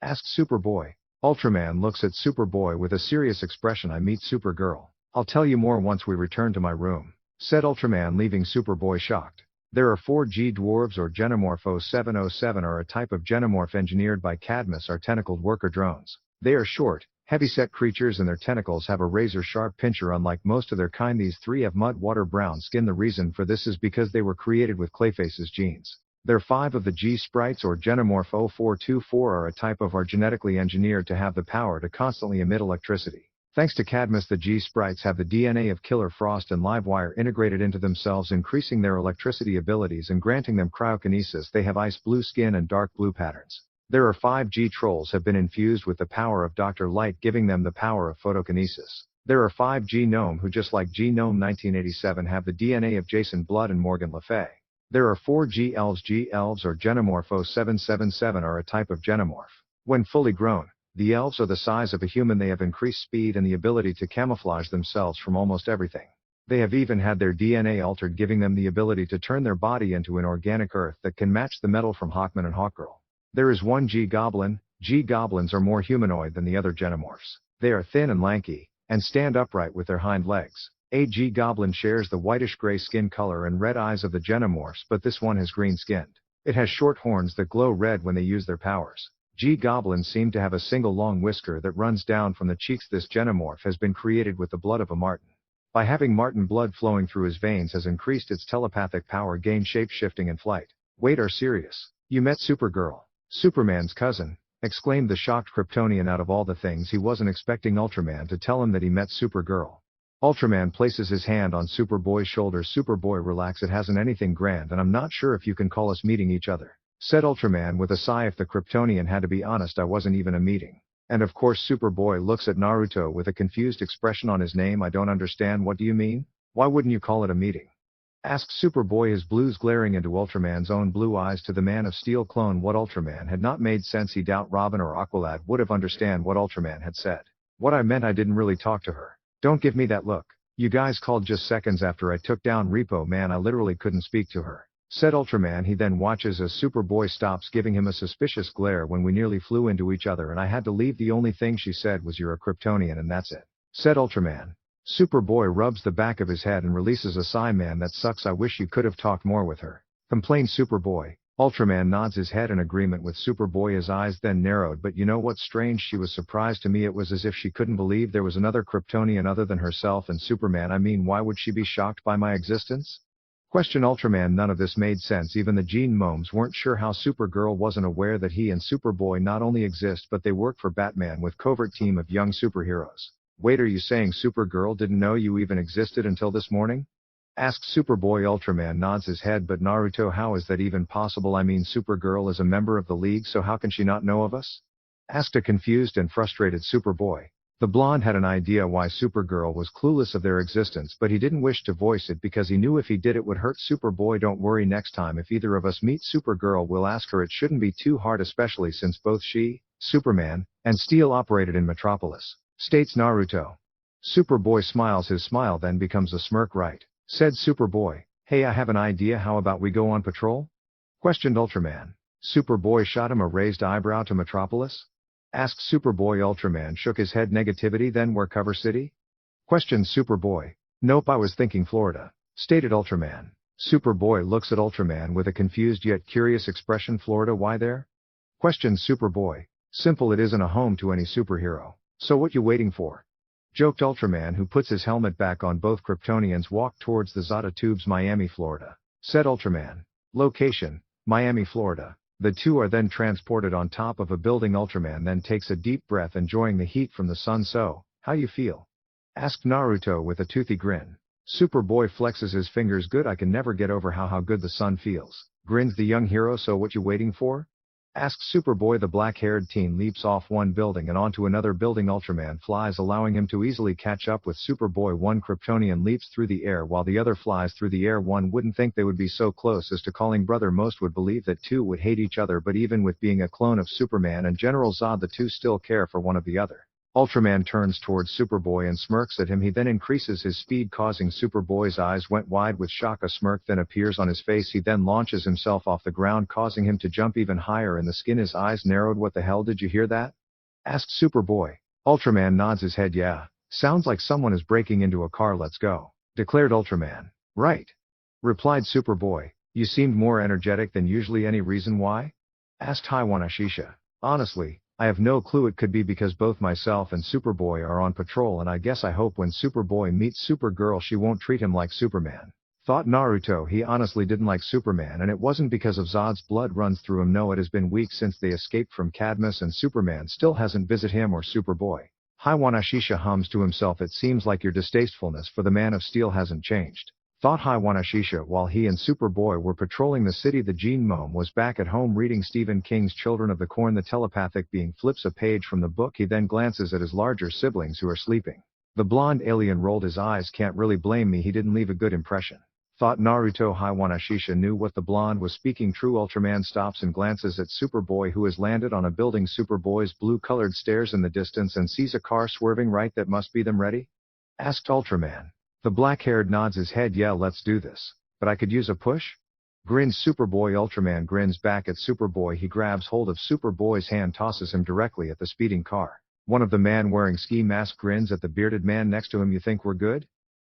Asked Superboy. Ultraman looks at Superboy with a serious expression. I meet Supergirl. I'll tell you more once we return to my room, said Ultraman, leaving Superboy shocked. There are 4 G-dwarves, or Genomorph 0707 are a type of Genomorph engineered by Cadmus, are tentacled worker drones. They are short, heavy-set creatures and their tentacles have a razor-sharp pincher. Unlike most of their kind, these 3 have mud water brown skin. The reason for this is because they were created with Clayface's genes. There are 5 of the G-sprites, or Genomorph 0424 are a type of are genetically engineered to have the power to constantly emit electricity. Thanks to Cadmus, the G-sprites have the DNA of Killer Frost and Livewire integrated into themselves, increasing their electricity abilities and granting them cryokinesis. They have ice blue skin and dark blue patterns. There are 5 G-trolls have been infused with the power of Dr. Light, giving them the power of photokinesis. There are 5 G-gnome who, just like G-gnome 1987, have the DNA of Jason Blood and Morgan Le Fay. There are 4 G-elves. G-elves, or Genomorph 0777 are a type of Genomorph. When fully grown, The elves are the size of a human. They have increased speed and the ability to camouflage themselves from almost everything. They have even had their DNA altered, giving them the ability to turn their body into an organic earth that can match the metal from Hawkman and Hawkgirl. There is one G-Goblin. G-Goblins are more humanoid than the other Genomorphs. They are thin and lanky, and stand upright with their hind legs. A G-Goblin shares the whitish-gray skin color and red eyes of the Genomorphs, but this one has green-skinned. It has short horns that glow red when they use their powers. G-Goblins seem to have a single long whisker that runs down from the cheeks. This Genomorph has been created with the blood of a Marten. By having Marten blood flowing through his veins has increased its telepathic power, gain shape-shifting and flight. Wait, are serious? You met Supergirl? Superman's cousin, exclaimed the shocked Kryptonian. Out of all the things, he wasn't expecting Ultraman to tell him that he met Supergirl. Ultraman places his hand on Superboy's shoulder. Superboy, relax, it hasn't anything grand, and I'm not sure if you can call us meeting each other, said Ultraman with a sigh. If the Kryptonian had to be honest, I wasn't even a meeting. And of course Superboy looks at Naruto with a confused expression on his name. I don't understand, what do you mean? Why wouldn't you call it a meeting? Asked Superboy, his blues glaring into Ultraman's own blue eyes. To the Man of Steel clone, what Ultraman had not made sense. He doubt Robin or Aqualad would have understand what Ultraman had said. What I meant, I didn't really talk to her. Don't give me that look. You guys called just seconds after I took down Repo Man. I literally couldn't speak to her, said Ultraman. He then watches as Superboy stops giving him a suspicious glare. When we nearly flew into each other and I had to leave, the only thing she said was you're a Kryptonian and that's it, said Ultraman. Superboy rubs the back of his head and releases a sigh. Man, that sucks. I wish you could have talked more with her, complained Superboy. Ultraman nods his head in agreement with Superboy. His eyes then narrowed. But you know what's strange? She was surprised. To me it was as if she couldn't believe there was another Kryptonian other than herself and Superman. I mean, why would she be shocked by my existence? Questioned Ultraman. None of this made sense. Even the Gene Momes weren't sure how Supergirl wasn't aware that he and Superboy not only exist but they work for Batman with covert team of young superheroes. Wait, are you saying Supergirl didn't know you even existed until this morning? Asked Superboy. Ultraman nods his head. But Naruto, how is that even possible? I mean, Supergirl is a member of the League, so how can she not know of us? Asked a confused and frustrated Superboy. The blonde had an idea why Supergirl was clueless of their existence, but he didn't wish to voice it because he knew if he did it would hurt Superboy. Don't worry, next time if either of us meet Supergirl we'll ask her. It shouldn't be too hard, especially since both she, Superman, and Steel operated in Metropolis, states Naruto. Superboy smiles. His smile then becomes a smirk. Right, said Superboy. Hey, I have an idea. How about we go on patrol? Questioned Ultraman. Superboy shot him a raised eyebrow. To Metropolis? Asked Superboy. Ultraman shook his head. Negativity. Then where? Cover City? Questioned Superboy. Nope, I was thinking Florida, stated Ultraman. Superboy looks at Ultraman with a confused yet curious expression. Florida, why there? Questioned Superboy. Simple, it isn't a home to any superhero. So what you waiting for? Joked Ultraman, who puts his helmet back on. Both Kryptonians walk towards the Zata Tubes. Miami, Florida, said Ultraman. Location, Miami, Florida. The two are then transported on top of a building. Ultraman then takes a deep breath, enjoying the heat from the sun. So, how you feel? Asked Naruto with a toothy grin. Superboy flexes his fingers. Good, I can never get over how good the sun feels, grins the young hero. So what you waiting for? Asked Superboy. The black-haired teen leaps off one building and onto another building. Ultraman flies, allowing him to easily catch up with Superboy. One Kryptonian leaps through the air while the other flies through the air. One wouldn't think they would be so close as to calling brother. Most would believe that two would hate each other, but even with being a clone of Superman and General Zod, the two still care for one of the other. Ultraman turns towards Superboy and smirks at him. He then increases his speed, causing Superboy's eyes went wide with shock. A smirk then appears on his face. He then launches himself off the ground, causing him to jump even higher in the skin. His eyes narrowed. What the hell, did you hear that? Asked Superboy. Ultraman nods his head. Yeah, sounds like someone is breaking into a car. Let's go, declared Ultraman. Right, replied Superboy. You seemed more energetic than usually. Any reason why? Asked Haiwanashisha. Honestly, I have no clue. It could be because both myself and Superboy are on patrol, and I guess I hope when Superboy meets Supergirl she won't treat him like Superman, thought Naruto. He honestly didn't like Superman, and it wasn't because of Zod's blood runs through him. No, it has been weeks since they escaped from Cadmus, and Superman still hasn't visited him or Superboy. Haiwanashisha hums to himself. It seems like your distastefulness for the Man of Steel hasn't changed, thought Haiwanashisha while he and Superboy were patrolling the city. The Gene Mome was back at home reading Stephen King's Children of the Corn. The telepathic being flips a page from the book. He then glances at his larger siblings who are sleeping. The blonde alien rolled his eyes. Can't really blame me, he didn't leave a good impression. Thought Naruto Hiwanashisha knew what the blonde was speaking true. Ultraman stops and glances at Superboy, who has landed on a building. Superboy's blue-colored stares in the distance and sees a car swerving right. That must be them. Ready? Asked Ultraman. The black-haired nods his head. Yeah, let's do this. But I could use a push? Grins Superboy. Ultraman grins back at Superboy. He grabs hold of Superboy's hand, tosses him directly at the speeding car. One of the man wearing ski mask grins at the bearded man next to him. You think we're good?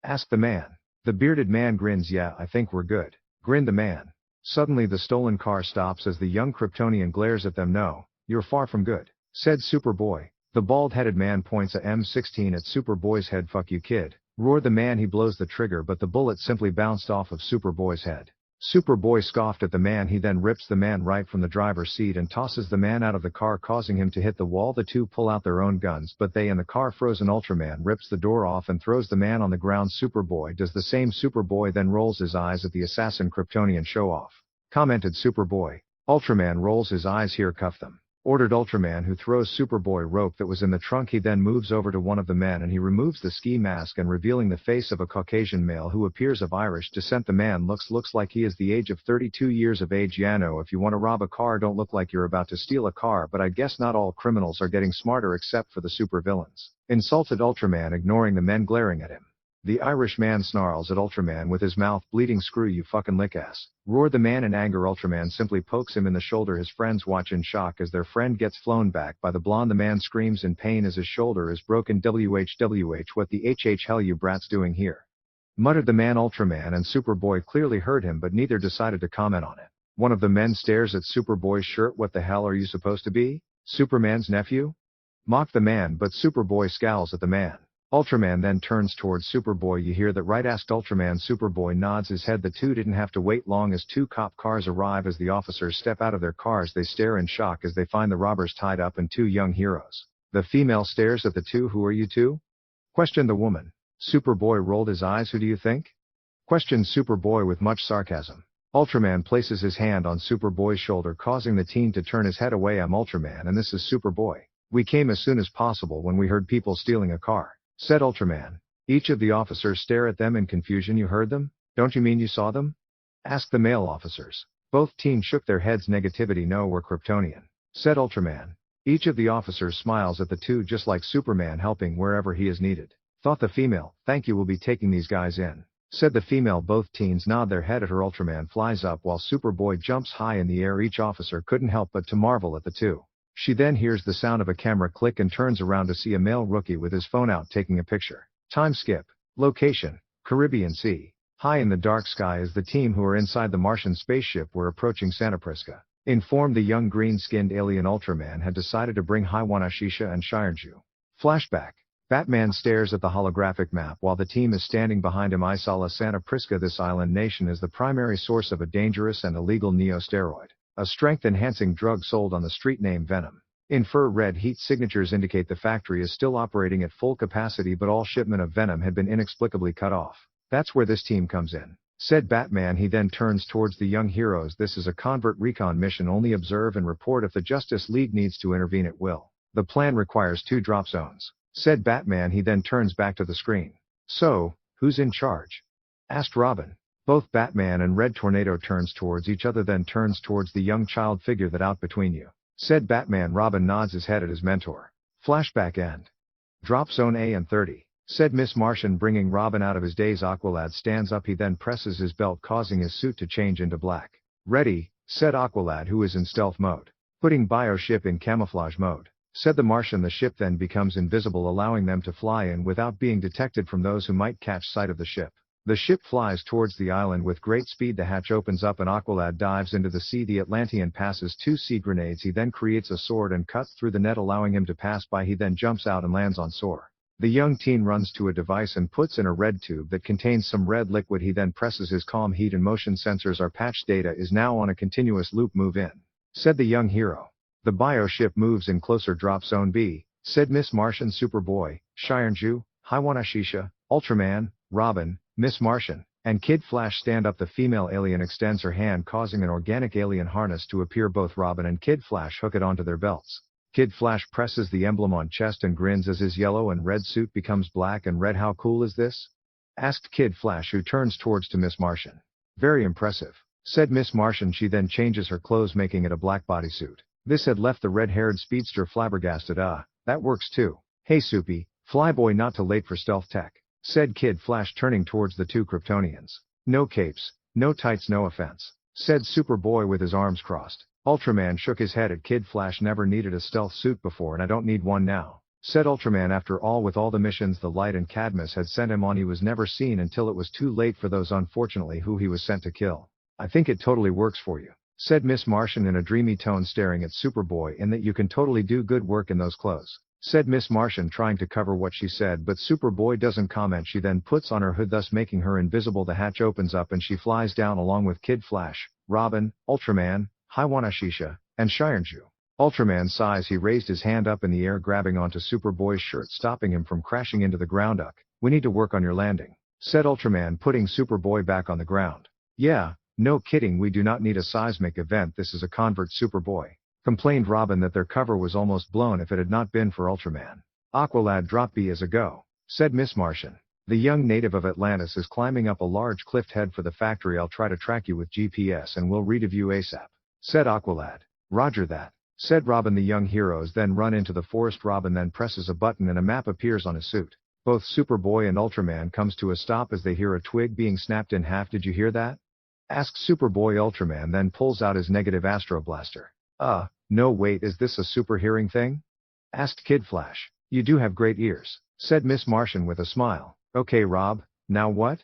Asked the man. The bearded man grins. Yeah, I think we're good. Grinned the man. Suddenly the stolen car stops as the young Kryptonian glares at them. No, you're far from good, said Superboy. The bald-headed man points a M16 at Superboy's head. Fuck you, kid, roared the man. He blows the trigger, but the bullet simply bounced off of Superboy's head. Superboy scoffed at the man. He then rips the man right from the driver's seat and tosses the man out of the car, causing him to hit the wall. The two pull out their own guns, but they and the car frozen. Ultraman rips the door off and throws the man on the ground. Superboy does the same. Superboy then rolls his eyes at the assassin Kryptonian. Show off, commented Superboy. Ultraman rolls his eyes. Here, cuff them, ordered Ultraman, who throws Superboy rope that was in the trunk. He then moves over to one of the men and he removes the ski mask and revealing the face of a Caucasian male who appears of Irish descent. The man looks like he is the age of 32 years of age. Yano, if you want to rob a car, don't look like you're about to steal a car, but I guess not all criminals are getting smarter except for the supervillains, insulted Ultraman, ignoring the men glaring at him. The Irish man snarls at Ultraman with his mouth bleeding. Screw you, fucking lick ass, roared the man in anger. Ultraman simply pokes him in the shoulder. His friends watch in shock as their friend gets flown back by the blonde. The man screams in pain as his shoulder is broken. WHWH, what the hell you brats doing here? Muttered the man. Ultraman and Superboy clearly heard him, but neither decided to comment on it. One of the men stares at Superboy's shirt. What the hell are you supposed to be? Superman's nephew? Mocked the man, but Superboy scowls at the man. Ultraman then turns towards Superboy. You hear that right? Asked Ultraman. Superboy nods his head. The two didn't have to wait long as two cop cars arrive. As the officers step out of their cars, they stare in shock as they find the robbers tied up and two young heroes. The female stares at the two. Who are you two? Questioned the woman. Superboy rolled his eyes. Who do you think? Questioned Superboy with much sarcasm. Ultraman places his hand on Superboy's shoulder, causing the teen to turn his head away. I'm Ultraman and this is Superboy. We came as soon as possible when we heard people stealing a car, said Ultraman. Each of the officers stare at them in confusion. You heard them? Don't you mean you saw them? Asked the male officers. Both teens shook their heads. Negativity. No, we're Kryptonian, said Ultraman. Each of the officers smiles at the two, just like Superman helping wherever he is needed. Thought the female. Thank you, we'll be taking these guys in, said the female. Both teens nod their head at her. Ultraman flies up while Superboy jumps high in the air. Each officer couldn't help but to marvel at the two. She then hears the sound of a camera click and turns around to see a male rookie with his phone out taking a picture. Time skip. Location: Caribbean Sea. High in the dark sky as the team who are inside the Martian spaceship were approaching Santa Prisca. Informed the young green-skinned alien, Ultraman had decided to bring Hiwanashisha and Shiraju. Flashback. Batman stares at the holographic map while the team is standing behind him. Isala Santa Prisca. This island nation is the primary source of a dangerous and illegal neosteroid, a strength-enhancing drug sold on the street named Venom. Infrared heat signatures indicate the factory is still operating at full capacity, but all shipment of Venom had been inexplicably cut off. That's where this team comes in, said Batman. He then turns towards the young heroes. This is a covert recon mission. Only observe and report. If the Justice League needs to intervene, it will. The plan requires 2 drop zones, said Batman. He then turns back to the screen. So, who's in charge? Asked Robin. Both Batman and Red Tornado turns towards each other, then turns towards the young child. Figure that out between you, said Batman. Robin nods his head at his mentor. Flashback end. Drop zone A and 30, said Miss Martian, bringing Robin out of his daze. Aqualad stands up. He then presses his belt, causing his suit to change into black. Ready, said Aqualad, who is in stealth mode. Putting bioship in camouflage mode, said the Martian. The ship then becomes invisible, allowing them to fly in without being detected from those who might catch sight of the ship. The ship flies towards the island with great speed. The hatch opens up and Aqualad dives into the sea. The Atlantean passes 2 sea grenades. He then creates a sword and cuts through the net, allowing him to pass by. He then jumps out and lands on shore. The young teen runs to a device and puts in a red tube that contains some red liquid. He then presses his calm heat and motion sensors. Our patch data is now on a continuous loop. Move in, said the young hero. The bioship moves in closer. Drop zone B, said Miss Martian. Superboy, Shiraju, Hiwanashisha, Ultraman, Robin, Miss Martian, and Kid Flash stand up. The female alien extends her hand, causing an organic alien harness to appear. Both Robin and Kid Flash hook it onto their belts. Kid Flash presses the emblem on chest and grins as his yellow and red suit becomes black and red. How cool is this? Asked Kid Flash, who turns towards to Miss Martian. Very impressive, said Miss Martian. She then changes her clothes, making it a black bodysuit. This had left the red-haired speedster flabbergasted. That works too. Hey Soupy, Flyboy, not too late for stealth tech, said Kid Flash, turning towards the two Kryptonians. No capes, no tights, no offense, said Superboy with his arms crossed. Ultraman shook his head at Kid Flash. Never needed a stealth suit before, and I don't need one now, said Ultraman. After all, with all the missions the Light and Cadmus had sent him on, he was never seen until it was too late for those, unfortunately, who he was sent to kill. I think it totally works for you, said Miss Martian in a dreamy tone, staring at Superboy, in that you can totally do good work in those clothes, said Miss Martian, trying to cover what she said, but Superboy doesn't comment. She then puts on her hood, thus making her invisible. The hatch opens up and she flies down along with Kid Flash, Robin, Ultraman, Haiwanashisha, and Shirenju. Ultraman sighs. He raised his hand up in the air, grabbing onto Superboy's shirt, stopping him from crashing into the ground. We need to work on your landing, said Ultraman, putting Superboy back on the ground. Yeah, no kidding, we do not need a seismic event, this is a convert. Superboy, complained Robin that their cover was almost blown if it had not been for Ultraman. Aqualad, drop B as a go, said Miss Martian. The young native of Atlantis is climbing up a large cliff. Head for the factory. I'll try to track you with GPS and we'll read of you ASAP, said Aqualad. Roger that, said Robin. The young heroes then run into the forest. Robin then presses a button and a map appears on his suit. Both Superboy and Ultraman comes to a stop as they hear a twig being snapped in half. Did you hear that? Asked Superboy. Ultraman then pulls out his negative Astro Blaster. No wait, is this a super hearing thing? Asked Kid Flash. You do have great ears, said Miss Martian with a smile. Okay Rob, now what?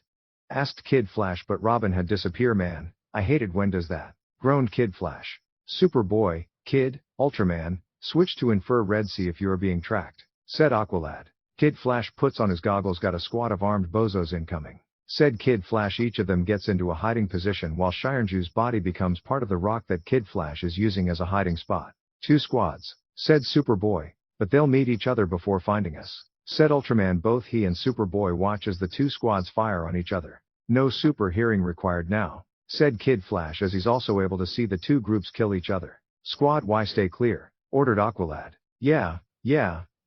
Asked Kid Flash, but Robin had disappeared. Man, I hate it when does that, groaned Kid Flash. Superboy, Kid, Ultraman, switch to infer Red Sea if you are being tracked, said Aqualad. Kid Flash puts on his goggles. Got a squad of armed bozos incoming, said Kid Flash. Each of them gets into a hiding position while Shirenju's body becomes part of the rock that Kid Flash is using as a hiding spot. 2 squads, said Superboy, but they'll meet each other before finding us, said Ultraman. Both he and Superboy watch as the 2 squads fire on each other. No super hearing required now, said Kid Flash, as he's also able to see the 2 groups kill each other. Squad Y, stay clear, ordered Aqualad. Yeah,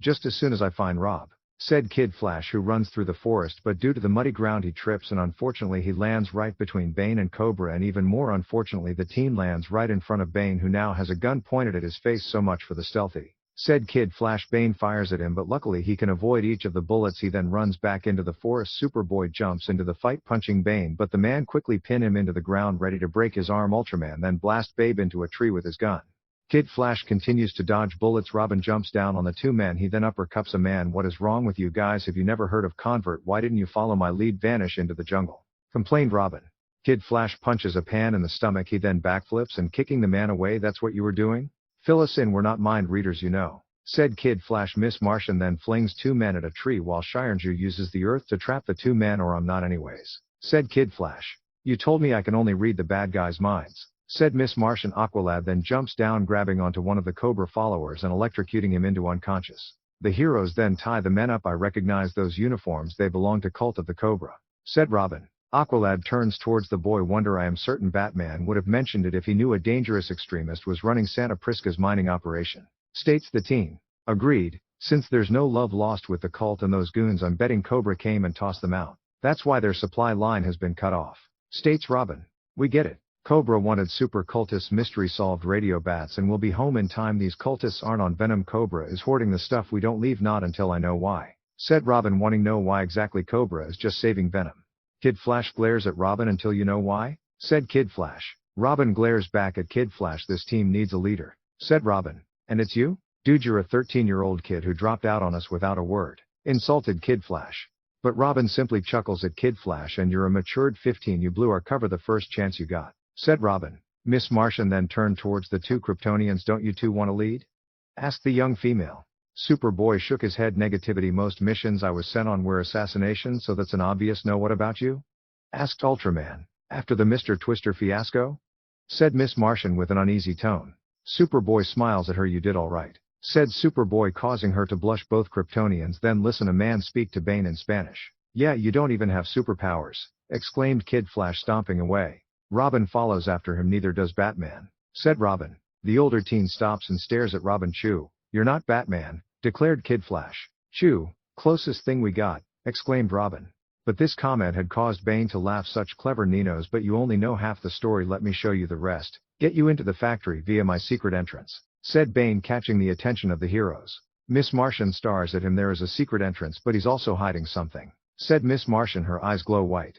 just as soon as I find Rob, said Kid Flash, who runs through the forest, but due to the muddy ground he trips and unfortunately he lands right between Bane and Cobra, and even more unfortunately the team lands right in front of Bane, who now has a gun pointed at his face. So much for the stealthy, said Kid Flash. Bane fires at him, but luckily he can avoid each of the bullets. He then runs back into the forest. Superboy jumps into the fight, punching Bane, but the man quickly pin him into the ground, ready to break his arm. Ultraman then blast Babe into a tree with his gun. Kid Flash continues to dodge bullets. Robin jumps down on the 2 men. He then uppercuts a man. What is wrong with you guys? Have you never heard of convert? Why didn't you follow my lead? Vanish into the jungle, complained Robin. Kid Flash punches a pan in the stomach. He then backflips and kicking the man away. That's what you were doing? Fill us in, we're not mind readers, you know, said Kid Flash. Miss Martian then flings 2 men at a tree while Shirenju uses the earth to trap the 2 men. Or I'm not anyways, said Kid Flash. You told me I can only read the bad guys' minds, said Miss Martian. Aqualad then jumps down, grabbing onto one of the Cobra followers and electrocuting him into unconscious. The heroes then tie the men up. I recognize those uniforms, they belong to Cult of the Cobra, said Robin. Aqualad turns towards the boy. Wonder, I am certain Batman would have mentioned it if he knew a dangerous extremist was running Santa Prisca's mining operation, states the teen. Agreed, since there's no love lost with the cult and those goons, I'm betting Cobra came and tossed them out. That's why their supply line has been cut off, states Robin. We get it. Cobra wanted super cultists, mystery solved, radio bats, and will be home in time. These cultists aren't on Venom. Cobra is hoarding the stuff. We don't leave, not until I know why, said Robin, wanting know why exactly. Cobra is just saving Venom. Kid Flash glares at Robin. Until you know why, said Kid Flash. Robin glares back at Kid Flash. This team needs a leader, said Robin. And it's you? Dude, you're a 13-year-old kid who dropped out on us without a word, insulted Kid Flash. But Robin simply chuckles at Kid Flash. And you're a matured 15, you blew our cover the first chance you got, said Robin. Miss Martian then turned towards the 2 Kryptonians. Don't you 2 want to lead? Asked the young female. Superboy shook his head. Negativity. Most missions I was sent on were assassinations, so that's an obvious no. What about you? Asked Ultraman. After the Mr. Twister fiasco? Said Miss Martian with an uneasy tone. Superboy smiles at her. You did all right, said Superboy, causing her to blush. Both Kryptonians then listen a man speak to Bane in Spanish. Yeah, you don't even have superpowers, exclaimed Kid Flash, stomping away. Robin follows after him. Neither does Batman, said Robin. The older teen stops and stares at Robin. Chew, you're not Batman, declared Kid Flash. Chew, closest thing we got, exclaimed Robin. But this comment had caused Bane to laugh. Such clever Ninos, but you only know half the story. Let me show you the rest. Get you into the factory via my secret entrance, said Bane, catching the attention of the heroes. Miss Martian stars at him. There is a secret entrance, but he's also hiding something, said Miss Martian, her eyes glow white.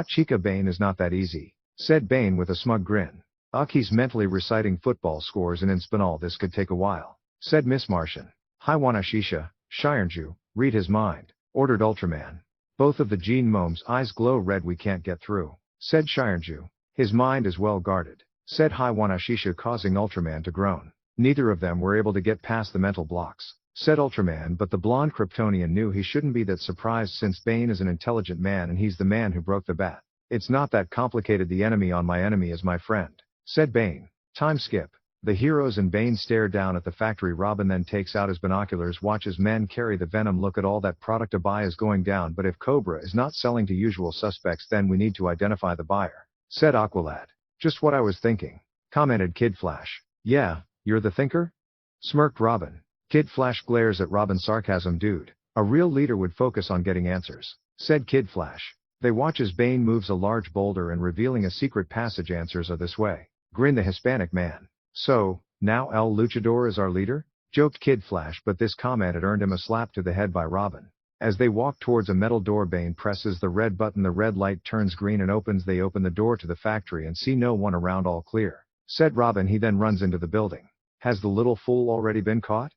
Chica, Bane is not that easy, said Bane with a smug grin. He's mentally reciting football scores and in Spinal. This could take a while, said Miss Martian. Haiwana Shisha, Shirenju, read his mind, ordered Ultraman. Both of the Gene Mome's eyes glow red. We can't get through, said Shirenju. His mind is well guarded, said Haiwana Shisha, causing Ultraman to groan. Neither of them were able to get past the mental blocks, said Ultraman, but the blonde Kryptonian knew he shouldn't be that surprised since Bane is an intelligent man and he's the man who broke the bat. It's not that complicated. The enemy on my enemy is my friend, said Bane. Time skip. The heroes and Bane stare down at the factory. Robin then takes out his binoculars, watches men carry the venom. Look at all that product. A buy is going down, but if Cobra is not selling to usual suspects, then we need to identify the buyer, said Aqualad. Just what I was thinking, commented Kid Flash. Yeah, you're the thinker? Smirked Robin. Kid Flash glares at Robin's sarcasm. Dude, a real leader would focus on getting answers, said Kid Flash. They watch as Bane moves a large boulder and revealing a secret passage. Answers are this way, grinned the Hispanic man. So, now El Luchador is our leader? Joked Kid Flash, but this comment had earned him a slap to the head by Robin. As they walk towards a metal door, Bane presses the red button. The red light turns green and opens. They open the door to the factory and see no one around. All clear, said Robin. He then runs into the building. Has the little fool already been caught?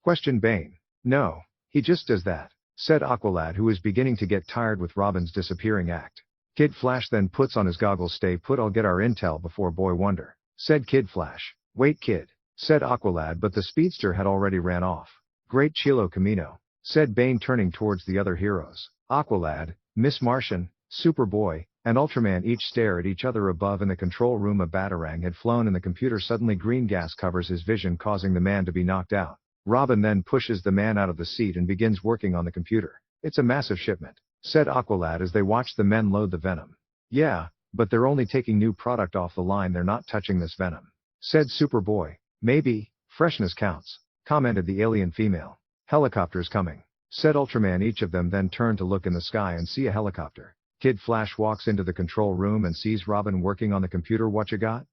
Questioned Bane. No, he just does that, said Aqualad, who was beginning to get tired with Robin's disappearing act. Kid Flash then puts on his goggles. Stay put, I'll get our intel before Boy Wonder, said Kid Flash. Wait, kid, said Aqualad, but the speedster had already ran off. Great Chilo Camino, said Bane, turning towards the other heroes. Aqualad, Miss Martian, Superboy, and Ultraman each stare at each other. Above in the control room, a batarang had flown in the computer. Suddenly green gas covers his vision, causing the man to be knocked out. Robin then pushes the man out of the seat and begins working on the computer. It's a massive shipment, said Aqualad as they watched the men load the venom. Yeah, but they're only taking new product off the line. They're not touching this venom, said Superboy. Maybe, freshness counts, commented the alien female. Helicopters coming, said Ultraman. Each of them then turned to look in the sky and see a helicopter. Kid Flash walks into the control room and sees Robin working on the computer. What you got?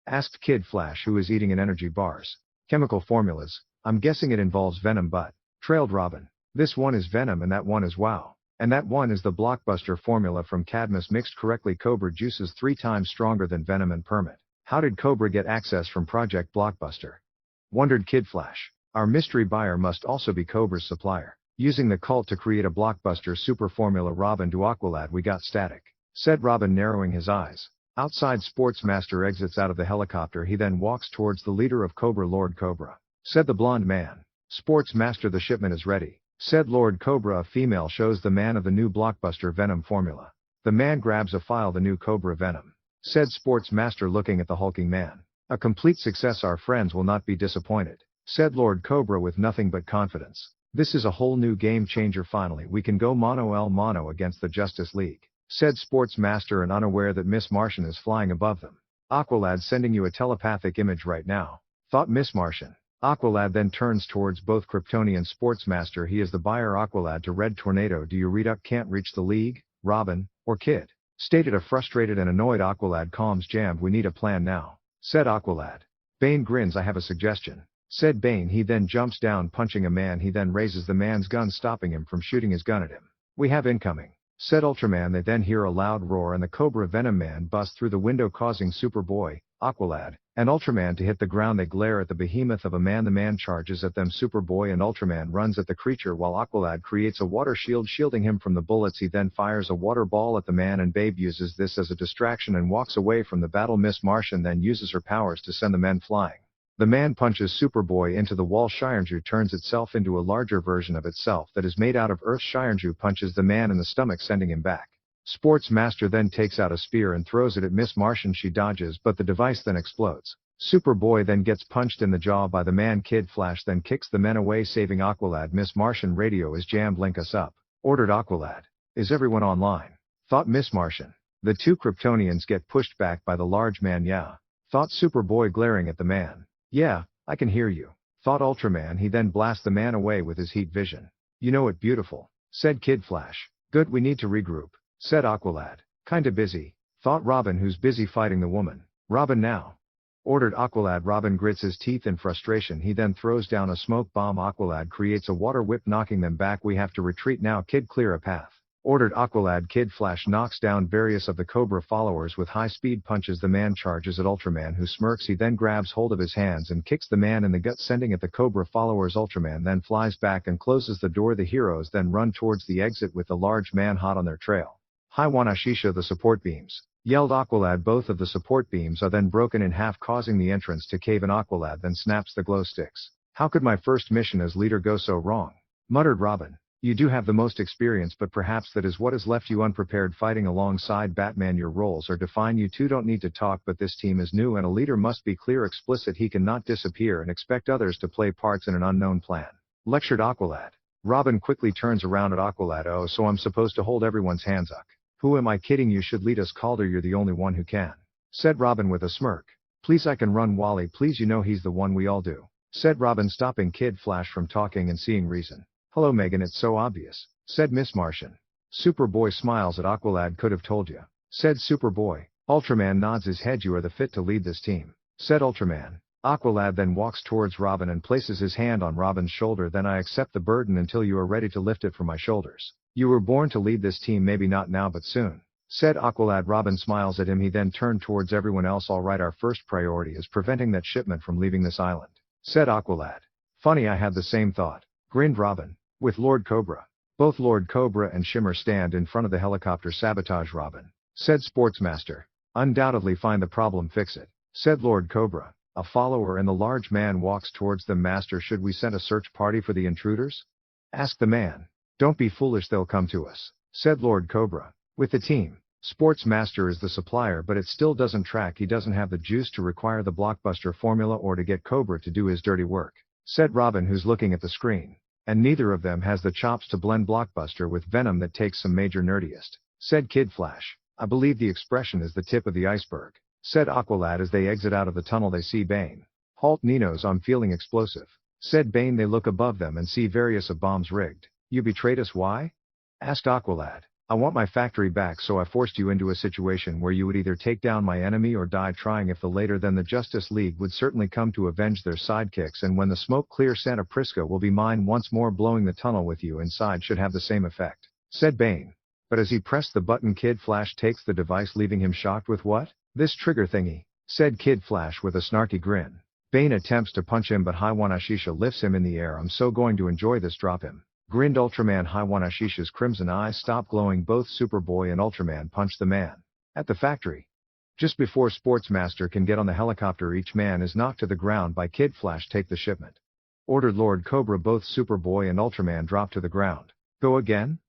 Asked Kid Flash, who is eating an energy bars. Chemical formulas, I'm guessing it involves venom, but, trailed Robin. This one is venom and that one is wow. And that one is the blockbuster formula from Cadmus mixed correctly. Cobra juice is 3 times stronger than venom and permit. How did Cobra get access from Project Blockbuster? Wondered Kid Flash. Our mystery buyer must also be Cobra's supplier, using the cult to create a blockbuster super formula. Robin to Aqualad. We got static, said Robin, narrowing his eyes. Outside, Sportsmaster exits out of the helicopter. He then walks towards the leader of Cobra. Lord Cobra, said the blonde man. Sportsmaster, the shipment is ready, said Lord Cobra. A female shows the man of the new blockbuster venom formula. The man grabs a file. The new Cobra venom, said Sportsmaster, looking at the hulking man. A complete success. Our friends will not be disappointed, said Lord Cobra with nothing but confidence. This is a whole new game changer. Finally we can go mano a mano against the Justice League, said Sportsmaster, and unaware that Miss Martian is flying above them. Aqualad sending you a telepathic image right now, thought Miss Martian. Aqualad then turns towards both Kryptonian. Sportsmaster, he is the buyer. Aqualad to Red Tornado. Do you read up? Can't reach the League, Robin, or Kid, stated a frustrated and annoyed Aqualad. Calms jammed. We need a plan now, said Aqualad. Bane grins. I have a suggestion, said Bane. He then jumps down, punching a man. He then raises the man's gun, stopping him from shooting his gun at him. We have incoming, said Ultraman. They then hear a loud roar and the Cobra Venom Man busts through the window, causing Superboy, Aqualad, and Ultraman to hit the ground. They glare at the behemoth of a man. The man charges at them. Superboy and Ultraman runs at the creature while Aqualad creates a water shield shielding him from the bullets. He then fires a water ball at the man and Babe uses this as a distraction and walks away from the battle. Miss Martian then uses her powers to send the men flying. The man punches Superboy into the wall. Shirenju turns itself into a larger version of itself that is made out of earth. Shirenju punches the man in the stomach, sending him back. Sportsmaster then takes out a spear and throws it at Miss Martian. She dodges, but the device then explodes. Superboy then gets punched in the jaw by the man. Kid Flash then kicks the men away, saving Aqualad. Miss Martian, radio is jammed. Link us up, ordered Aqualad. Is everyone online? Thought Miss Martian. The 2 Kryptonians get pushed back by the large man. Yeah, thought Superboy, glaring at the man. Yeah, I can hear you, thought Ultraman. He then blasts the man away with his heat vision. You know it, beautiful, said Kid Flash. Good, we need to regroup, said Aqualad. Kinda busy, thought Robin, who's busy fighting the woman. Robin now, ordered Aqualad. Robin grits his teeth in frustration. He then throws down a smoke bomb. Aqualad creates a water whip, knocking them back. We have to retreat now, Kid, clear a path, ordered Aqualad. Kid Flash knocks down various of the Cobra followers with high-speed punches. The man charges at Ultraman, who smirks. He then grabs hold of his hands and kicks the man in the gut, sending at the Cobra followers. Ultraman then flies back and closes the door. The heroes then run towards the exit with the large man hot on their trail. Hi Wanashisha, the support beams, yelled Aqualad. Both of the support beams are then broken in half, causing the entrance to cave in. Aqualad then snaps the glow sticks. How could my first mission as leader go so wrong? Muttered Robin. You do have the most experience, but perhaps that is what has left you unprepared. Fighting alongside Batman, your roles are defined. You two don't need to talk, but this team is new and a leader must be clear, explicit. He cannot disappear and expect others to play parts in an unknown plan, lectured Aqualad. Robin quickly turns around at Aqualad. Oh, so I'm supposed to hold everyone's hands up? Who am I kidding? You should lead us, Calder. You're the only one who can, said Robin with a smirk. Please, I can run, Wally, please. You know he's the one, we all do, said Robin, stopping Kid Flash from talking and seeing reason. Hello Megan, it's so obvious, said Miss Martian. Superboy smiles at Aqualad. Could have told you, said Superboy. Ultraman nods his head. You are the fit to lead this team, said Ultraman. Aqualad then walks towards Robin and places his hand on Robin's shoulder. Then I accept the burden until you are ready to lift it from my shoulders. You were born to lead this team, maybe not now but soon, said Aqualad. Robin smiles at him. He then turned towards everyone else. All right, our first priority is preventing that shipment from leaving this island, said Aqualad. Funny, I had the same thought, grinned Robin. With Lord Cobra. Both Lord Cobra and Shimmer stand in front of the helicopter. Sabotage, Robin, said Sportsmaster. Undoubtedly find the problem, fix it, said Lord Cobra. A follower and the large man walks towards them. Master, should we send a search party for the intruders? Asked the man. Don't be foolish, they'll come to us, said Lord Cobra. With the team, Sportsmaster is the supplier, but it still doesn't track. He doesn't have the juice to require the blockbuster formula or to get Cobra to do his dirty work, said Robin, who's looking at the screen. And neither of them has the chops to blend blockbuster with venom that takes some major nerdiest, said Kid Flash. I believe the expression is the tip of the iceberg, said Aqualad. As they exit out of the tunnel, they see Bane. Halt, Ninos, I'm feeling explosive, said Bane. They look above them and see various of bombs rigged. You betrayed us, why? Asked Aqualad. I want my factory back, so I forced you into a situation where you would either take down my enemy or die trying. If the later, then the Justice League would certainly come to avenge their sidekicks, and when the smoke clears, Santa Prisca will be mine once more. Blowing the tunnel with you inside should have the same effect, said Bane. But as he pressed the button, Kid Flash takes the device, leaving him shocked. With what? This trigger thingy, said Kid Flash with a snarky grin. Bane attempts to punch him, but Wanashisha lifts him in the air. I'm so going to enjoy this, drop him, grinned Ultraman. Wanashisha's crimson eyes stop glowing. Both Superboy and Ultraman punch the man at the factory. Just before Sportsmaster can get on the helicopter, each man is knocked to the ground by Kid Flash. Take the shipment, ordered Lord Cobra. Both Superboy and Ultraman drop to the ground. Go again?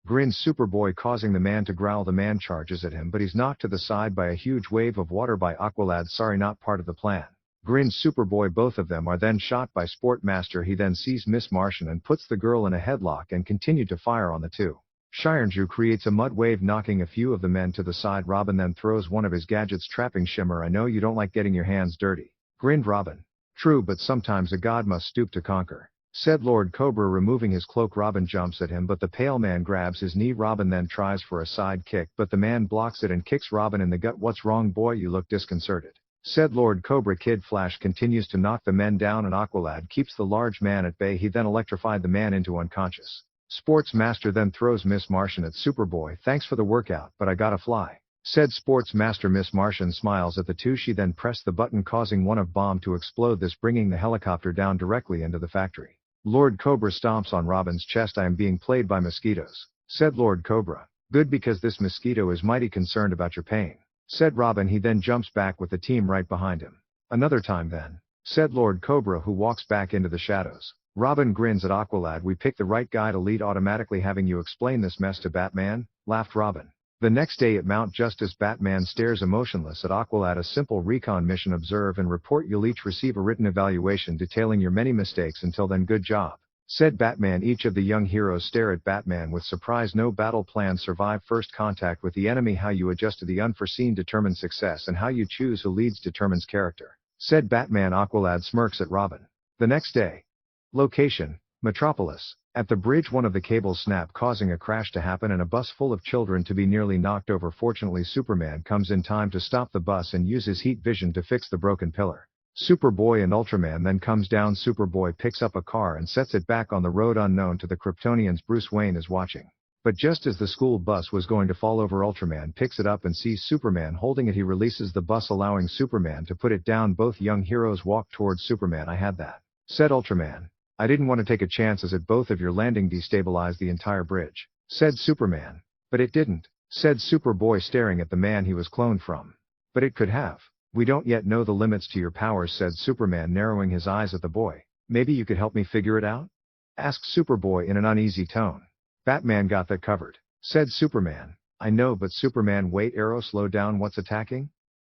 Grins Superboy, causing the man to growl. The man charges at him, but he's knocked to the side by a huge wave of water by Aqualad. Sorry, not part of the plan, grins Superboy. Both of them are then shot by Sportmaster. He then sees Miss Martian and puts the girl in a headlock and continued to fire on the two. Shirenju creates a mud wave, knocking a few of the men to the side. Robin then throws one of his gadgets, trapping Shimmer. I know you don't like getting your hands dirty, grinned Robin. True, but sometimes a god must stoop to conquer, said Lord Cobra, removing his cloak. Robin jumps at him, but the pale man grabs his knee. Robin then tries for a side kick, but the man blocks it and kicks Robin in the gut. What's wrong, boy? You look disconcerted, said Lord Cobra. Kid Flash continues to knock the men down and Aqualad keeps the large man at bay. He then electrified the man into unconscious. Sportsmaster then throws Miss Martian at Superboy. Thanks for the workout, but I gotta fly, said Sportsmaster. Miss Martian smiles at the two. She then pressed the button, causing one of bomb to explode, this bringing the helicopter down directly into the factory. Lord Cobra stomps on Robin's chest. I am being played by mosquitoes, said Lord Cobra. Good, because this mosquito is mighty concerned about your pain, said Robin. He then jumps back with the team right behind him. Another time then, said Lord Cobra, who walks back into the shadows. Robin grins at Aqualad. We picked the right guy to lead automatically. Having you explain this mess to Batman, laughed Robin. The next day at Mount Justice, Batman stares emotionless at Aqualad. A simple recon mission, observe and report. You'll each receive a written evaluation detailing your many mistakes. Until then, good job, said Batman. Each of the young heroes stare at Batman with surprise. No battle plan, survive first contact with the enemy. How you adjust to the unforeseen determines success, and how you choose who leads determines character, said Batman. Aqualad smirks at Robin. The next day. Location, Metropolis. At the bridge one of the cables snapped, causing a crash to happen and a bus full of children to be nearly knocked over. Fortunately Superman comes in time to stop the bus and use his heat vision to fix the broken pillar. Superboy and Ultraman then comes down. Superboy picks up a car and sets it back on the road. Unknown to the Kryptonians, Bruce Wayne is watching. But just as the school bus was going to fall over, Ultraman picks it up and sees Superman holding it. He releases the bus, allowing Superman to put it down. Both young heroes walk towards Superman. "I had that," said Ultraman. "I didn't want to take a chance as it both of your landing destabilized the entire bridge," said Superman. "But it didn't," said Superboy, staring at the man he was cloned from. "But it could have." "We don't yet know the limits to your powers," said Superman, narrowing his eyes at the boy. "Maybe you could help me figure it out?" asked Superboy in an uneasy tone. "Batman got that covered," said Superman. "I know, but Superman, wait, Arrow, slow down, what's attacking?"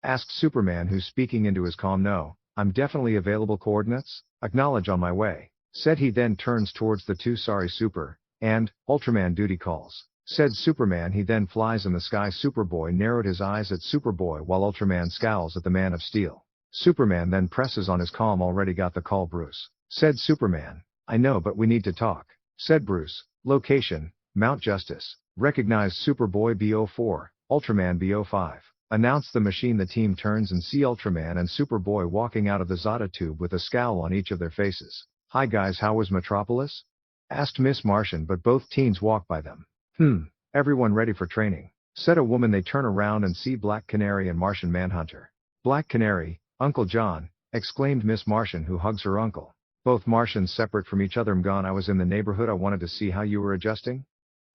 asked Superman, who's speaking into his calm. "No, I'm definitely available. Coordinates? Acknowledge, on my way," said he. Then turns towards the two. "Sorry, Super and Ultraman, duty calls," said Superman. He then flies in the sky. Superboy narrowed his eyes at Superboy while Ultraman scowls at the Man of Steel. Superman then presses on his calm. "Already got the call, Bruce," said Superman. "I know, but we need to talk," said Bruce. "Location, Mount Justice. Recognize Superboy BO4, Ultraman BO5. Announced the machine. The team turns and see Ultraman and Superboy walking out of the Zeta tube with a scowl on each of their faces. "Hi guys, how was Metropolis?" asked Miss Martian, but both teens walk by them. Everyone ready for training," said a woman. They turn around and see Black Canary and Martian Manhunter. "Black Canary, Uncle John," exclaimed Miss Martian, who hugs her uncle. "Both Martians separate from each other." "Gone. I was in the neighborhood. I wanted to see how you were adjusting,"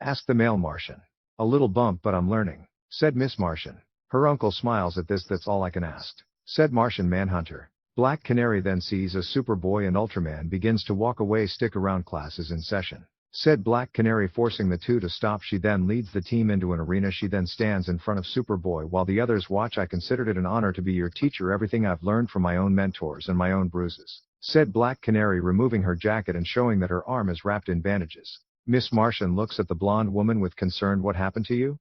asked the male Martian. "A little bump, but I'm learning," said Miss Martian. Her uncle smiles at this. "That's all I can ask," said Martian Manhunter. Black Canary then sees as Superboy and Ultraman begins to walk away. "Stick around, class is in session," said Black Canary, forcing the two to stop. She then leads the team into an arena. She then stands in front of Superboy while the others watch. "I considered it an honor to be your teacher. Everything I've learned from my own mentors and my own bruises," said Black Canary, removing her jacket and showing that her arm is wrapped in bandages. Miss Martian looks at the blonde woman with concern. "What happened to you?"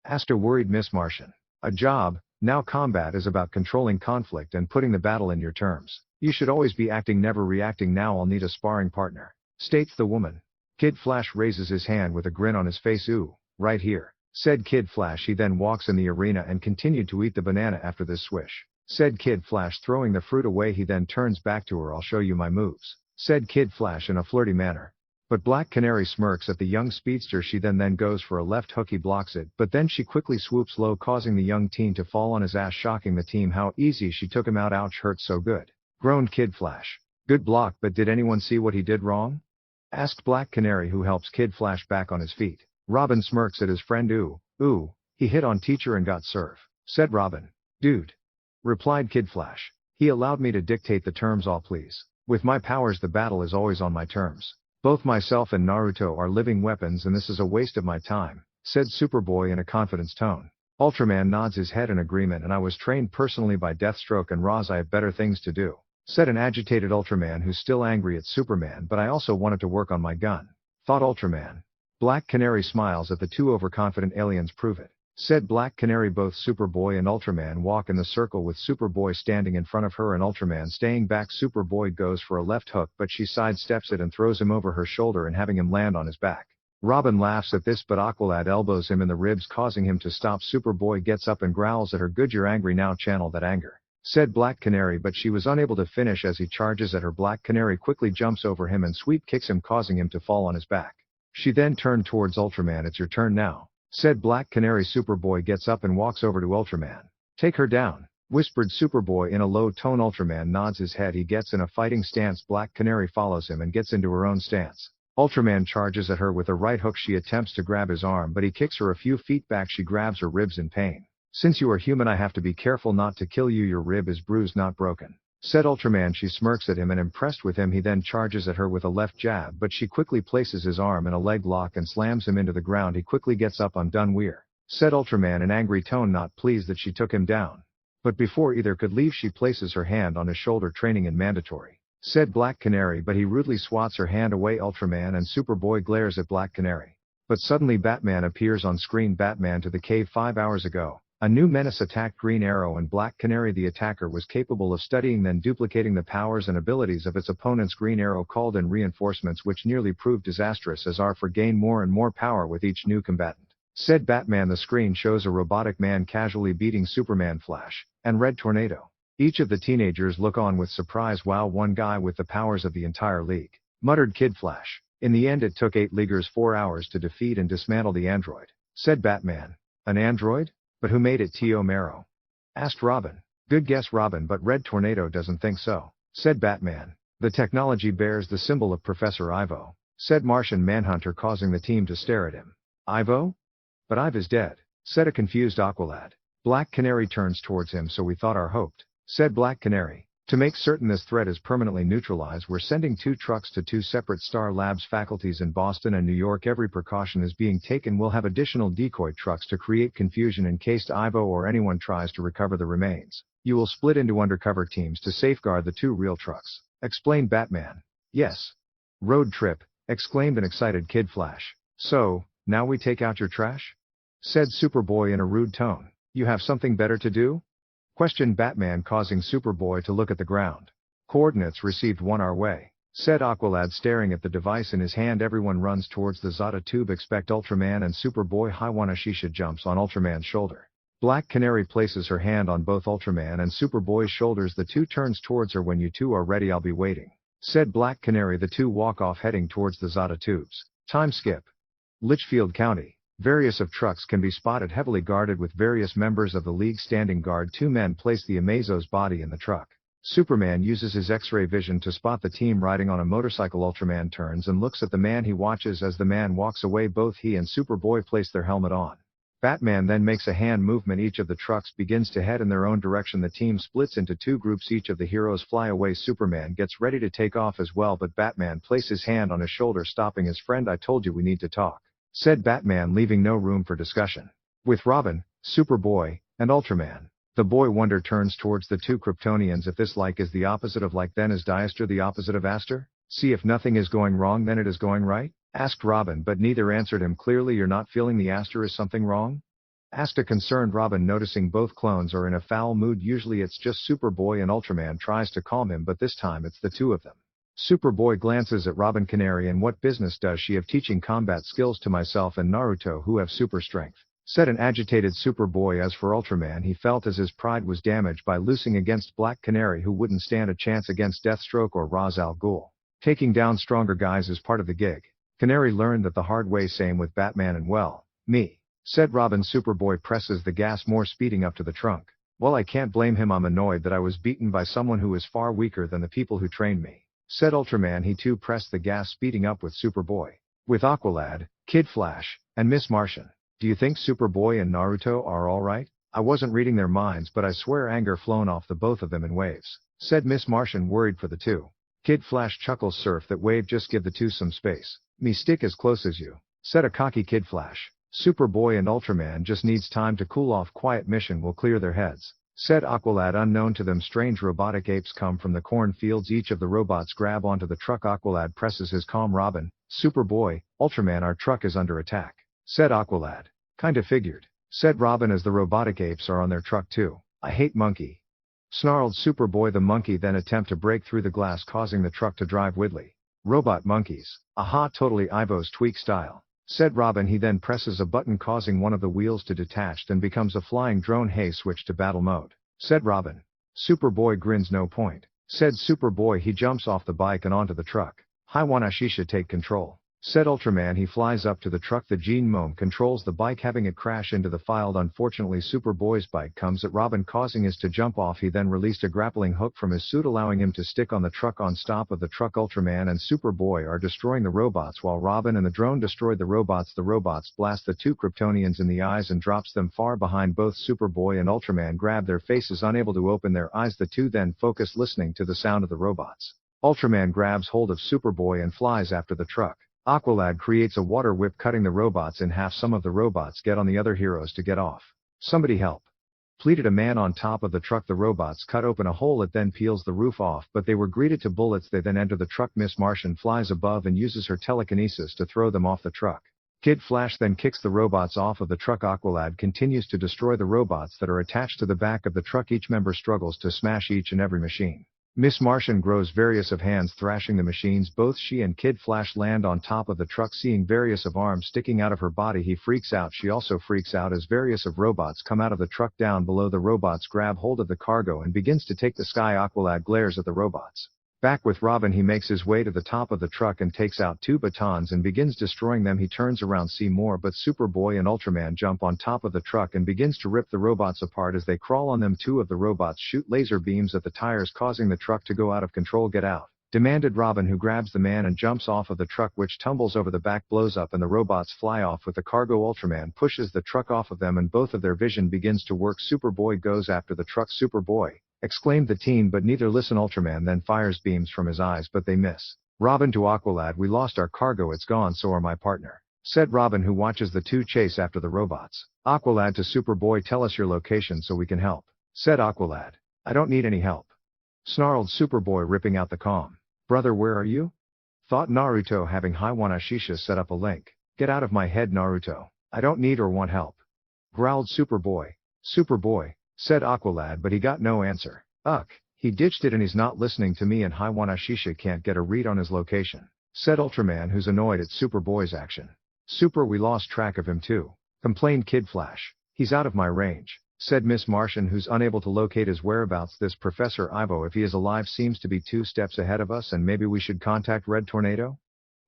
asked a worried Miss Martian. "A job. Now combat is about controlling conflict and putting the battle in your terms. You should always be acting, never reacting. Now I'll need a sparring partner," states the woman. Kid Flash raises his hand with a grin on his face. "Ooh, right here," said Kid Flash. He then walks in the arena and continued to eat the banana. "After this, swish," said Kid Flash, throwing the fruit away. He then turns back to her. "I'll show you my moves," said Kid Flash in a flirty manner. But Black Canary smirks at the young speedster. She then goes for a left hook. He blocks it, but then she quickly swoops low, causing the young teen to fall on his ass, shocking the team. "How easy she took him out. Ouch, hurts so good," groaned Kid Flash. "Good block, but did anyone see what he did wrong?" asked Black Canary, who helps Kid Flash back on his feet. Robin smirks at his friend. Ooh, he hit on teacher and got serve," said Robin. "Dude," replied Kid Flash. "He allowed me to dictate the terms, all please. With my powers the battle is always on my terms. Both myself and Naruto are living weapons and this is a waste of my time," said Superboy in a confidence tone. Ultraman nods his head in agreement. "And I was trained personally by Deathstroke and Roz. I have better things to do," said an agitated Ultraman who's still angry at Superman. "But I also wanted to work on my gun," thought Ultraman. Black Canary smiles at the two overconfident aliens. "Prove it," said Black Canary. Both Superboy and Ultraman walk in the circle with Superboy standing in front of her and Ultraman staying back. Superboy goes for a left hook, but she sidesteps it and throws him over her shoulder and having him land on his back. Robin laughs at this, but Aqualad elbows him in the ribs, causing him to stop. Superboy gets up and growls at her. "Good, you're angry now, channel that anger," said Black Canary, but she was unable to finish as he charges at her. Black Canary quickly jumps over him and sweep kicks him, causing him to fall on his back. She then turned towards Ultraman. "It's your turn now," said Black Canary. Superboy gets up and walks over to Ultraman. "Take her down," whispered Superboy in a low tone. Ultraman nods his head. He gets in a fighting stance. Black Canary follows him and gets into her own stance. Ultraman charges at her with a right hook. She attempts to grab his arm, but he kicks her a few feet back. She grabs her ribs in pain. "Since you are human, I have to be careful not to kill you. Your rib is bruised, not broken," said Ultraman. She smirks at him and impressed with him. He then charges at her with a left jab, but she quickly places his arm in a leg lock and slams him into the ground. He quickly gets up. "I'm done, we're," said Ultraman in angry tone, not pleased that she took him down. But before either could leave, she places her hand on his shoulder. "Training and mandatory," said Black Canary, but he rudely swats her hand away. Ultraman and Superboy glares at Black Canary. But suddenly Batman appears on screen. "Batman to the cave 5 hours ago. A new menace attacked Green Arrow and Black Canary. The attacker was capable of studying then duplicating the powers and abilities of its opponents. Green Arrow called in reinforcements which nearly proved disastrous as Arthur gained more and more power with each new combatant. Said Batman. The screen shows a robotic man casually beating Superman, Flash, and Red Tornado. Each of the teenagers look on with surprise. Wow, one guy with the powers of the entire league, muttered Kid Flash. In the end it took 8 Leaguers 4 hours to defeat and dismantle the android. Said Batman. An android? But who made it? T.O. Marrow asked Robin. Good guess, Robin, but Red Tornado doesn't think so. Said Batman. The technology bears the symbol of Professor Ivo. Said Martian Manhunter, causing the team to stare at him. Ivo? But Ivo is dead. Said a confused Aqualad. Black Canary turns towards him. So we thought or hoped. Said Black Canary. To make certain this threat is permanently neutralized, we're sending 2 trucks to 2 separate Star Labs faculties in Boston and New York. Every precaution is being taken. We'll have additional decoy trucks to create confusion in case Ivo or anyone tries to recover the remains. You will split into undercover teams to safeguard the 2 real trucks, explained Batman. Yes. Road trip, exclaimed an excited Kid Flash. So, now we take out your trash? Said Superboy in a rude tone. You have something better to do? Questioned Batman, causing Superboy to look at the ground. Coordinates received 1 our way. Said Aqualad, staring at the device in his hand. Everyone runs towards the Zata tube. Expect Ultraman and Superboy. Haiwana Shisha jumps on Ultraman's shoulder. Black Canary places her hand on both Ultraman and Superboy's shoulders. The 2 turns towards her. When you 2 are ready, I'll be waiting. Said Black Canary. The 2 walk off, heading towards the Zata tubes. Time skip. Litchfield County. Various of trucks can be spotted heavily guarded with various members of the League standing guard. 2 men place the Amazo's body in the truck. Superman uses his X-ray vision to spot the team riding on a motorcycle. Ultraman turns and looks at the man. He watches as the man walks away. Both he and Superboy place their helmet on. Batman then makes a hand movement. Each of the trucks begins to head in their own direction. The team splits into 2 groups. Each of the heroes fly away. Superman gets ready to take off as well, but Batman places his hand on his shoulder, stopping his friend. I told you we need to talk, said Batman, leaving no room for discussion. With Robin, Superboy, and Ultraman. The boy Wonder turns towards the 2 Kryptonians. If this like is the opposite of like, then is Diaster the opposite of Aster? See, if nothing is going wrong, then it is going right? Asked Robin, but neither answered him. Clearly you're not feeling the Aster. Is something wrong? Asked a concerned Robin, noticing both clones are in a foul mood. Usually it's just Superboy and Ultraman tries to calm him, but this time it's the 2 of them. Superboy glances at Robin. Canary, and what business does she have teaching combat skills to myself and Naruto, who have super strength? Said an agitated Superboy. As for Ultraman, he felt as his pride was damaged by losing against Black Canary, who wouldn't stand a chance against Deathstroke or Ra's al Ghul. Taking down stronger guys is part of the gig. Canary learned that the hard way. Same with Batman and well, me, said Robin. Superboy presses the gas more, speeding up to the trunk. Well, I can't blame him. I'm annoyed that I was beaten by someone who is far weaker than the people who trained me, said Ultraman. He too pressed the gas, speeding up with Superboy. With Aqualad, Kid Flash, and Miss Martian. Do you think Superboy and Naruto are alright? I wasn't reading their minds, but I swear anger flown off the both of them in waves, said Miss Martian, worried for the 2. Kid Flash chuckles. Surf that wave, just give the 2 some space. Me stick as close as you, said a cocky Kid Flash. Superboy and Ultraman just needs time to cool off. Quiet mission will clear their heads, said Aqualad. Unknown to them, strange robotic apes come from the cornfields. Each of the robots grab onto the truck. Aqualad presses his calm. Robin, Superboy, Ultraman, our truck is under attack, said Aqualad. Kinda figured, said Robin, as the robotic apes are on their truck too. I hate monkey, snarled Superboy. The monkey then attempt to break through the glass, causing the truck to drive widely. Robot monkeys. Aha, totally Ivo's tweak style, said Robin. He then presses a button, causing one of the wheels to detach and becomes a flying drone. Hey, switch to battle mode, said Robin. Superboy grins. No point, said Superboy. He jumps off the bike and onto the truck. Haiwana Shisha, take control, said Ultraman. He flies up to the truck. The Gene Mome controls the bike, having it crash into the field. Unfortunately, Superboy's bike comes at Robin, causing his to jump off. He then released a grappling hook from his suit, allowing him to stick on the truck. On top of the truck, Ultraman and Superboy are destroying the robots, while Robin and the drone destroyed the robots. The robots blast the 2 Kryptonians in the eyes and drops them far behind. Both Superboy and Ultraman grab their faces, unable to open their eyes. The 2 then focus, listening to the sound of the robots. Ultraman grabs hold of Superboy and flies after the truck. Aqualad creates a water whip, cutting the robots in half. Some of the robots get on the other heroes to get off. Somebody help, pleaded a man on top of the truck. The robots cut open a hole. It then peels the roof off, but they were greeted to bullets. They then enter the truck. Miss Martian flies above and uses her telekinesis to throw them off the truck. Kid Flash then kicks the robots off of the truck. Aqualad continues to destroy the robots that are attached to the back of the truck. Each member struggles to smash each and every machine. Miss Martian grows various of hands thrashing the machines. Both she and Kid Flash land on top of the truck. Seeing various of arms sticking out of her body, he freaks out. She also freaks out as various of robots come out of the truck. Down below, the robots grab hold of the cargo and begins to take the sky. Aqualad glares at the robots. Back with Robin, he makes his way to the top of the truck and takes out 2 batons and begins destroying them. He turns around, see more, but Superboy and Ultraman jump on top of the truck and begins to rip the robots apart. As they crawl on them, 2 of the robots shoot laser beams at the tires, causing the truck to go out of control. Get out, demanded Robin, who grabs the man and jumps off of the truck, which tumbles over the back, blows up, and the robots fly off with the cargo. Ultraman pushes the truck off of them and both of their vision begins to work. Superboy goes after the truck. Superboy! Exclaimed the teen, but neither listen. Ultraman then fires beams from his eyes, but they miss. Robin to Aqualad, we lost our cargo, it's gone, so are my partner, said Robin, who watches the 2 chase after the robots. Aqualad to Superboy, tell us your location so we can help, said Aqualad. I don't need any help, snarled Superboy, ripping out the comm. Brother, where are you? Thought Naruto, having Haiwanashisha set up a link. Get out of my head, Naruto. I don't need or want help, growled Superboy. Superboy, said Aqualad, but he got no answer. He ditched it and he's not listening to me, and Haiwanashisha can't get a read on his location, said Ultraman, who's annoyed at Superboy's action. Super, we lost track of him too, complained Kid Flash. He's out of my range, said Miss Martian, who's unable to locate his whereabouts. This Professor Ivo, if he is alive, seems to be 2 steps ahead of us, and maybe we should contact Red Tornado?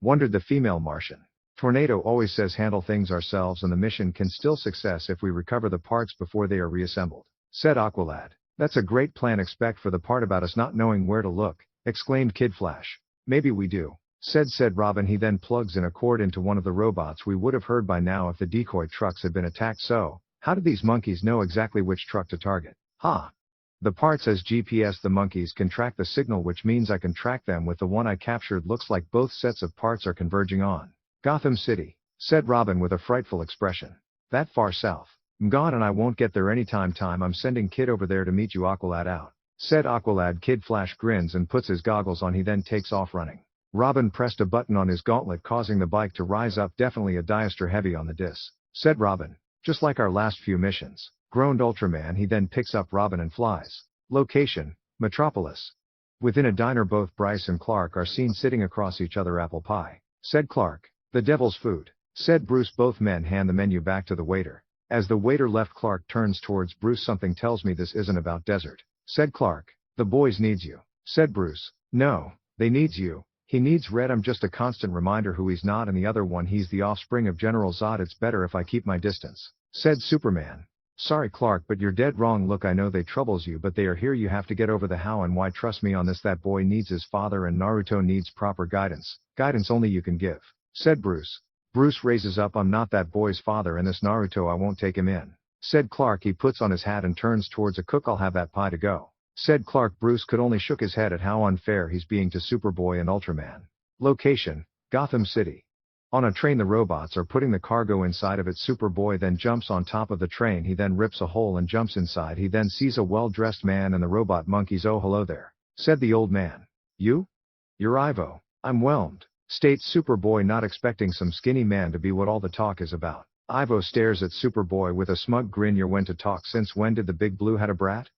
Wondered the female Martian. Tornado always says handle things ourselves, and the mission can still success if we recover the parts before they are reassembled, said Aqualad. That's a great plan. Expect for the part about us not knowing where to look, exclaimed Kid Flash. Maybe we do, said Robin. He then plugs in a cord into one of the robots. We would have heard by now if the decoy trucks had been attacked, so how did these monkeys know exactly which truck to target? The part says GPS. The monkeys can track the signal, which means I can track them with the one I captured. Looks like both sets of parts are converging on Gotham City, said Robin with a frightful expression. That far south? God, and I won't get there anytime. I'm sending Kid over there to meet you. Aqualad out, said Aqualad. Kid Flash grins and puts his goggles on. He then takes off running. Robin pressed a button on his gauntlet, causing the bike to rise up. Definitely a diester heavy on the disc, said Robin. Just like our last few missions, groaned Ultraman. He then picks up Robin and flies. Location, Metropolis. Within a diner, both Bryce and Clark are seen sitting across each other. Apple pie, said Clark. The devil's food, said Bruce. Both men hand the menu back to the waiter. As the waiter left, Clark turns towards Bruce. Something tells me this isn't about desert, said Clark. The boys needs you, said Bruce. No, they needs you. He needs Red. I'm just a constant reminder who he's not, and the other one, he's the offspring of General Zod. It's better if I keep my distance, said Superman. Sorry Clark, but you're dead wrong. Look, I know they troubles you, but they are here. You have to get over the how and why. Trust me on this. That boy needs his father, and Naruto needs proper guidance. Guidance only you can give, said Bruce. Bruce raises up. I'm not that boy's father, and this Naruto, I won't take him in, said Clark. He puts on his hat and turns towards a cook. I'll have that pie to go, said Clark. Bruce could only shook his head at how unfair he's being to Superboy and Ultraman. Location, Gotham City. On a train, the robots are putting the cargo inside of it. Superboy then jumps on top of the train. He then rips a hole and jumps inside. He then sees a well-dressed man and the robot monkeys. Oh, hello there, said the old man. You're Ivo. I'm whelmed, states Superboy, not expecting some skinny man to be what all the talk is about. Ivo stares at Superboy with a smug grin. You're when to talk. Since when did the big blue had a brat?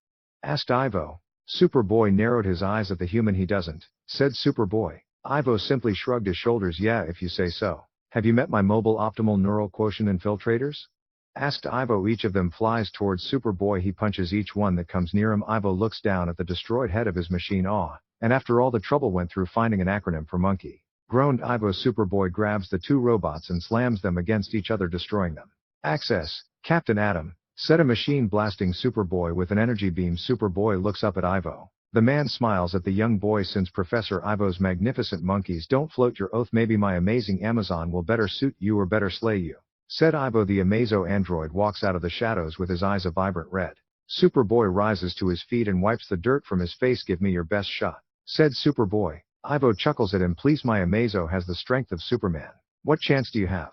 Asked Ivo. Superboy narrowed his eyes at the human. He doesn't, said Superboy. Ivo simply shrugged his shoulders. Yeah, if you say so. Have you met my mobile optimal neural quotient infiltrators? Asked Ivo. Each of them flies towards Superboy. He punches each one that comes near him. Ivo looks down at the destroyed head of his machine. And after all the trouble went through finding an acronym for monkey, groaned Ivo. Superboy grabs the 2 robots and slams them against each other, destroying them. Access, Captain Atom, said a machine, blasting Superboy with an energy beam. Superboy looks up at Ivo. The man smiles at the young boy. Since Professor Ivo's magnificent monkeys don't float your oath, maybe my amazing Amazon will better suit you or better slay you, said Ivo. The Amazo android walks out of the shadows with his eyes a vibrant red. Superboy rises to his feet and wipes the dirt from his face. Give me your best shot, said Superboy. Ivo chuckles at him. Please, my Amazo has the strength of Superman. What chance do you have?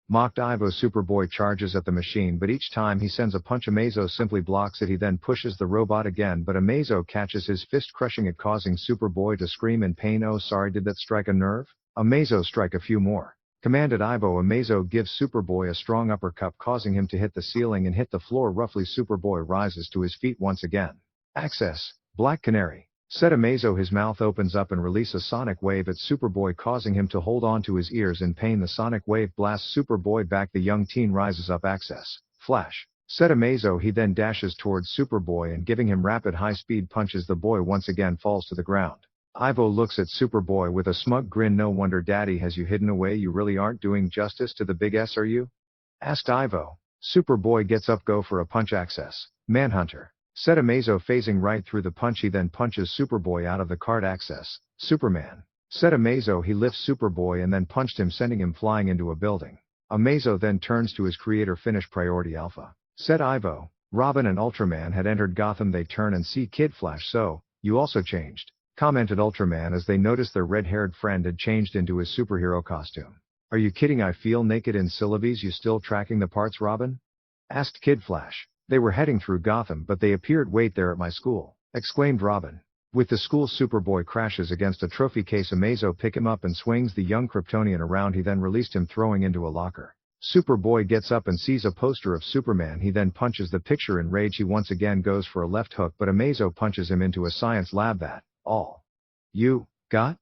Mocked Ivo. Superboy charges at the machine, but each time he sends a punch, Amazo simply blocks it. He then pushes the robot again, but Amazo catches his fist, crushing it, causing Superboy to scream in pain. Oh, sorry, did that strike a nerve? Amazo, strike a few more. commanded Ivo. Amazo gives Superboy a strong uppercut, causing him to hit the ceiling and hit the floor roughly. Superboy rises to his feet once again. Access, Black Canary, said Amazo. His mouth opens up and release a sonic wave at Superboy, causing him to hold on to his ears in pain. The sonic wave blasts Superboy back. The young teen rises up. Access, Flash, said Amazo. He then dashes towards Superboy and giving him rapid high-speed punches. The boy once again falls to the ground. Ivo looks at Superboy with a smug grin. No wonder Daddy has you hidden away. You really aren't doing justice to the big S, are you? Asked Ivo. Superboy gets up. Go for a punch. Access, Manhunter, said Amazo, phasing right through the punch. He then punches Superboy out of the cart. Access, Superman, said Amazo. He lifts Superboy and then punched him, sending him flying into a building. Amazo then turns to his creator. Finish Priority Alpha, said Ivo. Robin and Ultraman had entered Gotham. They turn and see Kid Flash. So, you also changed, commented Ultraman as they noticed their red-haired friend had changed into his superhero costume. Are you kidding? I feel naked in syllables. You still tracking the parts, Robin? Asked Kid Flash. They were heading through Gotham, but they appeared. Wait, there at my school, exclaimed Robin. With the school, Superboy crashes against a trophy case. Amazo pick him up and swings the young Kryptonian around. He then released him, throwing into a locker. Superboy gets up and sees a poster of Superman. He then punches the picture in rage. He once again goes for a left hook, but Amazo punches him into a science lab. That all you got?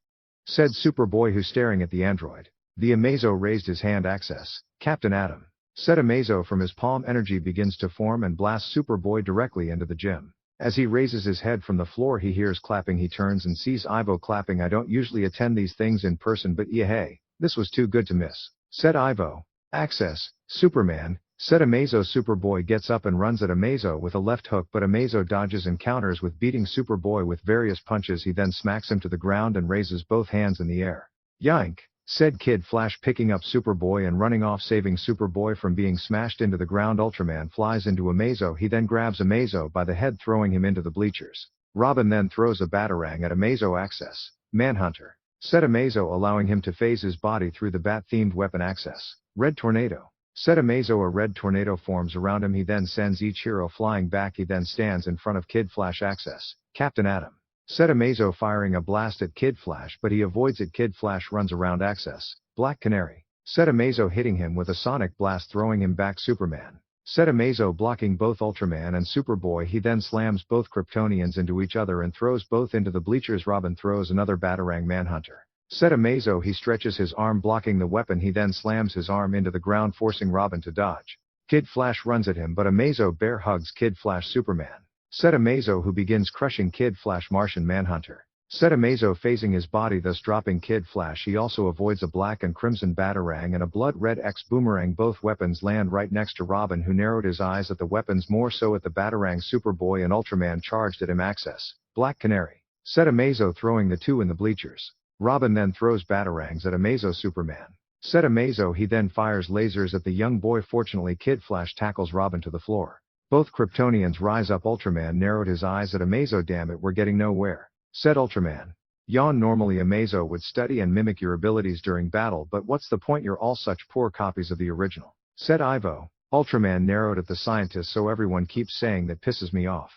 Said Superboy, who's staring at the android. The Amazo raised his hand. Access, Captain Atom, said Amazo. From his palm, energy begins to form and blasts Superboy directly into the gym. As he raises his head from the floor, he hears clapping. He turns and sees Ivo clapping. I don't usually attend these things in person, but yeah, hey, this was too good to miss, said Ivo. Access, Superman, said Amazo. Superboy gets up and runs at Amazo with a left hook, but Amazo dodges and counters with beating Superboy with various punches. He then smacks him to the ground and raises both hands in the air. Yoink, said Kid Flash, picking up Superboy and running off, saving Superboy from being smashed into the ground. Ultraman flies into Amazo. He then grabs Amazo by the head, throwing him into the bleachers. Robin then throws a batarang at Amazo. Access, Manhunter, said Amazo, allowing him to phase his body through the bat-themed weapon. Access, Red Tornado, said Amazo. A red tornado forms around him. He then sends each hero flying back. He then stands in front of Kid Flash. Access, Captain Atom, said Amazo, firing a blast at Kid Flash, but he avoids it. Kid Flash runs around. Access, Black Canary, said Amazo, hitting him with a sonic blast, throwing him back. Superman, said Amazo, blocking both Ultraman and Superboy. He then slams both Kryptonians into each other and throws both into the bleachers. Robin throws another batarang. Manhunter, said Amazo. He stretches his arm, blocking the weapon. He then slams his arm into the ground, forcing Robin to dodge. Kid Flash runs at him, but Amazo bear hugs Kid Flash. Superman, said Amazo, who begins crushing Kid Flash. Martian Manhunter, said Amazo, phasing his body, thus dropping Kid Flash. He also avoids a black and crimson batarang and a blood red X boomerang. Both weapons land right next to Robin, who narrowed his eyes at the weapons, more so at the batarang. Superboy and Ultraman charged at him. Access, Black Canary, said Amazo, throwing the two in the bleachers. Robin then throws batarangs at Amazo. Superman, said Amazo. He then fires lasers at the young boy. Fortunately, Kid Flash tackles Robin to the floor. Both Kryptonians rise up. Ultraman narrowed his eyes at Amazo. Damn it, we're getting nowhere, said Ultraman. Yawn. Normally Amazo would study and mimic your abilities during battle, but what's the point? You're all such poor copies of the original, said Ivo. Ultraman narrowed at the scientist. So everyone keeps saying that, pisses me off,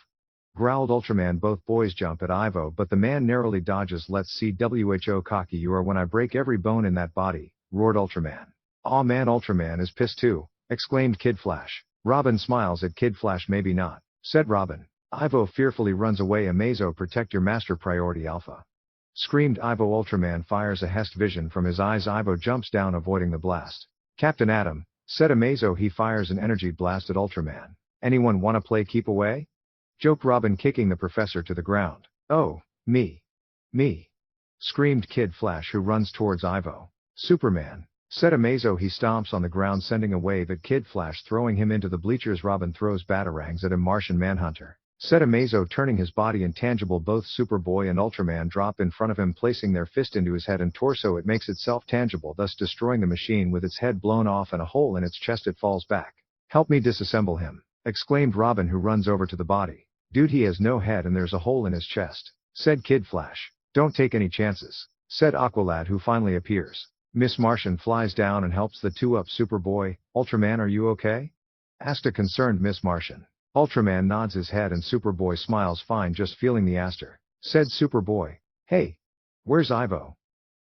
growled Ultraman. Both boys jump at Ivo, but the man narrowly dodges. Let's see who cocky you are when I break every bone in that body, roared Ultraman. Aw man, Ultraman is pissed too, exclaimed Kid Flash. Robin smiles at Kid Flash. Maybe not, said Robin. Ivo fearfully runs away. Amazo, protect your master. Priority Alpha, screamed Ivo. Ultraman fires a Hest vision from his eyes. Ivo jumps down, avoiding the blast. Captain Atom, said Amazo. He fires an energy blast at Ultraman. Anyone wanna play keep away? Joked Robin, kicking the professor to the ground. Oh, me, screamed Kid Flash, who runs towards Ivo. Superman, said Amazo. He stomps on the ground, sending a wave at Kid Flash, throwing him into the bleachers. Robin throws batarangs at him. Martian Manhunter, said Amazo, turning his body intangible. Both Superboy and Ultraman drop in front of him, placing their fist into his head and torso. It makes itself tangible, thus destroying the machine. With its head blown off and a hole in its chest, it falls back. Help me disassemble him, exclaimed Robin, who runs over to the body. Dude, he has no head and there's a hole in his chest, said Kid Flash. Don't take any chances, said Aqualad, who finally appears. Miss Martian flies down and helps the two up. Superboy, Ultraman, are you okay? Asked a concerned Miss Martian. Ultraman nods his head and Superboy smiles. Fine, just feeling the aster, said Superboy. Hey, where's Ivo?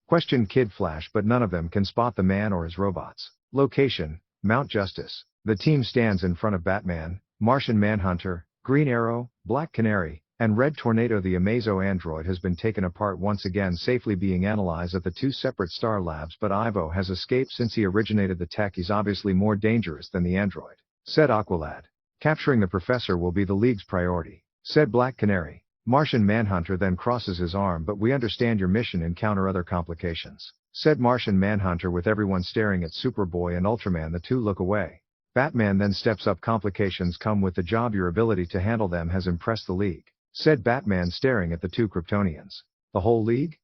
Question Kid Flash, but none of them can spot the man or his robots. Location, Mount Justice. The team stands in front of Batman, Martian Manhunter, Green Arrow, Black Canary, and Red Tornado. The Amazo android has been taken apart once again, safely being analyzed at the two separate star labs, but Ivo has escaped since he originated the tech. He's obviously more dangerous than the android, said Aqualad. Capturing the professor will be the League's priority, said Black Canary. Martian Manhunter then crosses his arm. But we understand your mission. Encounter other complications, said Martian Manhunter. With everyone staring at Superboy and Ultraman, the two look away. Batman then steps up. Complications come with the job. Your ability to handle them has impressed the League, said Batman, staring at the two Kryptonians. The whole League?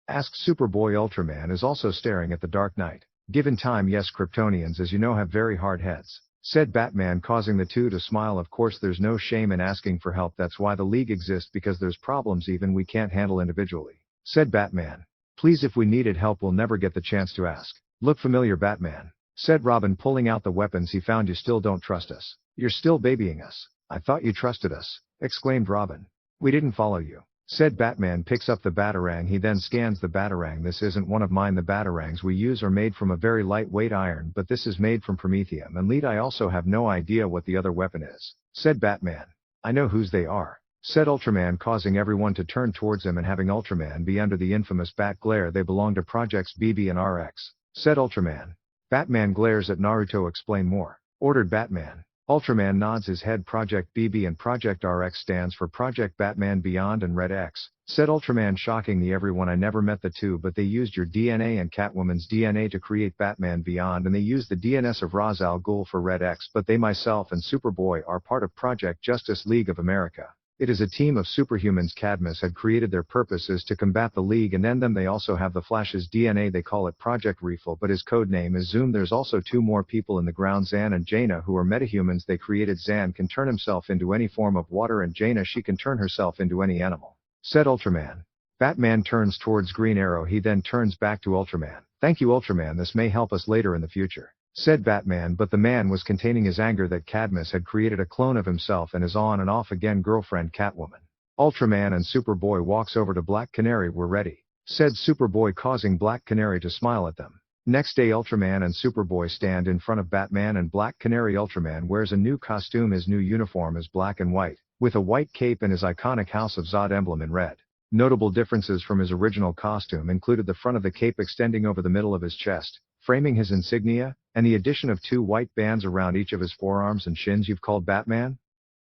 Asked Superboy. Ultraman is also staring at the Dark Knight. Given time, yes, Kryptonians, as you know, have very hard heads, said Batman, causing the two to smile. Of course there's no shame in asking for help. That's why the League exists, because there's problems even we can't handle individually, said Batman. Please, if we needed help we'll never get the chance to ask. Look familiar, Batman, said Robin, pulling out the weapons he found. You still don't trust us? You're still babying us. I thought you trusted us, exclaimed Robin. We didn't follow you, said Batman. Picks up the Batarang. He then scans the Batarang. This isn't one of mine. The Batarangs we use are made from a very lightweight iron, but this is made from promethium and lead. I also have no idea what the other weapon is, said Batman. I know whose they are, said Ultraman, causing everyone to turn towards him and having Ultraman be under the infamous Bat Glare. They belong to Projects BB and RX, said Ultraman. Batman glares at Naruto. Explain more, ordered Batman. Ultraman nods his head. Project BB and Project RX stands for Project Batman Beyond and Red X, said Ultraman, shocking the everyone. I never met the two, but they used your DNA and Catwoman's DNA to create Batman Beyond, and they used the DNS of Ra's al Ghul for Red X. But they, myself and Superboy, are part of Project Justice League of America. It is a team of superhumans Cadmus had created. Their purpose is to combat the League and end them. They also have the Flash's DNA. They call it Project Refill, but his code name is Zoom. There's also two more people in the ground, Zan and Jaina, who are metahumans they created. Zan can turn himself into any form of water, and Jaina, she can turn herself into any animal, said Ultraman. Batman turns towards Green Arrow. He then turns back to Ultraman. Thank you, Ultraman. This may help us later in the future, said Batman, but the man was containing his anger that Cadmus had created a clone of himself and is on and off again. Girlfriend Catwoman. Ultraman and Superboy walks over to Black Canary. We're ready, said Superboy, causing Black Canary to smile at them. Next day, Ultraman and Superboy stand in front of Batman and Black Canary. Ultraman wears a new costume. His new uniform is black and white, with a white cape and his iconic House of Zod emblem in red. Notable differences from his original costume included the front of the cape extending over the middle of his chest, framing his insignia, and the addition of two white bands around each of his forearms and shins. You've called Batman?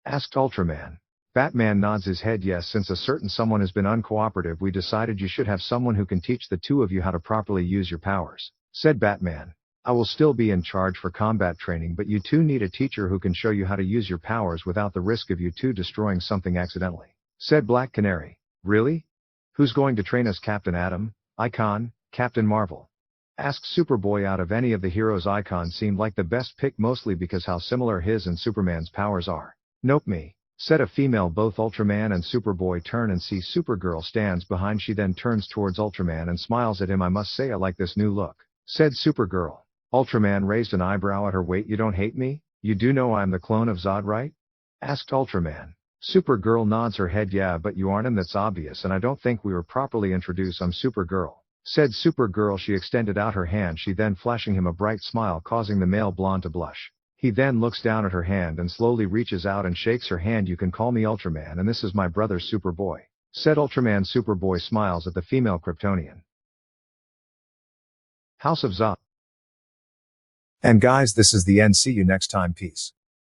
Asked Ultraman. Batman nods his head. Yes, since a certain someone has been uncooperative, we decided you should have someone who can teach the two of you how to properly use your powers, said Batman. I will still be in charge for combat training, but you two need a teacher who can show you how to use your powers without the risk of you two destroying something accidentally, said Black Canary. Really? Who's going to train us? Captain Atom, Icon, Captain Marvel? Asked Superboy. Out of any of the heroes, Icon seemed like the best pick, mostly because how similar his and Superman's powers are. Nope, me, said a female. Both Ultraman and Superboy turn and see Supergirl stands behind. She then turns towards Ultraman and smiles at him. I must say I like this new look, said Supergirl. Ultraman raised an eyebrow at her. Wait, you don't hate me? You do know I'm the clone of Zod, right? Asked Ultraman. Supergirl nods her head. Yeah, but you aren't him. That's obvious, and I don't think we were properly introduced. I'm Supergirl, said Supergirl. She extended out her hand. She then flashing him a bright smile, causing the male blonde to blush. He then looks down at her hand and slowly reaches out and shakes her hand. You can call me Ultraman, and this is my brother Superboy, said Ultraman. Superboy smiles at the female Kryptonian. House of Zod. And guys, this is the end. See you next time. Peace.